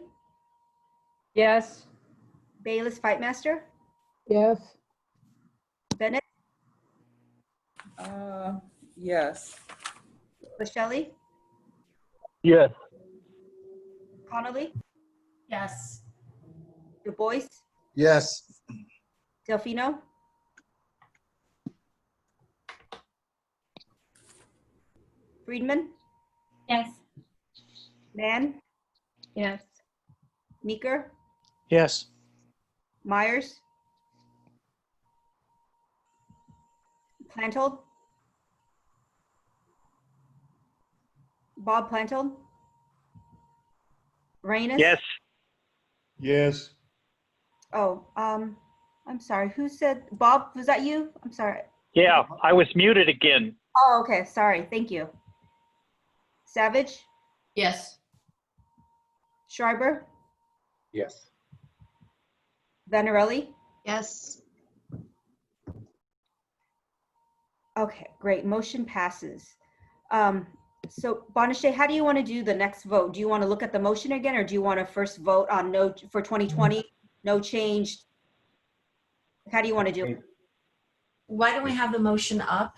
E: Yes.
B: Bayless Fightmaster?
K: Yes.
B: Bennett?
N: Yes.
B: Lachelle?
H: Yes.
B: Connolly?
A: Yes.
B: Du Bois?
Q: Yes.
B: Delfino? Friedman?
J: Yes.
B: Mann?
V: Yes.
B: Meeker?
I: Yes.
B: Myers? Plantold? Bob Plantold? Reynes?
Q: Yes.
R: Yes.
B: Oh, I'm sorry. Who said, Bob, was that you? I'm sorry.
Q: Yeah, I was muted again.
B: Oh, okay. Sorry. Thank you. Savage?
L: Yes.
B: Schreiber?
T: Yes.
B: Vanarelli?
A: Yes.
B: Okay, great. Motion passes. So Bonachet, how do you want to do the next vote? Do you want to look at the motion again, or do you want to first vote on no for 2020, no change? How do you want to do it?
A: Why don't we have the motion up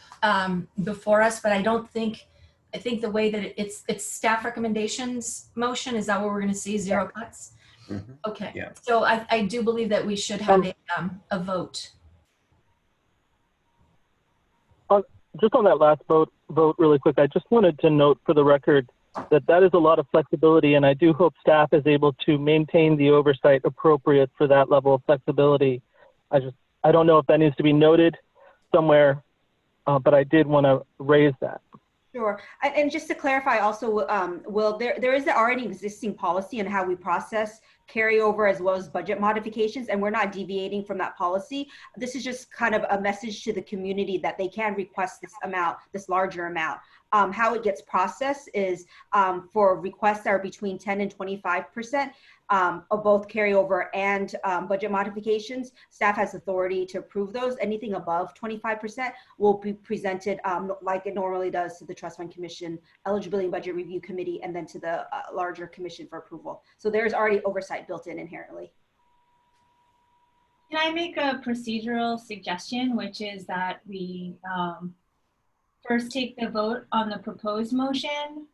A: before us? But I think the way that it's staff recommendations motion, is that what we're going to see, 0 cuts?
C: Mm-hmm.
A: Okay.
C: Yeah.
A: So I do believe that we should have a vote.
H: Just on that last vote really quick, I just wanted to note for the record that is a lot of flexibility, and I do hope staff is able to maintain the oversight appropriate for that level of flexibility. I don't know if that needs to be noted somewhere, but I did want to raise that.
B: Sure. And just to clarify also, Will, there is already existing policy in how we process carryover as well as budget modifications, and we're not deviating from that policy. This is just kind of a message to the community that they can request this amount, this larger amount. How it gets processed is for requests that are between 10 and 25% of both carryover and budget modifications. Staff has authority to approve those. Anything above 25% will be presented like it normally does to the Trust Fund Commission, Eligibility and Budget Review Committee, and then to the larger commission for approval. So there's already oversight built in inherently.
J: Can I make a procedural suggestion, which is that we first take the vote on the proposed motion,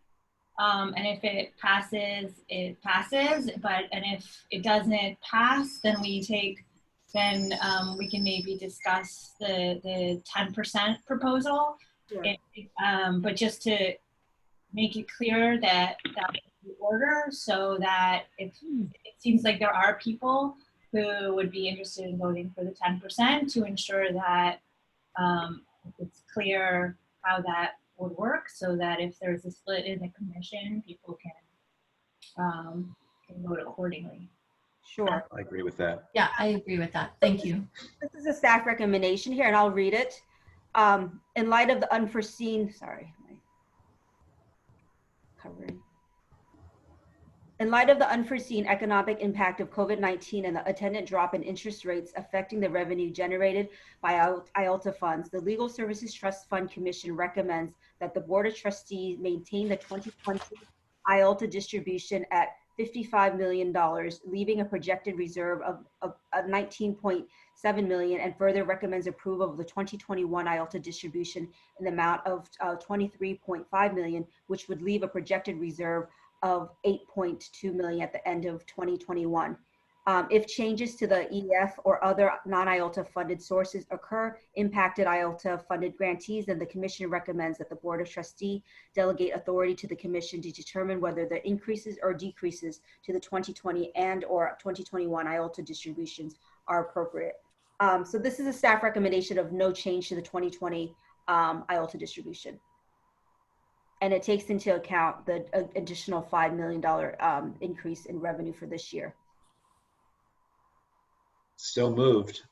J: and if it passes, it passes. And if it doesn't pass, then we can maybe discuss the 10% proposal, But just to make it clear that that was the order, so that if it seems like there are people who would be interested in voting for the 10%, to ensure that it's clear how that would work, so that if there's a split in the commission, people can vote accordingly.
B: Sure.
C: I agree with that.
A: Yeah, I agree with that. Thank you.
B: This is a staff recommendation here, and I'll read it. In light of the unforeseen, in light of the unforeseen economic impact of COVID-19 and the attendant drop in interest rates affecting the revenue generated by IALTA funds, the Legal Services Trust Fund Commission recommends that the Board of Trustees maintain the 2020 IALTA distribution at $55 million, leaving a projected reserve of $19.7 million, and further recommends approval of the 2021 IALTA distribution in the amount of $23.5 million, which would leave a projected reserve of $8.2 million at the end of 2021. If changes to the EF or other non-IALTA funded sources occur impacted IALTA funded grantees, then the Commission recommends that the Board of Trustees delegate authority to the Commission to determine whether the increases or decreases to the 2020 and or 2021 IALTA distributions are appropriate. So this is a staff recommendation of no change to the 2020 IALTA distribution. And it takes into account the additional $5 million increase in revenue for this year.
C: So moved.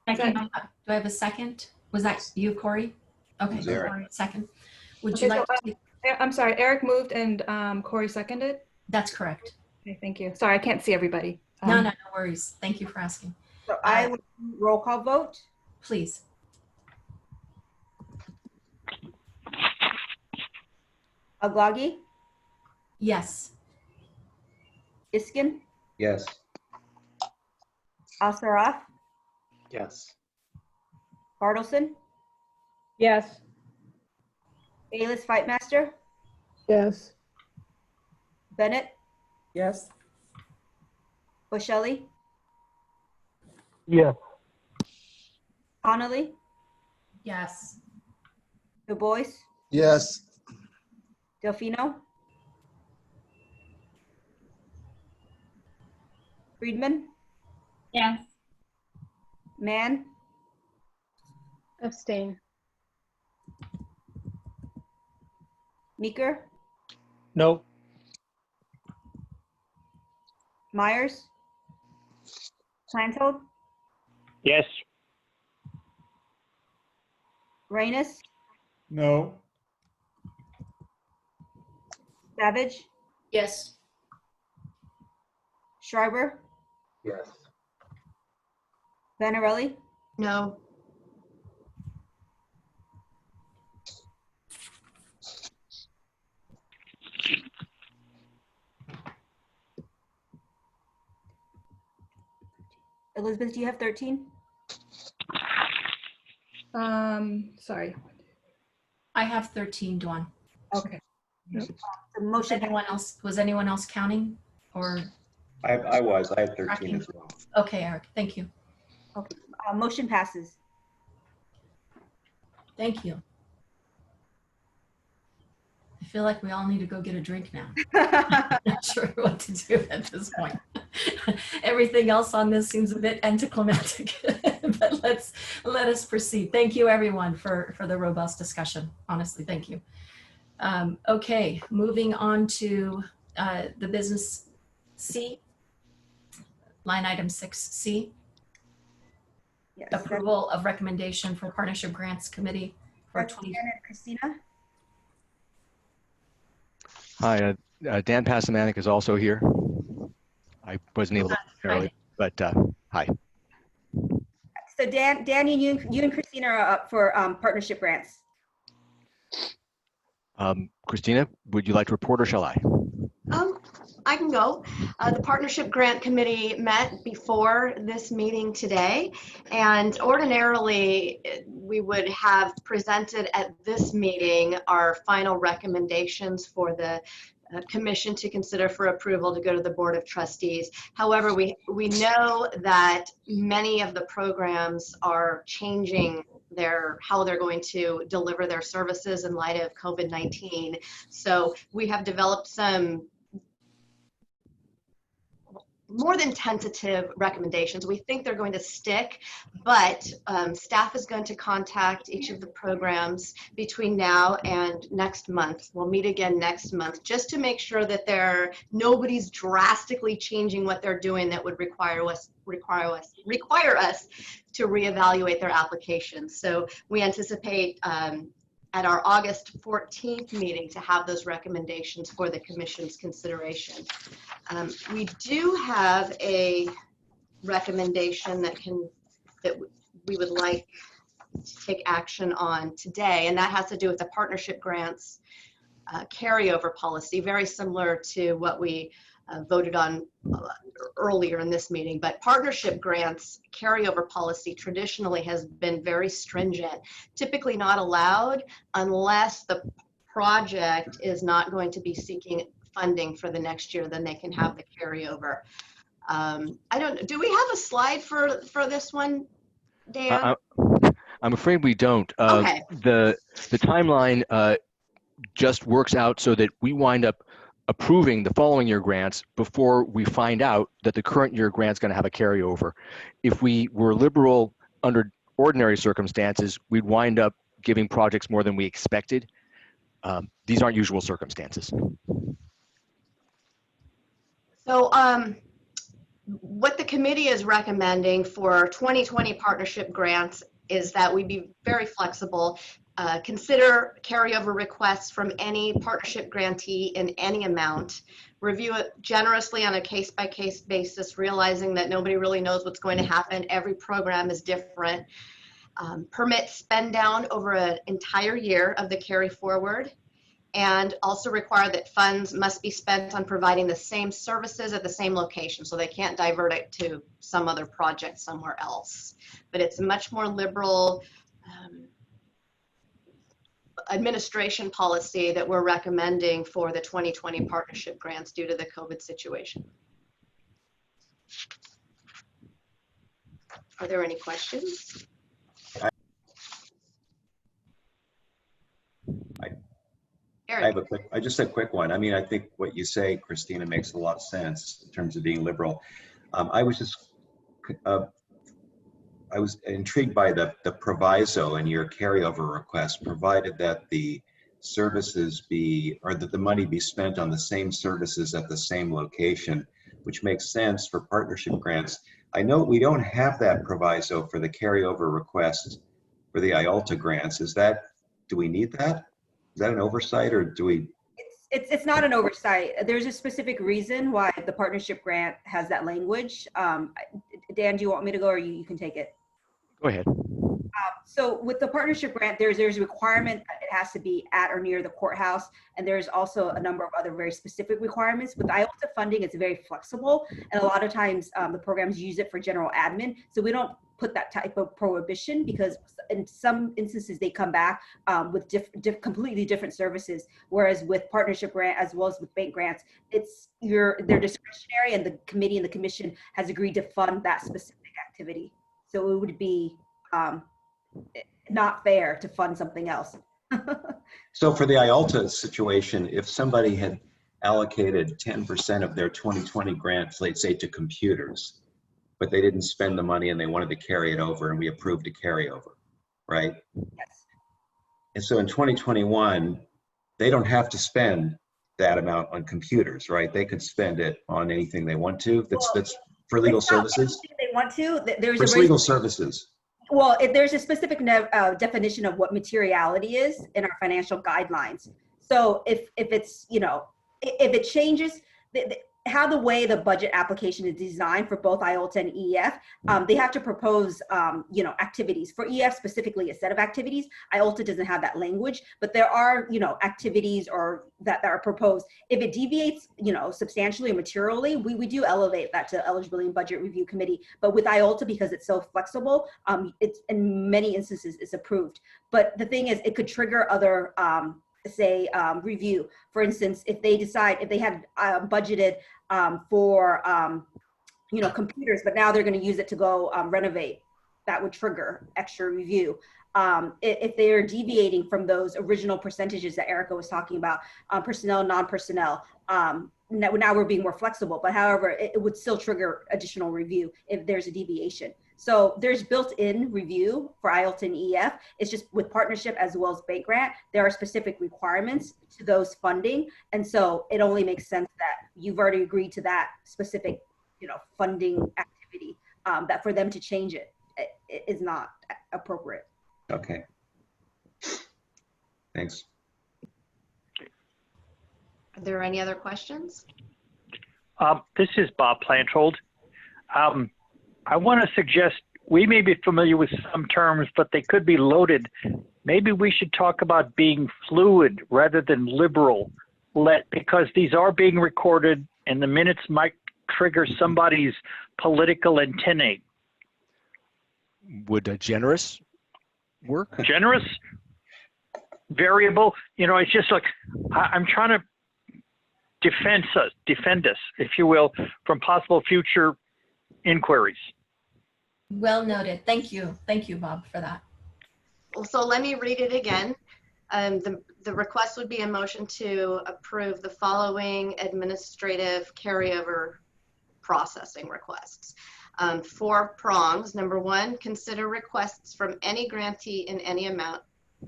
A: Second. Do I have a second? Was that you, Corey? Okay,
C: Eric.
A: Corey, second. Would you like to?
E: I'm sorry, Eric moved and Corey seconded?
A: That's correct.
E: Okay, thank you. Sorry, I can't see everybody.
A: No worries. Thank you for asking.
B: So I would roll call vote.
A: Please.
B: Aglagi,
A: Yes.
B: Iskin,
C: Yes.
B: Asaraf,
D: Yes.
B: Bartleson,
E: Yes.
B: Bayless Fightmaster,
K: Yes.
B: Bennett,
N: Yes.
B: Boschelli,
Q: Yes.
B: Connolly,
A: Yes.
B: Du Bois,
Q: Yes.
B: Delfino, Friedman,
J: Yes.
B: Mann,
V: Abstain.
B: Meeker,
I: No.
B: Myers, Plantold,
Q: Yes.
B: Reynes,
R: No.
B: Savage,
L: Yes.
B: Schreiber,
T: Yes.
B: Vanarelli,
L: No.
B: Elizabeth, do you have 13?
E: Sorry.
A: I have 13, Dawn.
B: Okay.
A: Yep.
B: The motion.
A: Was anyone else counting or?
C: I was. I had 13 as well.
A: Okay, Eric, thank you.
B: Okay. Motion passes.
A: Thank you. I feel like we all need to go get a drink now. I'm not sure what to do at this point. Everything else on this seems a bit anticlimactic, but let us proceed. Thank you, everyone, for the robust discussion. Honestly, thank you. Okay, moving on to the business C, line item 6C.
B: Yes,
A: Approval of recommendation for Partnership Grants Committee for 20.
B: Christina.
S: Hi, Dan Pasamanik is also here. I wasn't able to earlier, but hi.
B: So Dan, you and Christina are up for partnership grants.
S: Christina, would you like to report or shall I?
U: I can go. The Partnership Grant Committee met before this meeting today, and ordinarily we would have presented at this meeting our final recommendations for the Commission to consider for approval to go to the Board of Trustees. However, we know that many of the programs are changing how they're going to deliver their services in light of COVID-19. So we have developed some more than tentative recommendations. We think they're going to stick, but staff is going to contact each of the programs between now and next month. We'll meet again next month just to make sure that nobody's drastically changing what they're doing that would require us to reevaluate their applications. So we anticipate at our August 14th meeting to have those recommendations for the commission's consideration. We do have a recommendation that we would like to take action on today, and that has to do with the partnership grants carryover policy, very similar to what we voted on earlier in this meeting. But partnership grants carryover policy traditionally has been very stringent, typically not allowed unless the project is not going to be seeking funding for the next year, then they can have the carryover. Do we have a slide for this one, Dan?
S: I'm afraid we don't.
U: Okay.
S: The timeline just works out so that we wind up approving the following year grants before we find out that the current year grant's going to have a carryover. If we were liberal under ordinary circumstances, we'd wind up giving projects more than we expected. These aren't usual circumstances.
U: So what the committee is recommending for 2020 partnership grants is that we be very flexible. Consider carryover requests from any partnership grantee in any amount. Review it generously on a case-by-case basis, realizing that nobody really knows what's going to happen. Every program is different. Permit spend down over an entire year of the carry forward, and also require that funds must be spent on providing the same services at the same location, so they can't divert it to some other project somewhere else. But it's a much more liberal administration policy that we're recommending for the 2020 partnership grants due to the COVID situation. Are there any questions?
C: Just a quick one. I mean, I think what you say, Christina, makes a lot of sense in terms of being liberal. I was intrigued by the proviso in your carryover request, provided that the services that the money be spent on the same services at the same location, which makes sense for partnership grants. I know we don't have that proviso for the carryover request for the IALTA grants. Do we need that? Is that an oversight, or do we?
B: It's not an oversight. There's a specific reason why the partnership grant has that language. Dan, do you want me to go, or you can take it?
S: Go ahead.
B: So with the partnership grant, there's a requirement that it has to be at or near the courthouse, and there's also a number of other very specific requirements. With IALTA funding, it's very flexible, and a lot of times the programs use it for general admin, so we don't put that type of prohibition, because in some instances they come back with completely different services, whereas with partnership grant as well as with bank grants, they're discretionary, and the committee and the commission has agreed to fund that specific activity. So it would be not fair to fund something else.
C: So for the IALTA situation, if somebody had allocated 10% of their 2020 grants, let's say, to computers, but they didn't spend the money and they wanted to carry it over, and we approved a carryover, right?
B: Yes.
C: And so in 2021, they don't have to spend that amount on computers, right? They could spend it on anything they want to. That's for legal services.
B: They want to. There's
C: for legal services.
B: Well, there's a specific definition of what materiality is in our financial guidelines. So if it's, if it changes, how the way the budget application is designed for both IALTA and EF, they have to propose, activities. For EF specifically, a set of activities. IALTA doesn't have that language, but there are, activities that are proposed. If it deviates, substantially or materially, we do elevate that to eligibility and budget review committee. But with IALTA, because it's so flexible, it's in many instances it's approved. But the thing is, it could trigger other review. For instance, if they had budgeted for computers, but now they're going to use it to go renovate, that would trigger extra review. if they are deviating from those original percentages that Erica was talking about, personnel, non-personnel. Now we're being more flexible, but however, it would still trigger additional review if there's a deviation. So there's built-in review for IELTS and EF. It's just with partnership as well as bank grant, there are specific requirements to those funding. And so it only makes sense that you've already agreed to that specific, funding activity, that for them to change it is not appropriate.
C: Okay. Thanks.
U: Are there any other questions?
Q: This is Bob Plantrold. I want to suggest we may be familiar with some terms, but they could be loaded. Maybe we should talk about being fluid rather than liberal, because these are being recorded and the minutes might trigger somebody's political antennae.
S: Would generous work?
Q: Generous, variable, it's just like, I'm trying to defend us, if you will, from possible future inquiries.
A: Well noted. Thank you. Thank you, Bob, for that.
U: So let me read it again. The request would be a motion to approve the following administrative carryover processing requests. 4 prongs. Number 1, consider requests from any grantee in any amount.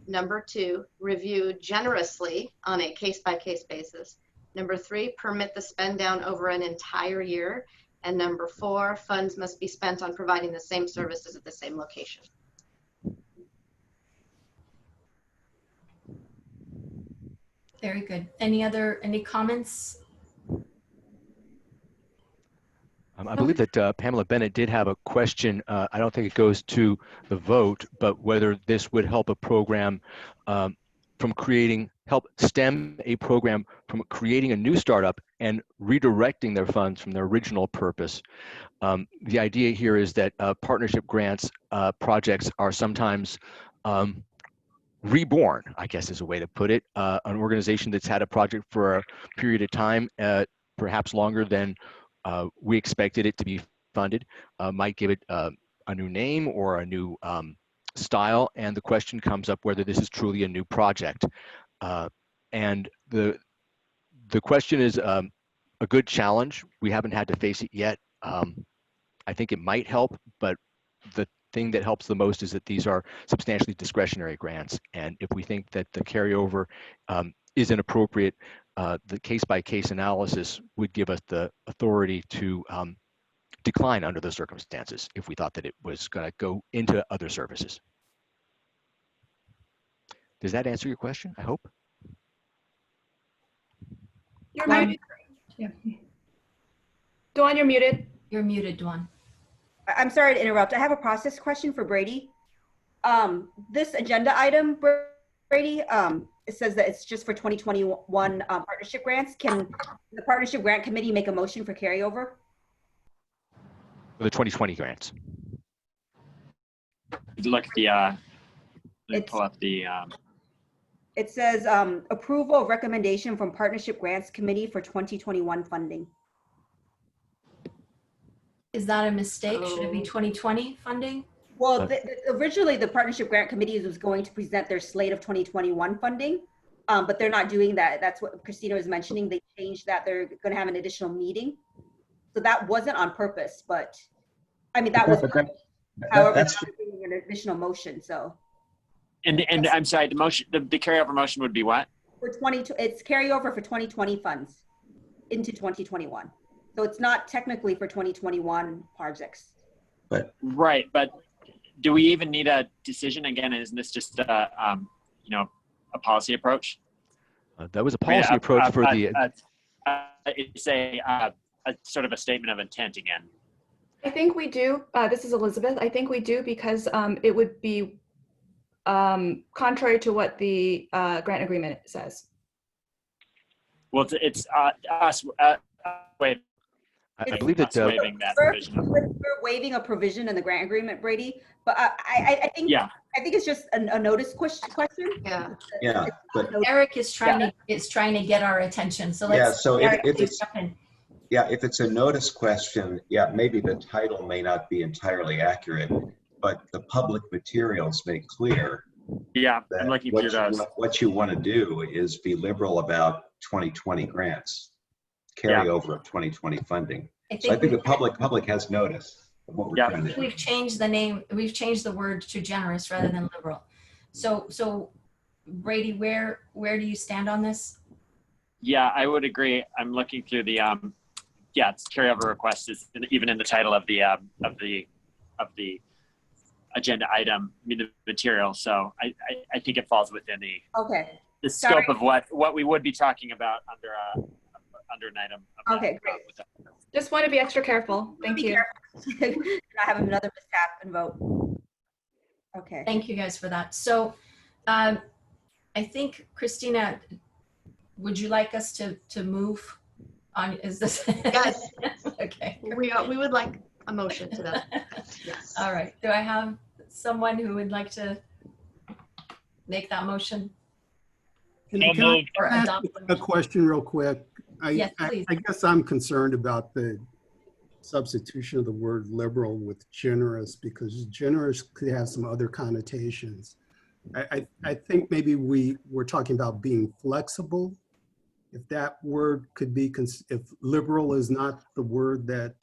U: Number 2, review generously on a case-by-case basis. Number 3, permit the spend down over an entire year. And number 4, funds must be spent on providing the same services at the same location.
A: Very good. Any comments?
S: I believe that Pamela Bennett did have a question. I don't think it goes to the vote, but whether this would help a program help stem a program from creating a new startup and redirecting their funds from their original purpose. The idea here is that partnership grants projects are sometimes reborn, I guess is a way to put it. An organization that's had a project for a period of time, perhaps longer than we expected it to be funded, might give it a new name or a new style, and the question comes up whether this is truly a new project. And the question is a good challenge. We haven't had to face it yet. I think it might help, but the thing that helps the most is that these are substantially discretionary grants. And if we think that the carryover is inappropriate, the case-by-case analysis would give us the authority to decline under the circumstances if we thought that it was going to go into other services. Does that answer your question? I hope.
E: You're muted. Yeah. Dawn, you're muted.
A: You're muted, Dawn.
B: I'm sorry to interrupt. I have a process question for Brady. This agenda item, Brady, it says that it's just for 2021 partnership grants. Can the Partnership Grant Committee make a motion for carryover?
S: For the 2020 grants.
M: Look at the, pull up the.
B: It says approval of recommendation from Partnership Grants Committee for 2021 funding.
A: Is that a mistake? Should it be 2020 funding?
B: Well, originally the Partnership Grant Committee was going to present their slate of 2021 funding, but they're not doing that. That's what Christina was mentioning. They changed that. They're going to have an additional meeting. So that wasn't on purpose, but I mean, that was, however, that's an additional motion, so.
M: And I'm sorry, the motion, the carryover motion would be what?
B: For it's carryover for 2020 funds into 2021. So it's not technically for 2021 projects.
C: But
M: right, but do we even need a decision again? Isn't this just a policy approach?
S: That was a policy approach for the.
M: It's a sort of a statement of intent again.
E: I think we do. This is Elizabeth. I think we do because it would be contrary to what the grant agreement says.
M: Well, it's us. Wait.
S: I believe that
M: waiving that provision.
B: We're waiving a provision in the grant agreement, Brady. But I think I think it's just a notice question.
U: Yeah.
C: Yeah. But
A: Eric is trying to get our attention. So let's.
C: So
A: Eric,
C: if
A: please
C: it's
A: jump in.
C: if it's a notice question, maybe the title may not be entirely accurate. but the public materials make clear
M: Yeah,
C: that
M: I'm looking through those.
C: what you want to do is be liberal about 2020 grants, carryover of 2020 funding. So I think the public has notice of what we're trying to do.
A: We've changed the name, we've changed the word to generous rather than liberal. So Brady, where do you stand on this?
M: Yeah, I would agree. I'm looking through the it's carryover request is even in the title of the agenda item, I mean the material. So I think it falls within the scope of what we would be talking about under an item.
B: Okay, great.
E: Just want to be extra careful. Thank you.
B: Not have another mishap and vote. Okay.
A: Thank you guys for that. So I think, Christina, would you like us to move on? Is this?
U: Yes.
A: Okay.
U: We would like a motion to that. Yes.
A: All right. Do I have someone who would like to make that motion?
G: Can I ask a question real quick?
A: Yes, please.
G: I guess I'm concerned about the substitution of the word liberal with generous, because generous could have some other connotations. I think maybe we're talking about being flexible. If that word could be, if liberal is not the word that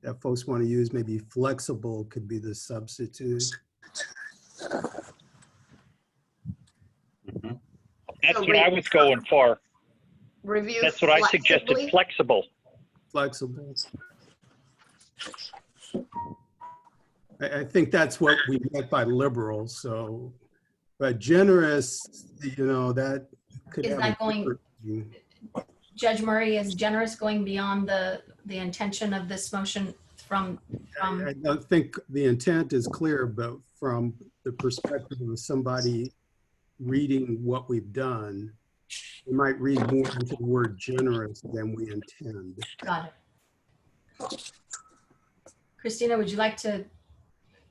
G: that folks want to use, maybe flexible could be the substitute.
Q: That's what I was going for.
U: Review.
Q: That's what I suggested, flexible.
G: Flexible. I think that's what we meant by liberal. So, but generous, that could
A: Is
G: have
A: that going, Judge Murray, is generous going beyond the intention of this motion from
G: I don't think the intent is clear, but from the perspective of somebody reading what we've done, we might read more into the word generous than we intend.
A: Got it. Christina, would you like to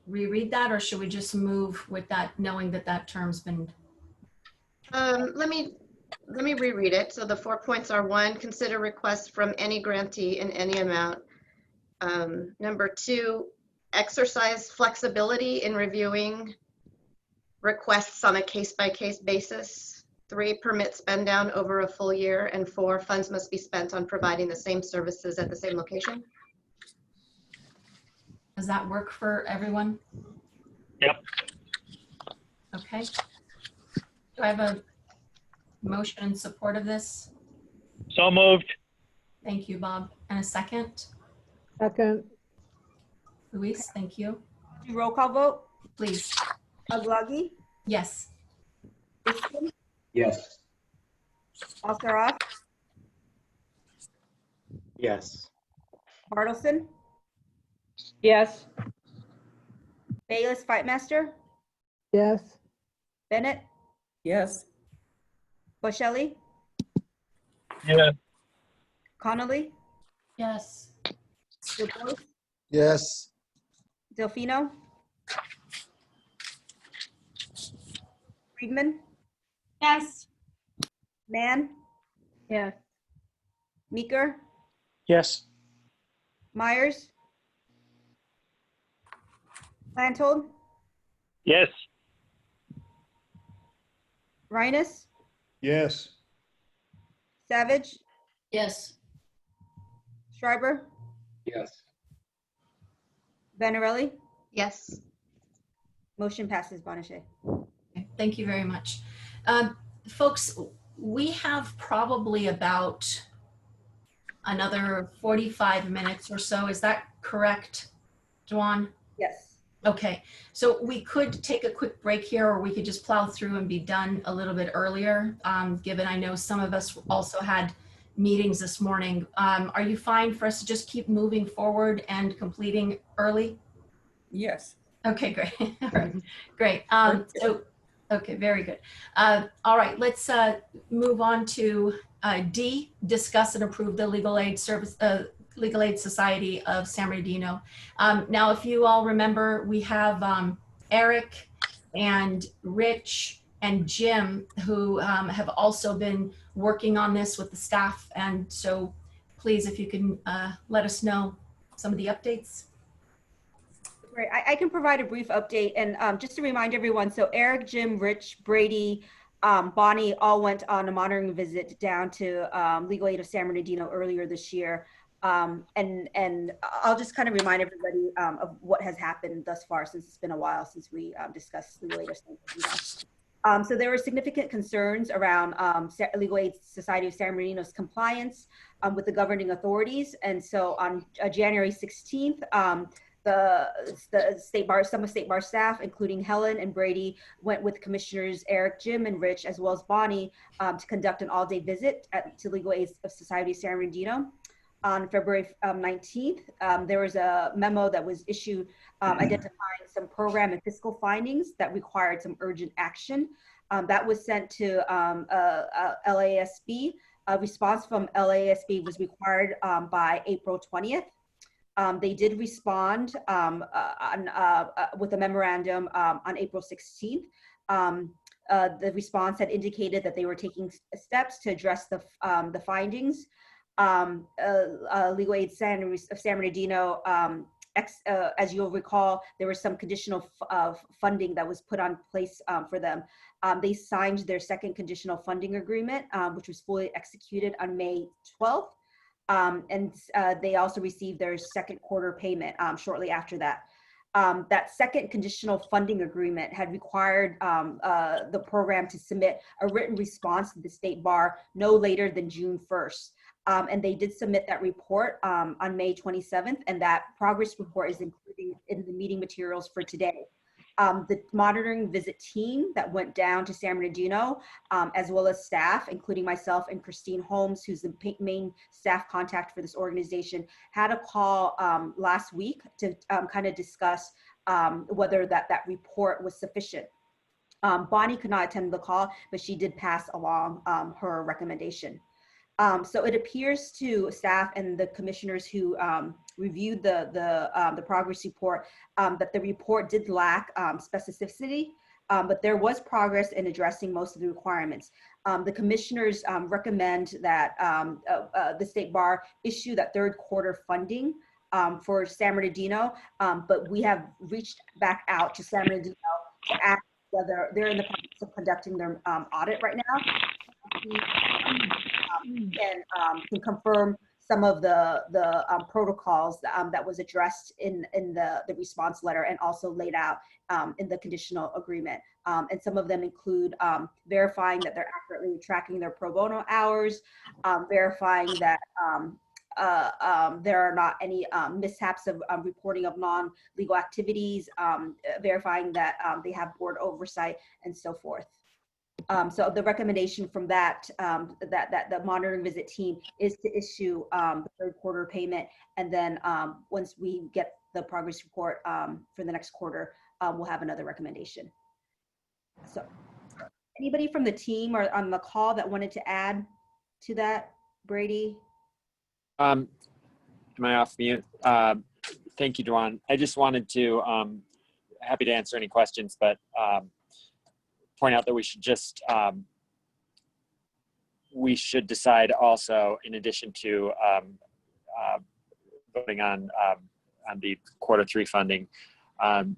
A: reread that, or should we just move with that, knowing that that term's been?
U: Let me reread it. So the 4 points are: 1, consider requests from any grantee in any amount. Number 2, exercise flexibility in reviewing requests on a case-by-case basis. 3, permit spend down over a full year. And 4, funds must be spent on providing the same services at the same location.
A: Does that work for everyone?
Q: Yep.
A: Okay. Do I have a motion in support of this?
Q: So moved.
A: Thank you, Bob. And a second?
K: Second.
A: Luis, thank you.
B: Roll call vote?
A: Please.
B: Aglagi?
A: Yes.
B: Iskin?
C: Yes.
B: Alcaraz?
D: Yes.
B: Bartleson?
K: Yes.
B: Bayless Fightmaster?
K: Yes.
B: Bennett?
N: Yes.
B: Boschelli?
Q: Yeah.
B: Connolly?
A: Yes.
B: DuBose?
G: Yes.
B: Delfino? Friedman?
J: Yes.
B: Mann?
V: Yes.
B: Meeker?
I: Yes.
B: Myers? Lantold?
Q: Yes.
B: Rhinus?
R: Yes.
B: Savage?
L: Yes.
B: Schreiber?
T: Yes.
B: Vanarelli?
U: Yes.
B: Motion passes, Bonachet.
A: Okay, thank you very much. Folks, we have probably about another 45 minutes or so. Is that correct, Juan?
B: Yes.
A: Okay, so we could take a quick break here, or we could just plow through and be done a little bit earlier, given I know some of us also had meetings this morning. Are you fine for us to just keep moving forward and completing early?
N: Yes.
A: Okay, great. All right, great. Okay, very good. All right, let's move on to D, discuss and approve the Legal Aid Society of San Bernardino. Now, if you all remember, we have Eric and Rich and Jim who have also been working on this with the staff. And so please, if you can let us know some of the updates.
B: Great. I can provide a brief update, and just to remind everyone, so Eric, Jim, Rich, Brady, Bonnie all went on a monitoring visit down to Legal Aid of San Bernardino earlier this year. And I'll just kind of remind everybody of what has happened thus far, since it's been a while since we discussed Legal Aid of San Bernardino. So there were significant concerns around Legal Aid Society of San Bernardino's compliance with the governing authorities. And so on January 16th, the state bar, some of state bar staff, including Helen and Brady, went with Commissioners Eric, Jim, and Rich, as well as Bonnie, to conduct an all-day visit to Legal Aid of Society of San Bernardino. On February 19th, there was a memo that was issued identifying some program and fiscal findings that required some urgent action. That was sent to LASB. A response from LASB was required by April 20th. They did respond with a memorandum on April 16th. The response had indicated that they were taking steps to address the findings. Legal Aid of San Bernardino, as you'll recall, there was some conditional funding that was put on place for them. They signed their second conditional funding agreement, which was fully executed on May 12th. And they also received their second quarter payment shortly after that. That second conditional funding agreement had required the program to submit a written response to the state bar no later than June 1st. And they did submit that report on May 27th, and that progress report is included in the meeting materials for today. The monitoring visit team that went down to San Bernardino, as well as staff, including myself and Christine Holmes, who's the main staff contact for this organization, had a call last week to kind of discuss whether that report was sufficient. Bonnie could not attend the call, but she did pass along her recommendation. So it appears to staff and the commissioners who reviewed the progress report that the report did lack specificity, but there was progress in addressing most of the requirements. The commissioners recommend that the state bar issue that third quarter funding for San Bernardino, but we have reached back out to San Bernardino to ask whether they're in the process of conducting their audit right now. Can confirm some of the protocols that was addressed in the response letter and also laid out in the conditional agreement. And some of them include verifying that they're accurately tracking their pro bono hours, verifying that there are not any mishaps of reporting of non-legal activities, verifying that they have board oversight, and so forth. So the recommendation from that the monitoring visit team is to issue the third quarter payment, and then once we get the progress report for the next quarter, we'll have another recommendation. So anybody from the team or on the call that wanted to add to that? Brady?
M: Am I off mute? Thank you, Duan. I just wanted to, happy to answer any questions, but point out that we should just we should decide also, in addition to voting on the quarter 3 funding,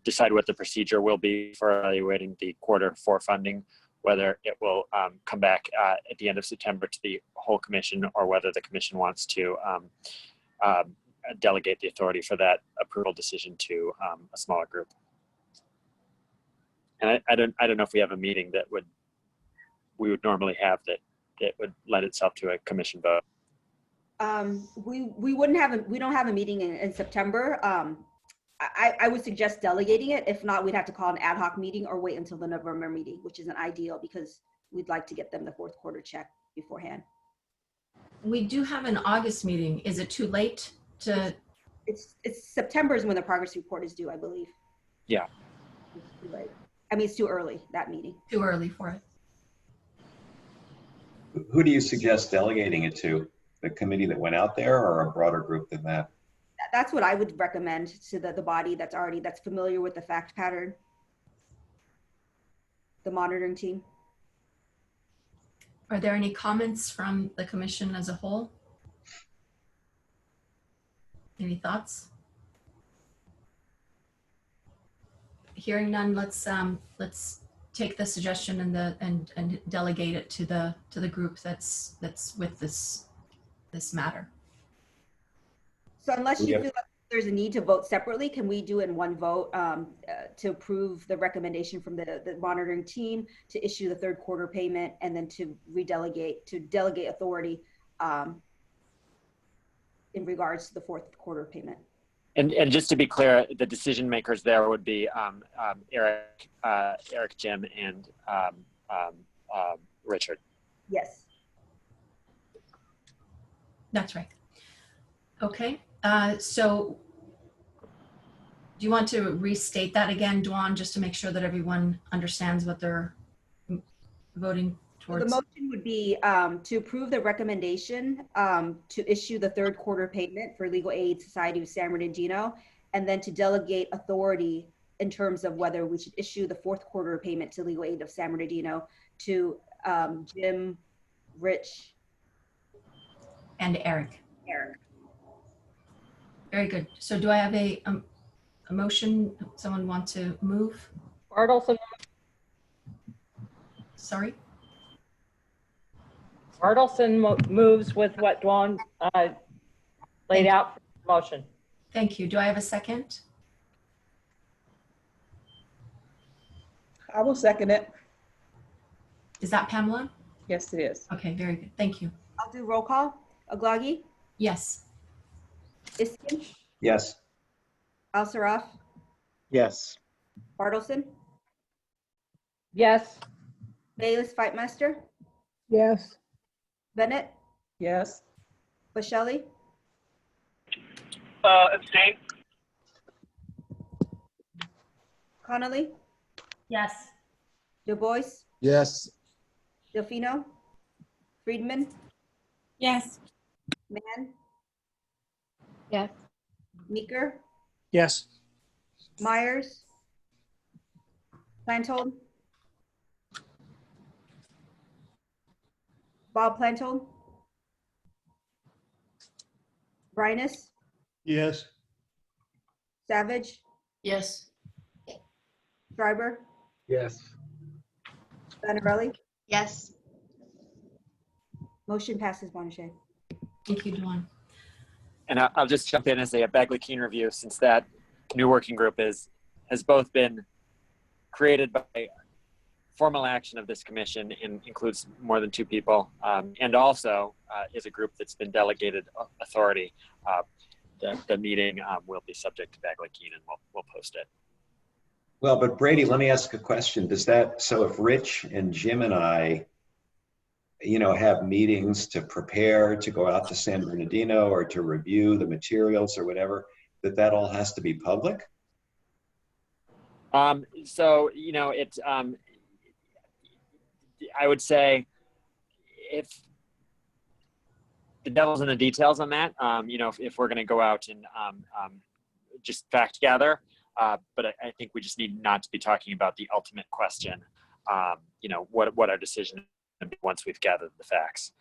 M: decide what the procedure will be for evaluating the quarter 4 funding, whether it will come back at the end of September to the whole commission, or whether the commission wants to delegate the authority for that approval decision to a smaller group. And I don't know if we have a meeting that we would normally have that would lend itself to a commission vote.
B: We don't have a meeting in September. I would suggest delegating it. If not, we'd have to call an ad hoc meeting or wait until the November meeting, which isn't ideal because we'd like to get them the fourth quarter check beforehand.
A: We do have an August meeting. Is it too late to?
B: It's September is when the progress report is due, I believe.
M: Yeah.
B: It's too late. I mean, it's too early, that meeting.
A: Too early for it.
C: Who do you suggest delegating it to? The committee that went out there, or a broader group than that?
B: That's what I would recommend to the body that's familiar with the fact pattern. The monitoring team.
A: Are there any comments from the commission as a whole? Any thoughts? hearing none, let's take the suggestion and delegate it to the group that's with this matter.
B: So unless you
C: Yeah.
B: feel like there's a need to vote separately, can we do it in one vote to approve the recommendation from the monitoring team to issue the third quarter payment and then to delegate authority in regards to the fourth quarter payment?
M: And just to be clear, the decision makers there would be Eric, Jim, and Richard.
B: Yes.
A: That's right. Okay, so do you want to restate that again, Dwan, just to make sure that everyone understands what they're voting towards?
B: The motion would be to approve the recommendation to issue the third quarter payment for Legal Aid Society of San Bernardino, and then to delegate authority in terms of whether we should issue the fourth quarter payment to Legal Aid of San Bernardino to Jim, Rich,
A: and Eric.
B: Eric.
A: Very good. So do I have a motion? Someone want to move?
F: Bartleson.
A: Sorry?
F: Bartleson moves with what Dwan laid out for the motion.
A: Thank you. Do I have a second?
N: I will second it.
A: Is that Pamela?
N: Yes, it is.
A: Okay, very good. Thank you.
B: I'll do roll call. Aglagi?
A: Yes.
B: Iskin?
C: Yes.
B: Al-Saraf?
D: Yes.
B: Bartleson?
F: Yes.
B: Bayless Fightmaster?
K: Yes.
B: Bennett?
N: Yes.
B: Bashelli?
H: Abstain.
B: Connolly?
A: Yes.
B: Du Bois?
P: Yes.
B: Delfino? Friedman?
J: Yes.
B: Mann?
V: Yes.
B: Meeker?
I: Yes.
B: Myers? Plantold? Bob Plantold? Brinus?
R: Yes.
B: Savage?
L: Yes.
B: Schreiber?
T: Yes.
B: Vanarelli?
U: Yes.
B: Motion passes, Bonneche.
A: Thank you, Dwan.
M: And I'll just jump in and say a Bagley-Keene review, since that new working group has both been created by formal action of this commission and includes more than 2 people, and also is a group that's been delegated authority. The meeting will be subject to Bagley-Keene, and we'll post it.
C: Well, but Brady, let me ask a question. So if Rich and Jim and I, have meetings to prepare to go out to San Bernardino or to review the materials or whatever, that all has to be public?
M: So, it's, I would say if the devil's in the details on that, if we're going to go out and just fact gather, but I think we just need not to be talking about the ultimate question, what our decision is once we've gathered the facts.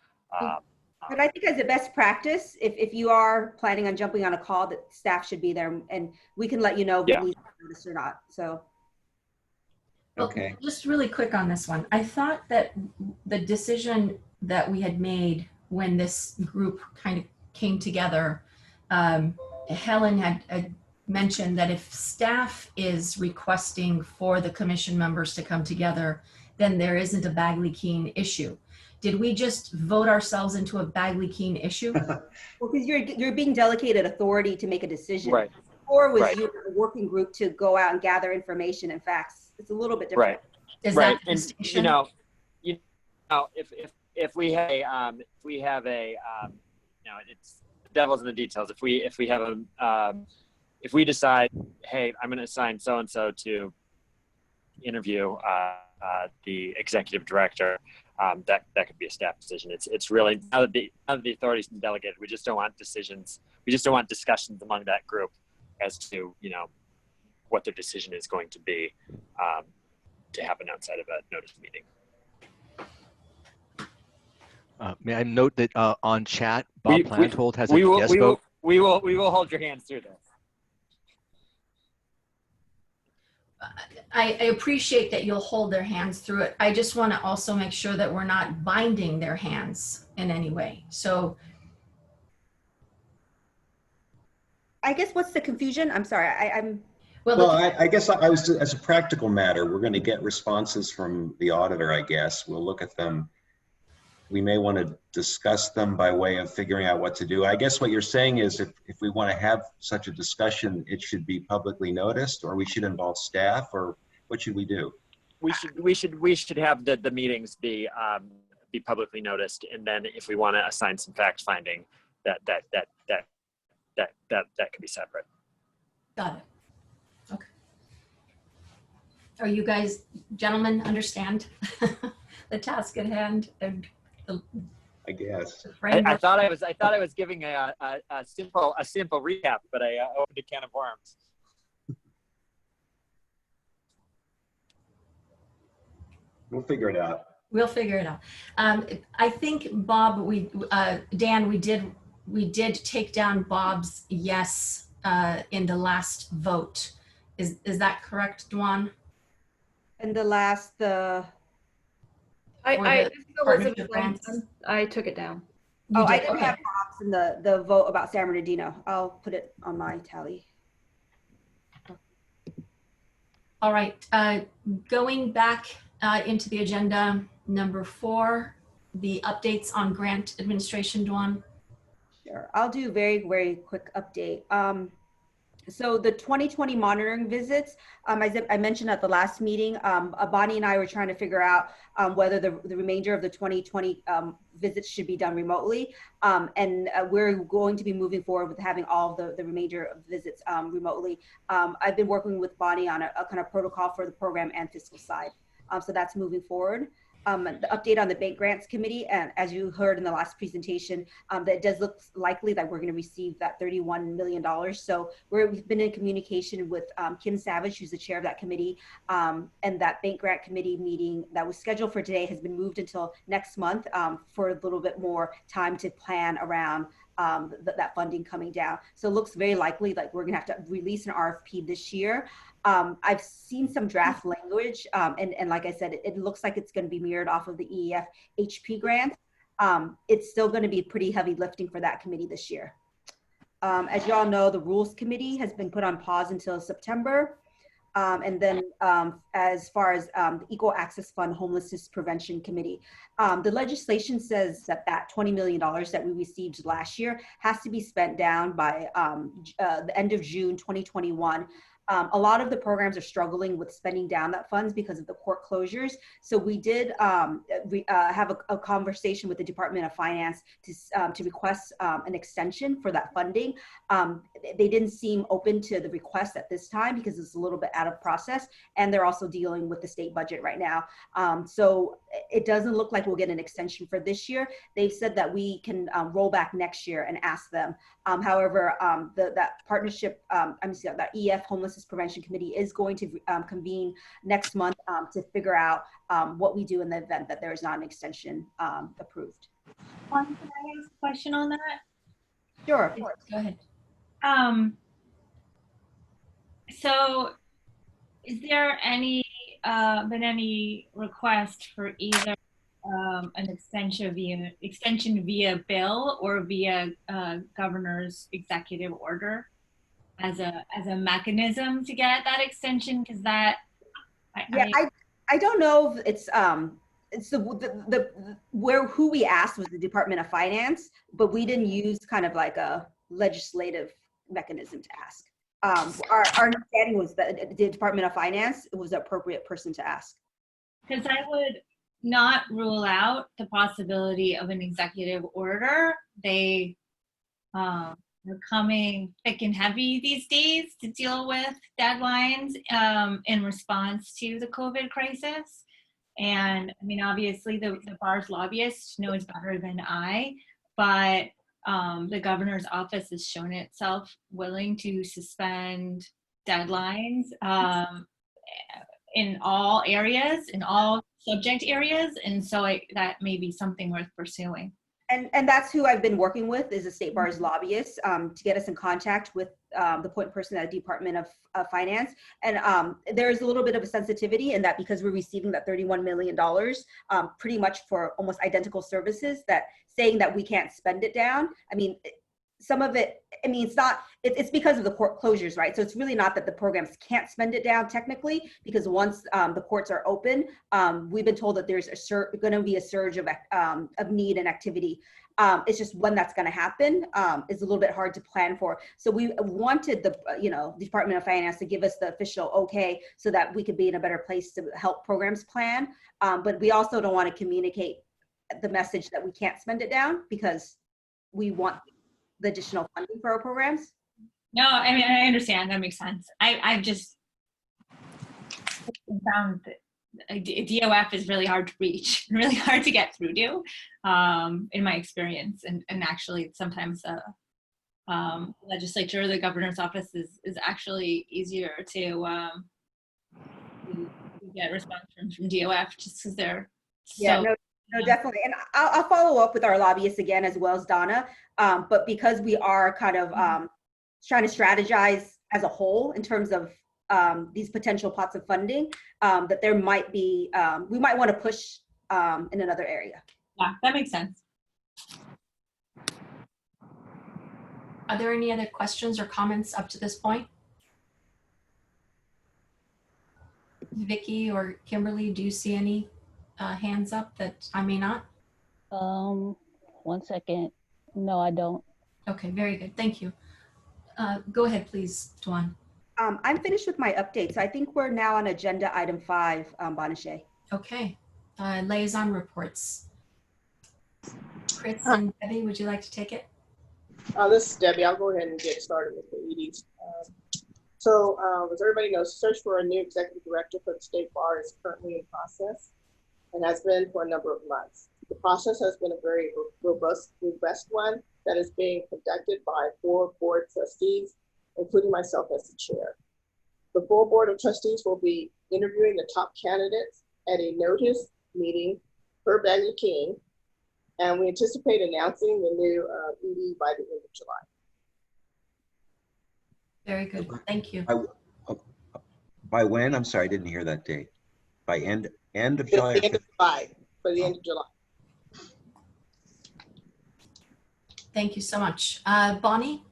B: But I think as a best practice, if you are planning on jumping on a call, that staff should be there and we can let you know if we notice or not. So.
C: Okay.
A: Well, just really quick on this one. I thought that the decision that we had made when this group kind of came together, Helen had mentioned that if staff is requesting for the commission members to come together, then there isn't a Bagley-Keene issue. Did we just vote ourselves into a Bagley-Keene issue?
B: Well, because you're being delegated authority to make a decision.
M: Right.
B: Or was
M: Right.
B: you a working group to go out and gather information and facts? It's a little bit different.
M: Right.
A: Is
M: right.
A: that the
M: And
A: distinction?
M: if we have a it's the devil's in the details. If we have if we decide, hey, I'm going to assign so and so to interview the executive director, that could be a staff decision. It's really now that the authority's been delegated, we just don't want decisions. We just don't want discussions among that group as to what their decision is going to be to happen outside of a notice meeting.
S: May I note that on chat, Bob Plantold has a yes
M: we
S: vote.
M: We will hold your hands through this.
A: I appreciate that you'll hold their hands through it. I just want to also make sure that we're not binding their hands in any way. So
B: I guess what's the confusion? I'm sorry, I'm.
C: Well, I guess I was, as a practical matter, we're going to get responses from the auditor, I guess. We'll look at them. We may want to discuss them by way of figuring out what to do. I guess what you're saying is if we want to have such a discussion, it should be publicly noticed, or we should involve staff, or what should we do?
M: We should have the meetings be publicly noticed, and then if we want to assign some fact finding, that could be separate.
A: got it. Okay. Are you guys, gentlemen, understand the task at hand and the
C: I guess.
M: I thought I was giving a simple recap, but I opened a can of worms.
C: We'll figure it out.
A: We'll figure it out. I think Bob, Dan, we did take down Bob's yes in the last vote. Is that correct, Dwan?
B: In the last,
E: I took it down.
B: Oh, I didn't have Bob's in the vote about San Bernardino. I'll put it on my tally.
A: All right, going back into the agenda, number 4, the updates on grant administration, Dwan.
B: Sure, I'll do a very, very quick update. So the 2020 monitoring visits, as I mentioned at the last meeting, Bonnie and I were trying to figure out whether the remainder of the 2020 visits should be done remotely. And we're going to be moving forward with having all of the remainder of visits remotely. I've been working with Bonnie on a kind of protocol for the program and fiscal side. So that's moving forward. The update on the bank grants committee, and as you heard in the last presentation, that it does look likely that we're going to receive that $31 million. So we've been in communication with Kim Savage, who's the chair of that committee, and that bank grant committee meeting that was scheduled for today has been moved until next month for a little bit more time to plan around that funding coming down. So it looks very likely like we're gonna have to release an RFP this year. I've seen some draft language, and like I said, it looks like it's gonna be mirrored off of the EEF HP grant. It's still gonna be pretty heavy lifting for that committee this year. As you all know, the rules committee has been put on pause until September. And then as far as the Equal Access Fund Homelessness Prevention Committee, the legislation says that $20 million that we received last year has to be spent down by the end of June 2021. A lot of the programs are struggling with spending down that funds because of the court closures. So we did have a conversation with the Department of Finance to request an extension for that funding. They didn't seem open to the request at this time because it's a little bit out of process, and they're also dealing with the state budget right now. So it doesn't look like we'll get an extension for this year. They've said that we can roll back next year and ask them. However, that partnership, that EF Homelessness Prevention Committee is going to convene next month to figure out what we do in the event that there is not an extension approved.
J: Can I ask a question on that?
B: Sure.
A: Go ahead.
J: So is there been any request for either an extension via bill or via governor's executive order as a mechanism to get that extension? Because that
B: I don't know if it's who we asked was the Department of Finance, but we didn't use kind of like a legislative mechanism to ask. Our understanding was that the Department of Finance was the appropriate person to ask.
J: Because I would not rule out the possibility of an executive order. They are coming thick and heavy these days to deal with deadlines in response to the COVID crisis. And I mean, obviously the bar's lobbyist knows better than I, but the governor's office has shown itself willing to suspend deadlines in all areas, in all subject areas. And so that may be something worth pursuing.
B: And that's who I've been working with, is the State Bar's lobbyist, to get us in contact with the point person at the Department of Finance. And there's a little bit of a sensitivity in that, because we're receiving that $31 million pretty much for almost identical services, that saying that we can't spend it down. I mean, some of it, I mean, it's because of the court closures, right? So it's really not that the programs can't spend it down technically, because once the courts are open, we've been told that there's going to be a surge of need and activity. It's just when that's going to happen is a little bit hard to plan for. So we wanted the Department of Finance to give us the official okay, so that we could be in a better place to help programs plan. But we also don't want to communicate the message that we can't spend it down, because we want the additional funding for our programs.
J: No, I mean, I understand. That makes sense. I've just found that DOF is really hard to reach, really hard to get through to, in my experience. And actually, sometimes the legislature, the governor's office is actually easier to get response from DOF, just because they're
B: No, definitely. And I'll follow up with our lobbyists again, as well as Donna. But because we are kind of trying to strategize as a whole in terms of these potential pots of funding, that there might be, we might want to push in another area.
J: Yeah, that makes sense.
A: Are there any other questions or comments up to this point? Vicki or Kimberly, do you see any hands up that I may not?
O: 1 second. No, I don't.
A: Okay, very good. Thank you. Go ahead, please, Tuan.
B: I'm finished with my update. So I think we're now on agenda item 5, Bonachet.
A: Okay. Liaison reports. Chris and Debbie, would you like to take it?
P: This is Debbie. I'll go ahead and get started with the EDs. So as everybody knows, search for a new executive director for the State Bar is currently in process and has been for a number of months. The process has been a very robust one that is being conducted by 4 board trustees, including myself as the chair. The full board of trustees will be interviewing the top candidates at a notice meeting per Bagley King, and we anticipate announcing the new ED by the end of July.
A: Very good. Thank you.
C: By when? I'm sorry, I didn't hear that date. By end of July?
P: The end of July. By the end of July.
A: Thank you so much. Bonnie?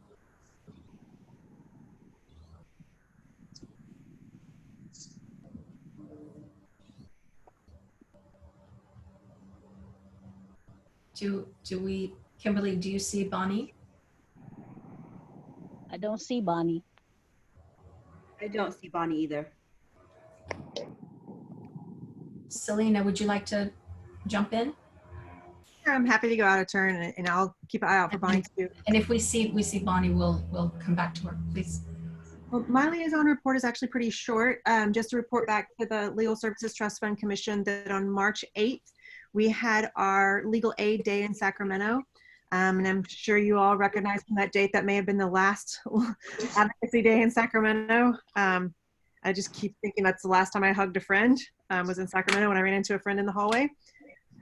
A: Kimberly, do you see Bonnie?
O: I don't see Bonnie.
B: I don't see Bonnie either.
A: Selena, would you like to jump in?
W: I'm happy to go out of turn, and I'll keep an eye out for Bonnie too.
A: And if we see Bonnie, we'll come back to her, please.
W: Well, my liaison report is actually pretty short. Just to report back to the Legal Services Trust Fund Commission that on March 8th, we had our Legal Aid Day in Sacramento. And I'm sure you all recognize from that date that may have been the last advocacy day in Sacramento. I just keep thinking that's the last time I hugged a friend, was in Sacramento when I ran into a friend in the hallway.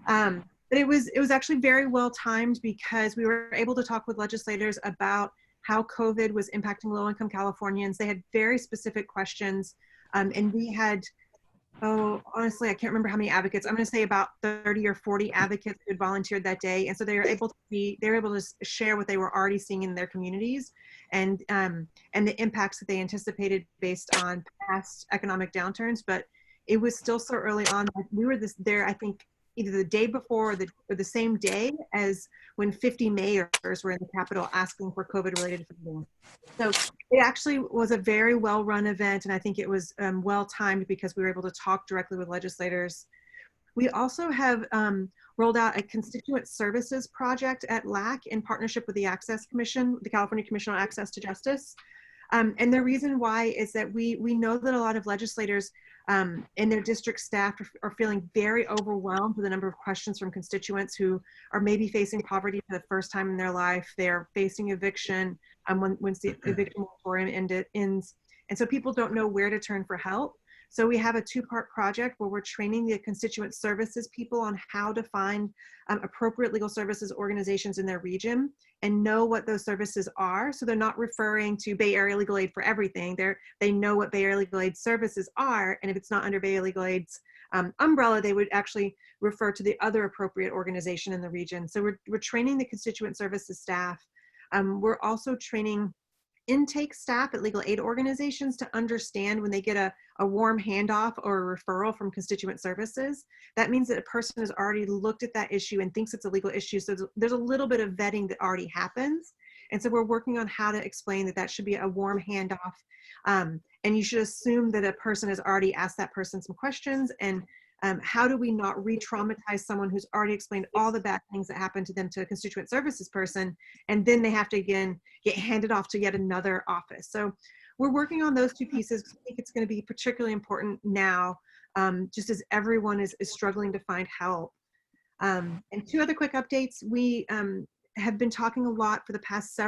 W: But it was actually very well timed, because we were able to talk with legislators about how COVID was impacting low-income Californians. They had very specific questions, and we had, honestly, I can't remember how many advocates. I'm going to say about 30 or 40 advocates who had volunteered that day, and so they were able to share what they were already seeing in their communities, and the impacts that they anticipated based on past economic downturns. But it was still so early on. We were there, I think, either the day before or the same day as when 50 mayors were in the Capitol asking for COVID-related funding. So it actually was a very well-run event, and I think it was well-timed, because we were able to talk directly with legislators. We also have rolled out a constituent services project at LAC in partnership with the Access Commission, the California Commission on Access to Justice. And the reason why is that we know that a lot of legislators and their district staff are feeling very overwhelmed with the number of questions from constituents who are maybe facing poverty for the first time in their life. They're facing eviction once the eviction moratorium ends. And so people don't know where to turn for help. So we have a two-part project where we're training the constituent services people on how to find appropriate legal services organizations in their region and know what those services are. So they're not referring to Bay Area Legal Aid for everything. They know what Bay Area Legal Aid services are, and if it's not under Bay Area Legal Aid's umbrella, they would actually refer to the other appropriate organization in the region. So we're training the constituent services staff. We're also training intake staff at legal aid organizations to understand when they get a warm handoff or a referral from constituent services. That means that a person has already looked at that issue and thinks it's a legal issue. So there's a little bit of vetting that already happens. And so we're working on how to explain that that should be a warm handoff. And you should assume that a person has already asked that person some questions, and how do we not re-traumatize someone who's already explained all the bad things that happened to them to a constituent services person, and then they have to again get handed off to yet another office. So we're working on those two pieces. I think it's going to be particularly important now, just as everyone is struggling to find help. And two other quick updates. We have been talking a lot for the past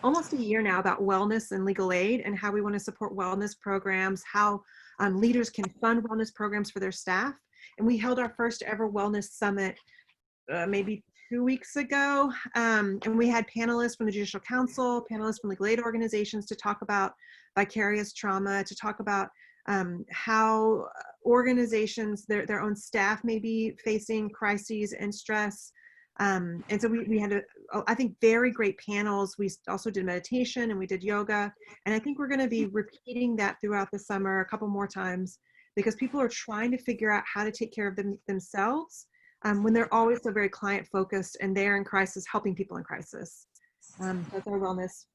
W: almost a year now about wellness and legal aid and how we want to support wellness programs, how leaders can fund wellness programs for their staff. And we held our first ever wellness summit maybe 2 weeks ago. And we had panelists from the Judicial Council, panelists from legal aid organizations to talk about vicarious trauma, to talk about how organizations, their own staff may be facing crises and stress. And so we had, I think, very great panels. We also did meditation and we did yoga. And I think we're going to be repeating that throughout the summer a couple more times, because people are trying to figure out how to take care of themselves when they're always so very client focused and they're in crisis, helping people in crisis. That's our wellness.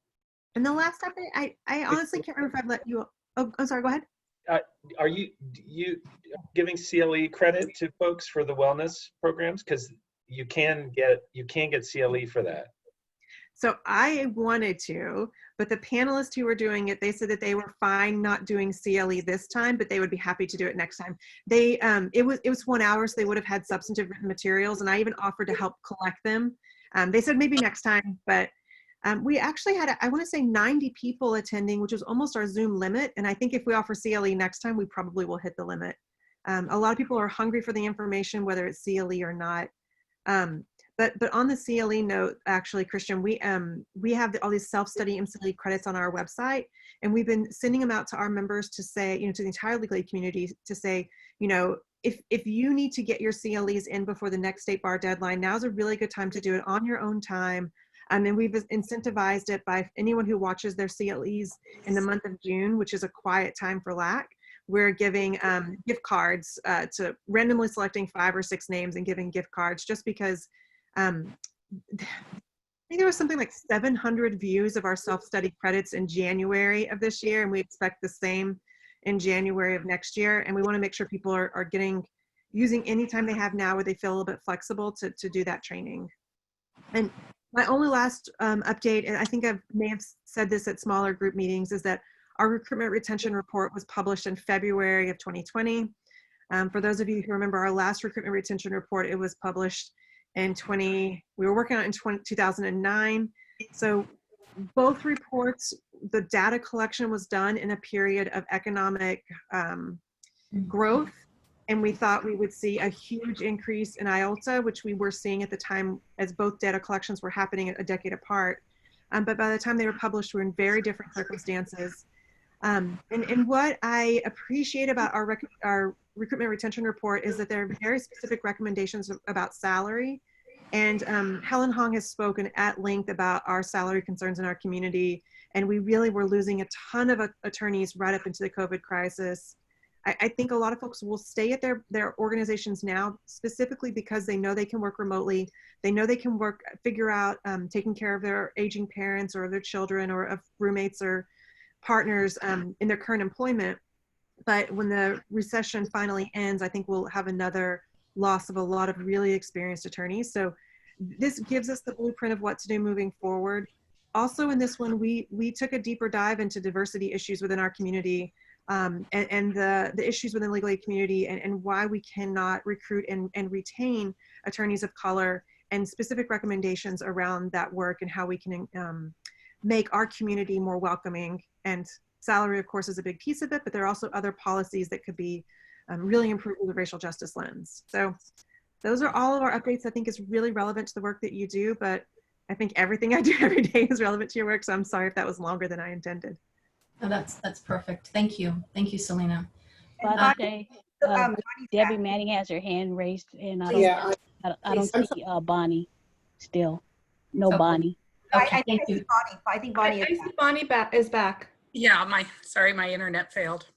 W: And the last update, I honestly can't remember if I've let you, oh, I'm sorry, go ahead.
T: Are you giving CLE credit to folks for the wellness programs? Because you can get CLE for that.
W: So I wanted to, but the panelists who were doing it, they said that they were fine not doing CLE this time, but they would be happy to do it next time. They it was 1 hour, so they would have had substantive written materials, and I even offered to help collect them. They said maybe next time, but we actually had, I want to say 90 people attending, which was almost our Zoom limit. And I think if we offer CLE next time, we probably will hit the limit. A lot of people are hungry for the information, whether it's CLE or not. But on the CLE note, actually, Christian, we have all these self-study MCLE credits on our website, and we've been sending them out to our members to say, to the entire legal aid community to say, if you need to get your CLEs in before the next state bar deadline, now's a really good time to do it on your own time. And we've incentivized it by anyone who watches their CLEs in the month of June, which is a quiet time for LAC. We're giving gift cards to randomly selecting 5 or 6 names and giving gift cards, just because I think there was something like 700 views of our self-study credits in January of this year, and we expect the same in January of next year. And we want to make sure people are using any time they have now where they feel a little bit flexible to do that training. And my only last update, and I think I may have said this at smaller group meetings, is that our recruitment retention report was published in February of 2020. For those of you who remember our last recruitment retention report, it was published in we were working on it in 2009. So both reports, the data collection was done in a period of economic growth. And we thought we would see a huge increase in IOLTA, which we were seeing at the time as both data collections were happening a decade apart. But by the time they were published, we're in very different circumstances. And what I appreciate about our recruitment retention report is that there are very specific recommendations about salary. And Helen Hong has spoken at length about our salary concerns in our community. And we really were losing a ton of attorneys right up into the COVID crisis. I think a lot of folks will stay at their organizations now, specifically because they know they can work remotely. They know they can figure out taking care of their aging parents or their children or of roommates or partners in their current employment. But when the recession finally ends, I think we'll have another loss of a lot of really experienced attorneys. So this gives us the blueprint of what to do moving forward. Also in this one, we took a deeper dive into diversity issues within our community. And the issues within the legal aid community and why we cannot recruit and retain attorneys of color, and specific recommendations around that work and how we can make our community more welcoming and salary, of course, is a big piece of it, but there are also other policies that could be really improved with the racial justice lens. So those are all of our updates. I think is really relevant to the work that you do, but I think everything I do every day is relevant to your work. So I'm sorry if that was longer than I intended.
A: No, that's perfect. Thank you. Thank you, Selena.
O: Bonnie, Debbie Manning has her hand raised, and I don't,
P: Yeah,
O: I don't see Bonnie still. No Bonnie.
A: Okay, thank you.
B: I think Bonnie
E: I see Bonnie is back.
D: Yeah, sorry, my internet failed.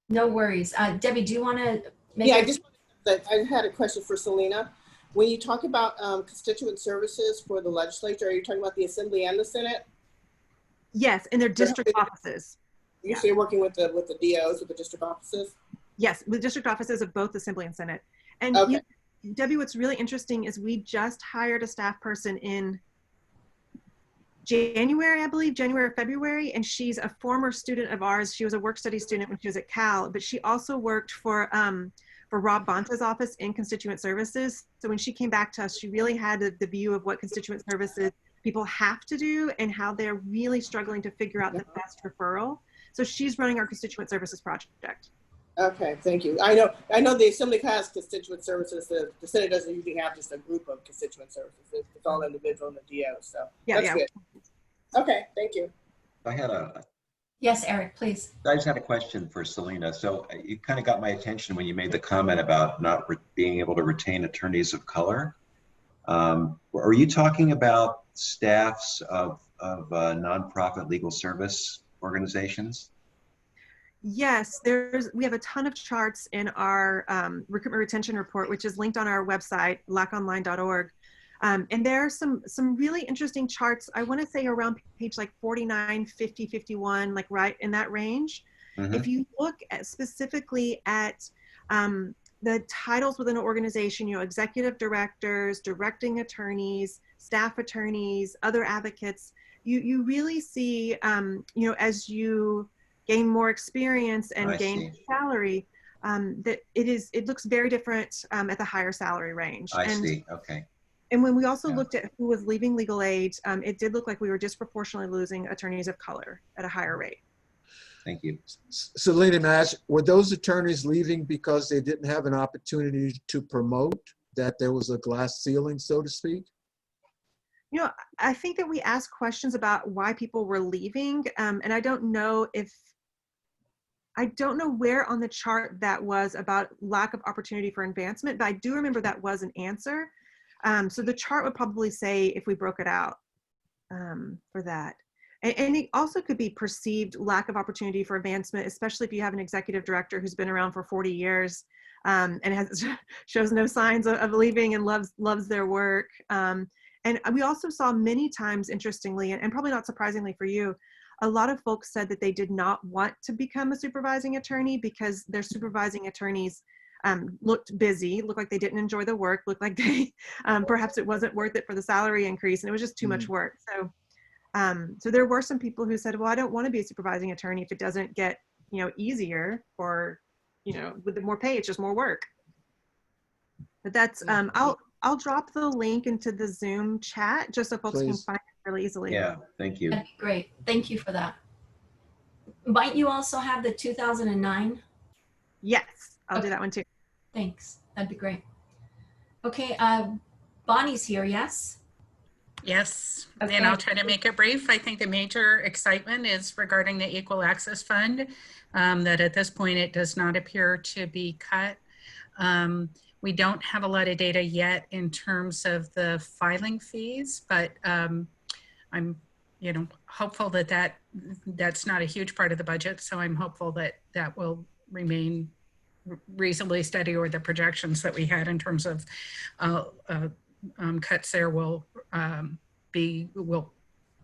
A: No worries. Debbie, do you want to make
P: yeah, I had a question for Selena. When you talk about constituent services for the legislature, are you talking about the Assembly and the Senate?
W: Yes, and their district offices.
P: So you're working with the DOs, with the district offices?
W: Yes, with district offices of both Assembly and Senate. And
P: okay.
W: Debbie, what's really interesting is we just hired a staff person in January, I believe, January or February, and she's a former student of ours. She was a work study student when she was at Cal, but she also worked for Rob Bonta's office in constituent services. So when she came back to us, she really had the view of what constituent services people have to do and how they're really struggling to figure out the best referral. So she's running our constituent services project.
P: Okay, thank you. I know the Assembly has constituent services. The Senate doesn't usually have just a group of constituent services. It's all individual in the DO. So that's good. Okay, thank you.
C: I had a
A: Yes, Eric, please.
C: I just had a question for Selena. So you kind of got my attention when you made the comment about not being able to retain attorneys of color. Are you talking about staffs of nonprofit legal service organizations?
W: Yes, we have a ton of charts in our recruitment retention report, which is linked on our website, laconline.org. And there are some really interesting charts. I want to say around page like 49, 50, 51, like right in that range. Mm-hmm. If you look specifically at the titles within an organization, executive directors, directing attorneys, staff attorneys, other advocates, you really see, as you gain more experience and gain salary, that it looks very different at the higher salary range.
C: I see. Okay.
W: And when we also looked at who was leaving legal aid, it did look like we were disproportionately losing attorneys of color at a higher rate.
C: Thank you.
G: Selena, may I ask, were those attorneys leaving because they didn't have an opportunity to promote, that there was a glass ceiling, so to speak?
W: I think that we asked questions about why people were leaving, and I don't know where on the chart that was about lack of opportunity for advancement, but I do remember that was an answer. So the chart would probably say if we broke it out for that. And it also could be perceived lack of opportunity for advancement, especially if you have an executive director who's been around for 40 years and shows no signs of leaving and loves their work. And we also saw many times, interestingly, and probably not surprisingly for you, a lot of folks said that they did not want to become a supervising attorney because their supervising attorneys looked busy, looked like they didn't enjoy the work, looked like they perhaps it wasn't worth it for the salary increase, and it was just too much work. So there were some people who said, well, I don't want to be a supervising attorney if it doesn't get easier, or with the more pay, it's just more work. But that's I'll drop the link into the Zoom chat just so folks can find it really easily.
C: Yeah, thank you.
A: That'd be great. Thank you for that. Might you also have the 2009?
W: Yes, I'll do that one too.
A: Thanks. That'd be great. Okay, Bonnie's here, yes?
D: Yes,
A: Okay.
D: And I'll try to make it brief. I think the major excitement is regarding the Equal Access Fund, that at this point it does not appear to be cut. We don't have a lot of data yet in terms of the filing fees, but I'm hopeful that that's not a huge part of the budget. So I'm hopeful that that will remain reasonably steady, or the projections that we had in terms of cuts there will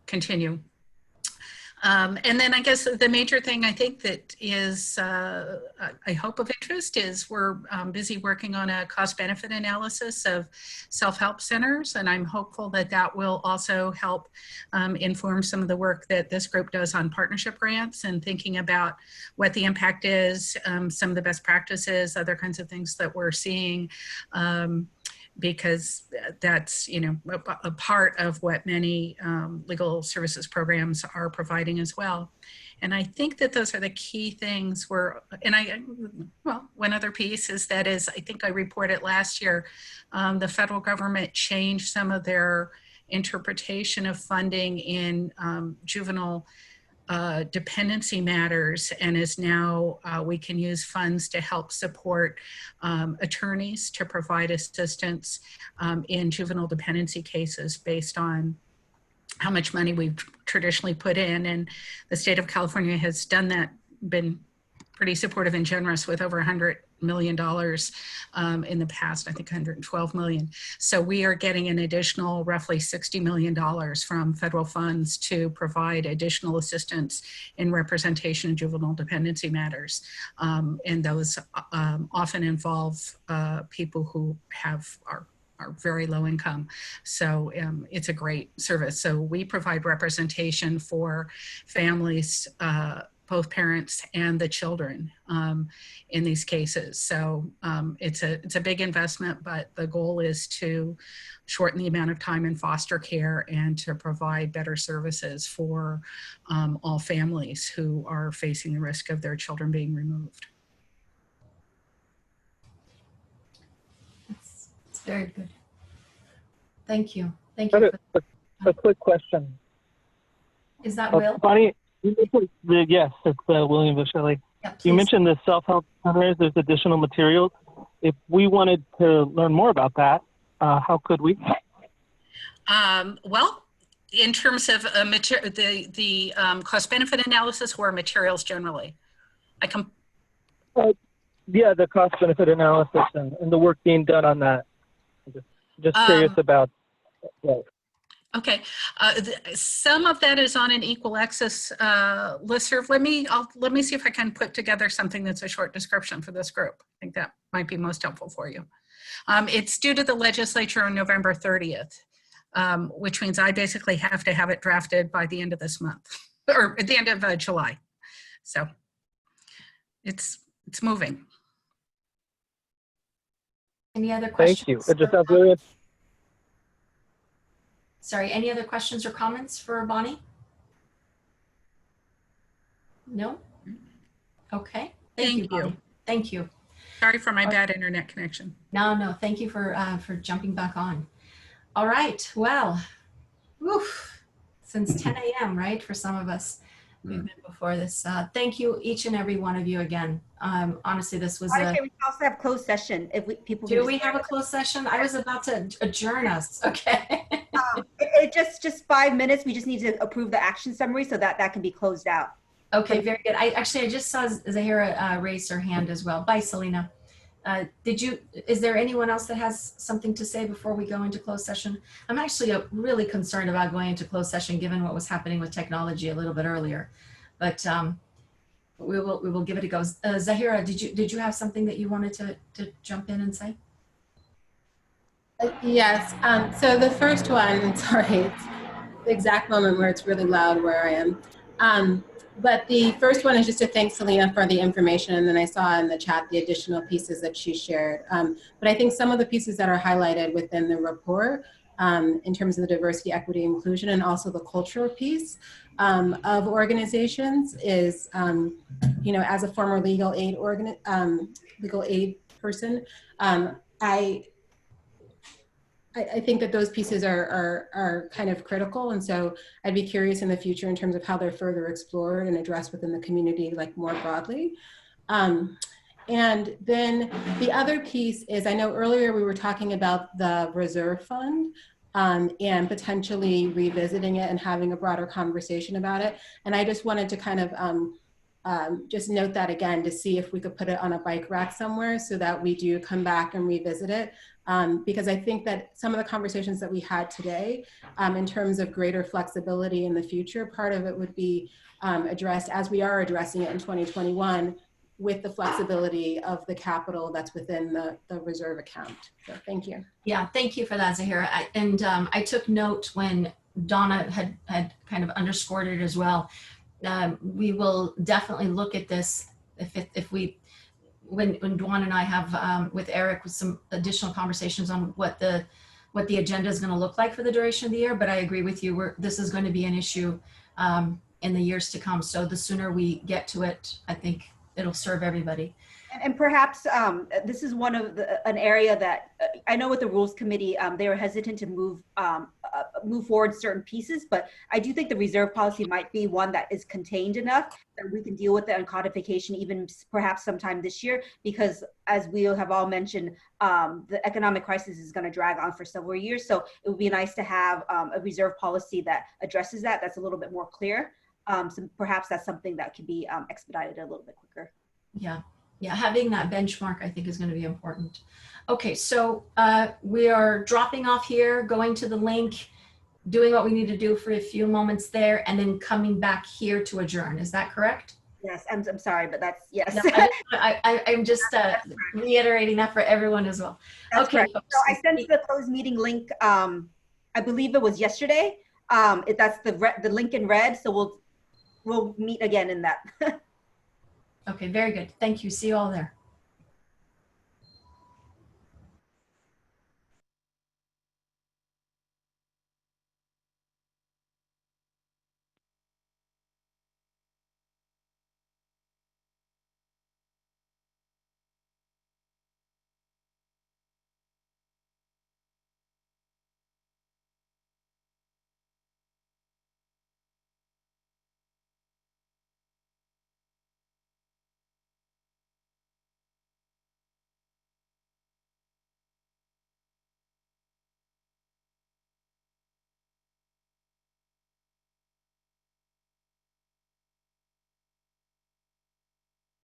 D: continue. And then I guess the major thing I think that is, I hope of interest is we're busy working on a cost benefit analysis of self-help centers. And I'm hopeful that that will also help inform some of the work that this group does on partnership grants and thinking about what the impact is, some of the best practices, other kinds of things that we're seeing. because that's, you know, a part of what many legal services programs are providing as well. And I think that those are the key things where, well, one other piece is I think I reported last year, the federal government changed some of their interpretation of funding in juvenile dependency matters, and is now we can use funds to help support attorneys to provide assistance in juvenile dependency cases based on how much money we've traditionally put in. And the state of California has done that, been pretty supportive and generous with over $100 million in the past, I think 112 million. So we are getting an additional roughly $60 million from federal funds to provide additional assistance in representation of juvenile dependency matters. And those often involve people who are very low income. So it's a great service. So we provide representation for families, both parents and the children in these cases. So it's a big investment, but the goal is to shorten the amount of time in foster care and to provide better services for all families who are facing the risk of their children being removed.
A: It's very good. Thank you. Thank you.
H: A quick question.
A: Is that Will?
H: Bonnie, yes, it's William Vishelli.
A: Yeah,
H: you mentioned the self-help centers, there's additional materials. If we wanted to learn more about that, how could we?
D: Well, in terms of the cost-benefit analysis or materials generally?
H: Yeah, the cost-benefit analysis and the work being done on that. Just curious about that.
D: Okay, some of that is on an equal access listserv. Let me see if I can put together something that's a short description for this group. I think that might be most helpful for you. It's due to the legislature on November 30th, which means I basically have to have it drafted by the end of this month, or at the end of July. So it's moving.
A: Any other questions?
H: Thank you. It just sounds really interesting.
A: Sorry, any other questions or comments for Bonnie? No? Okay. Thank you, Bonnie. Thank you.
D: Sorry for my bad internet connection.
A: No, thank you for jumping back on. All right, well, since 10 a.m., right, for some of us. We've been before this. Thank you, each and every one of you again. Honestly, this was
B: we also have closed session. If people
A: do we have a closed session? I was about to adjourn us. Okay.
B: Just 5 minutes. We just need to approve the action summary so that can be closed out.
A: Okay, very good. I just saw Zahira raise her hand as well. Bye, Selena. Is there anyone else that has something to say before we go into closed session? I'm actually really concerned about going into closed session given what was happening with technology a little bit earlier, but we will give it a go. Zahira, did you have something that you wanted to jump in and say?
F: Yes, so the first one, sorry, it's the exact moment where it's really loud where I am. But the first one is just to thank Selena for the information, and then I saw in the chat the additional pieces that she shared. But I think some of the pieces that are highlighted within the report in terms of the diversity, equity, inclusion, and also the cultural piece of organizations is, as a former legal aid person, I think that those pieces are kind of critical, and so I'd be curious in the future in terms of how they're further explored and addressed within the community, like more broadly. And then the other piece is, I know earlier we were talking about the reserve fund and potentially revisiting it and having a broader conversation about it. And I just wanted to kind of just note that again to see if we could put it on a bike rack somewhere so that we do come back and revisit it. Because I think that some of the conversations that we had today in terms of greater flexibility in the future, part of it would be addressed as we are addressing it in 2021 with the flexibility of the capital that's within the reserve account. So thank you.
A: Yeah, thank you for that, Zahira. I took note when Donna had kind of underscored it as well. We will definitely look at this if we when Dwan and I have with Eric with some additional conversations on what the agenda is going to look like for the duration of the year. But I agree with you. This is going to be an issue in the years to come. So the sooner we get to it, I think it'll serve everybody.
B: And perhaps this is an area that I know with the Rules Committee, they were hesitant to move forward certain pieces, but I do think the reserve policy might be one that is contained enough that we can deal with it on codification even perhaps sometime this year, because as we have all mentioned, the economic crisis is going to drag on for several years. So it would be nice to have a reserve policy that addresses that, that's a little bit more clear. So perhaps that's something that can be expedited a little bit quicker.
A: Yeah. Yeah, having that benchmark, I think, is going to be important. Okay, so we are dropping off here, going to the link, doing what we need to do for a few moments there, and then coming back here to adjourn. Is that correct?
B: Yes, I'm sorry, but that's, yes.
A: No, I'm just reiterating that for everyone as well.
B: That's
A: okay.
B: Correct. So I sent the closed meeting link, I believe it was yesterday. That's the link in red, so we'll meet again in that.
A: Okay, very good. Thank you. See you all there.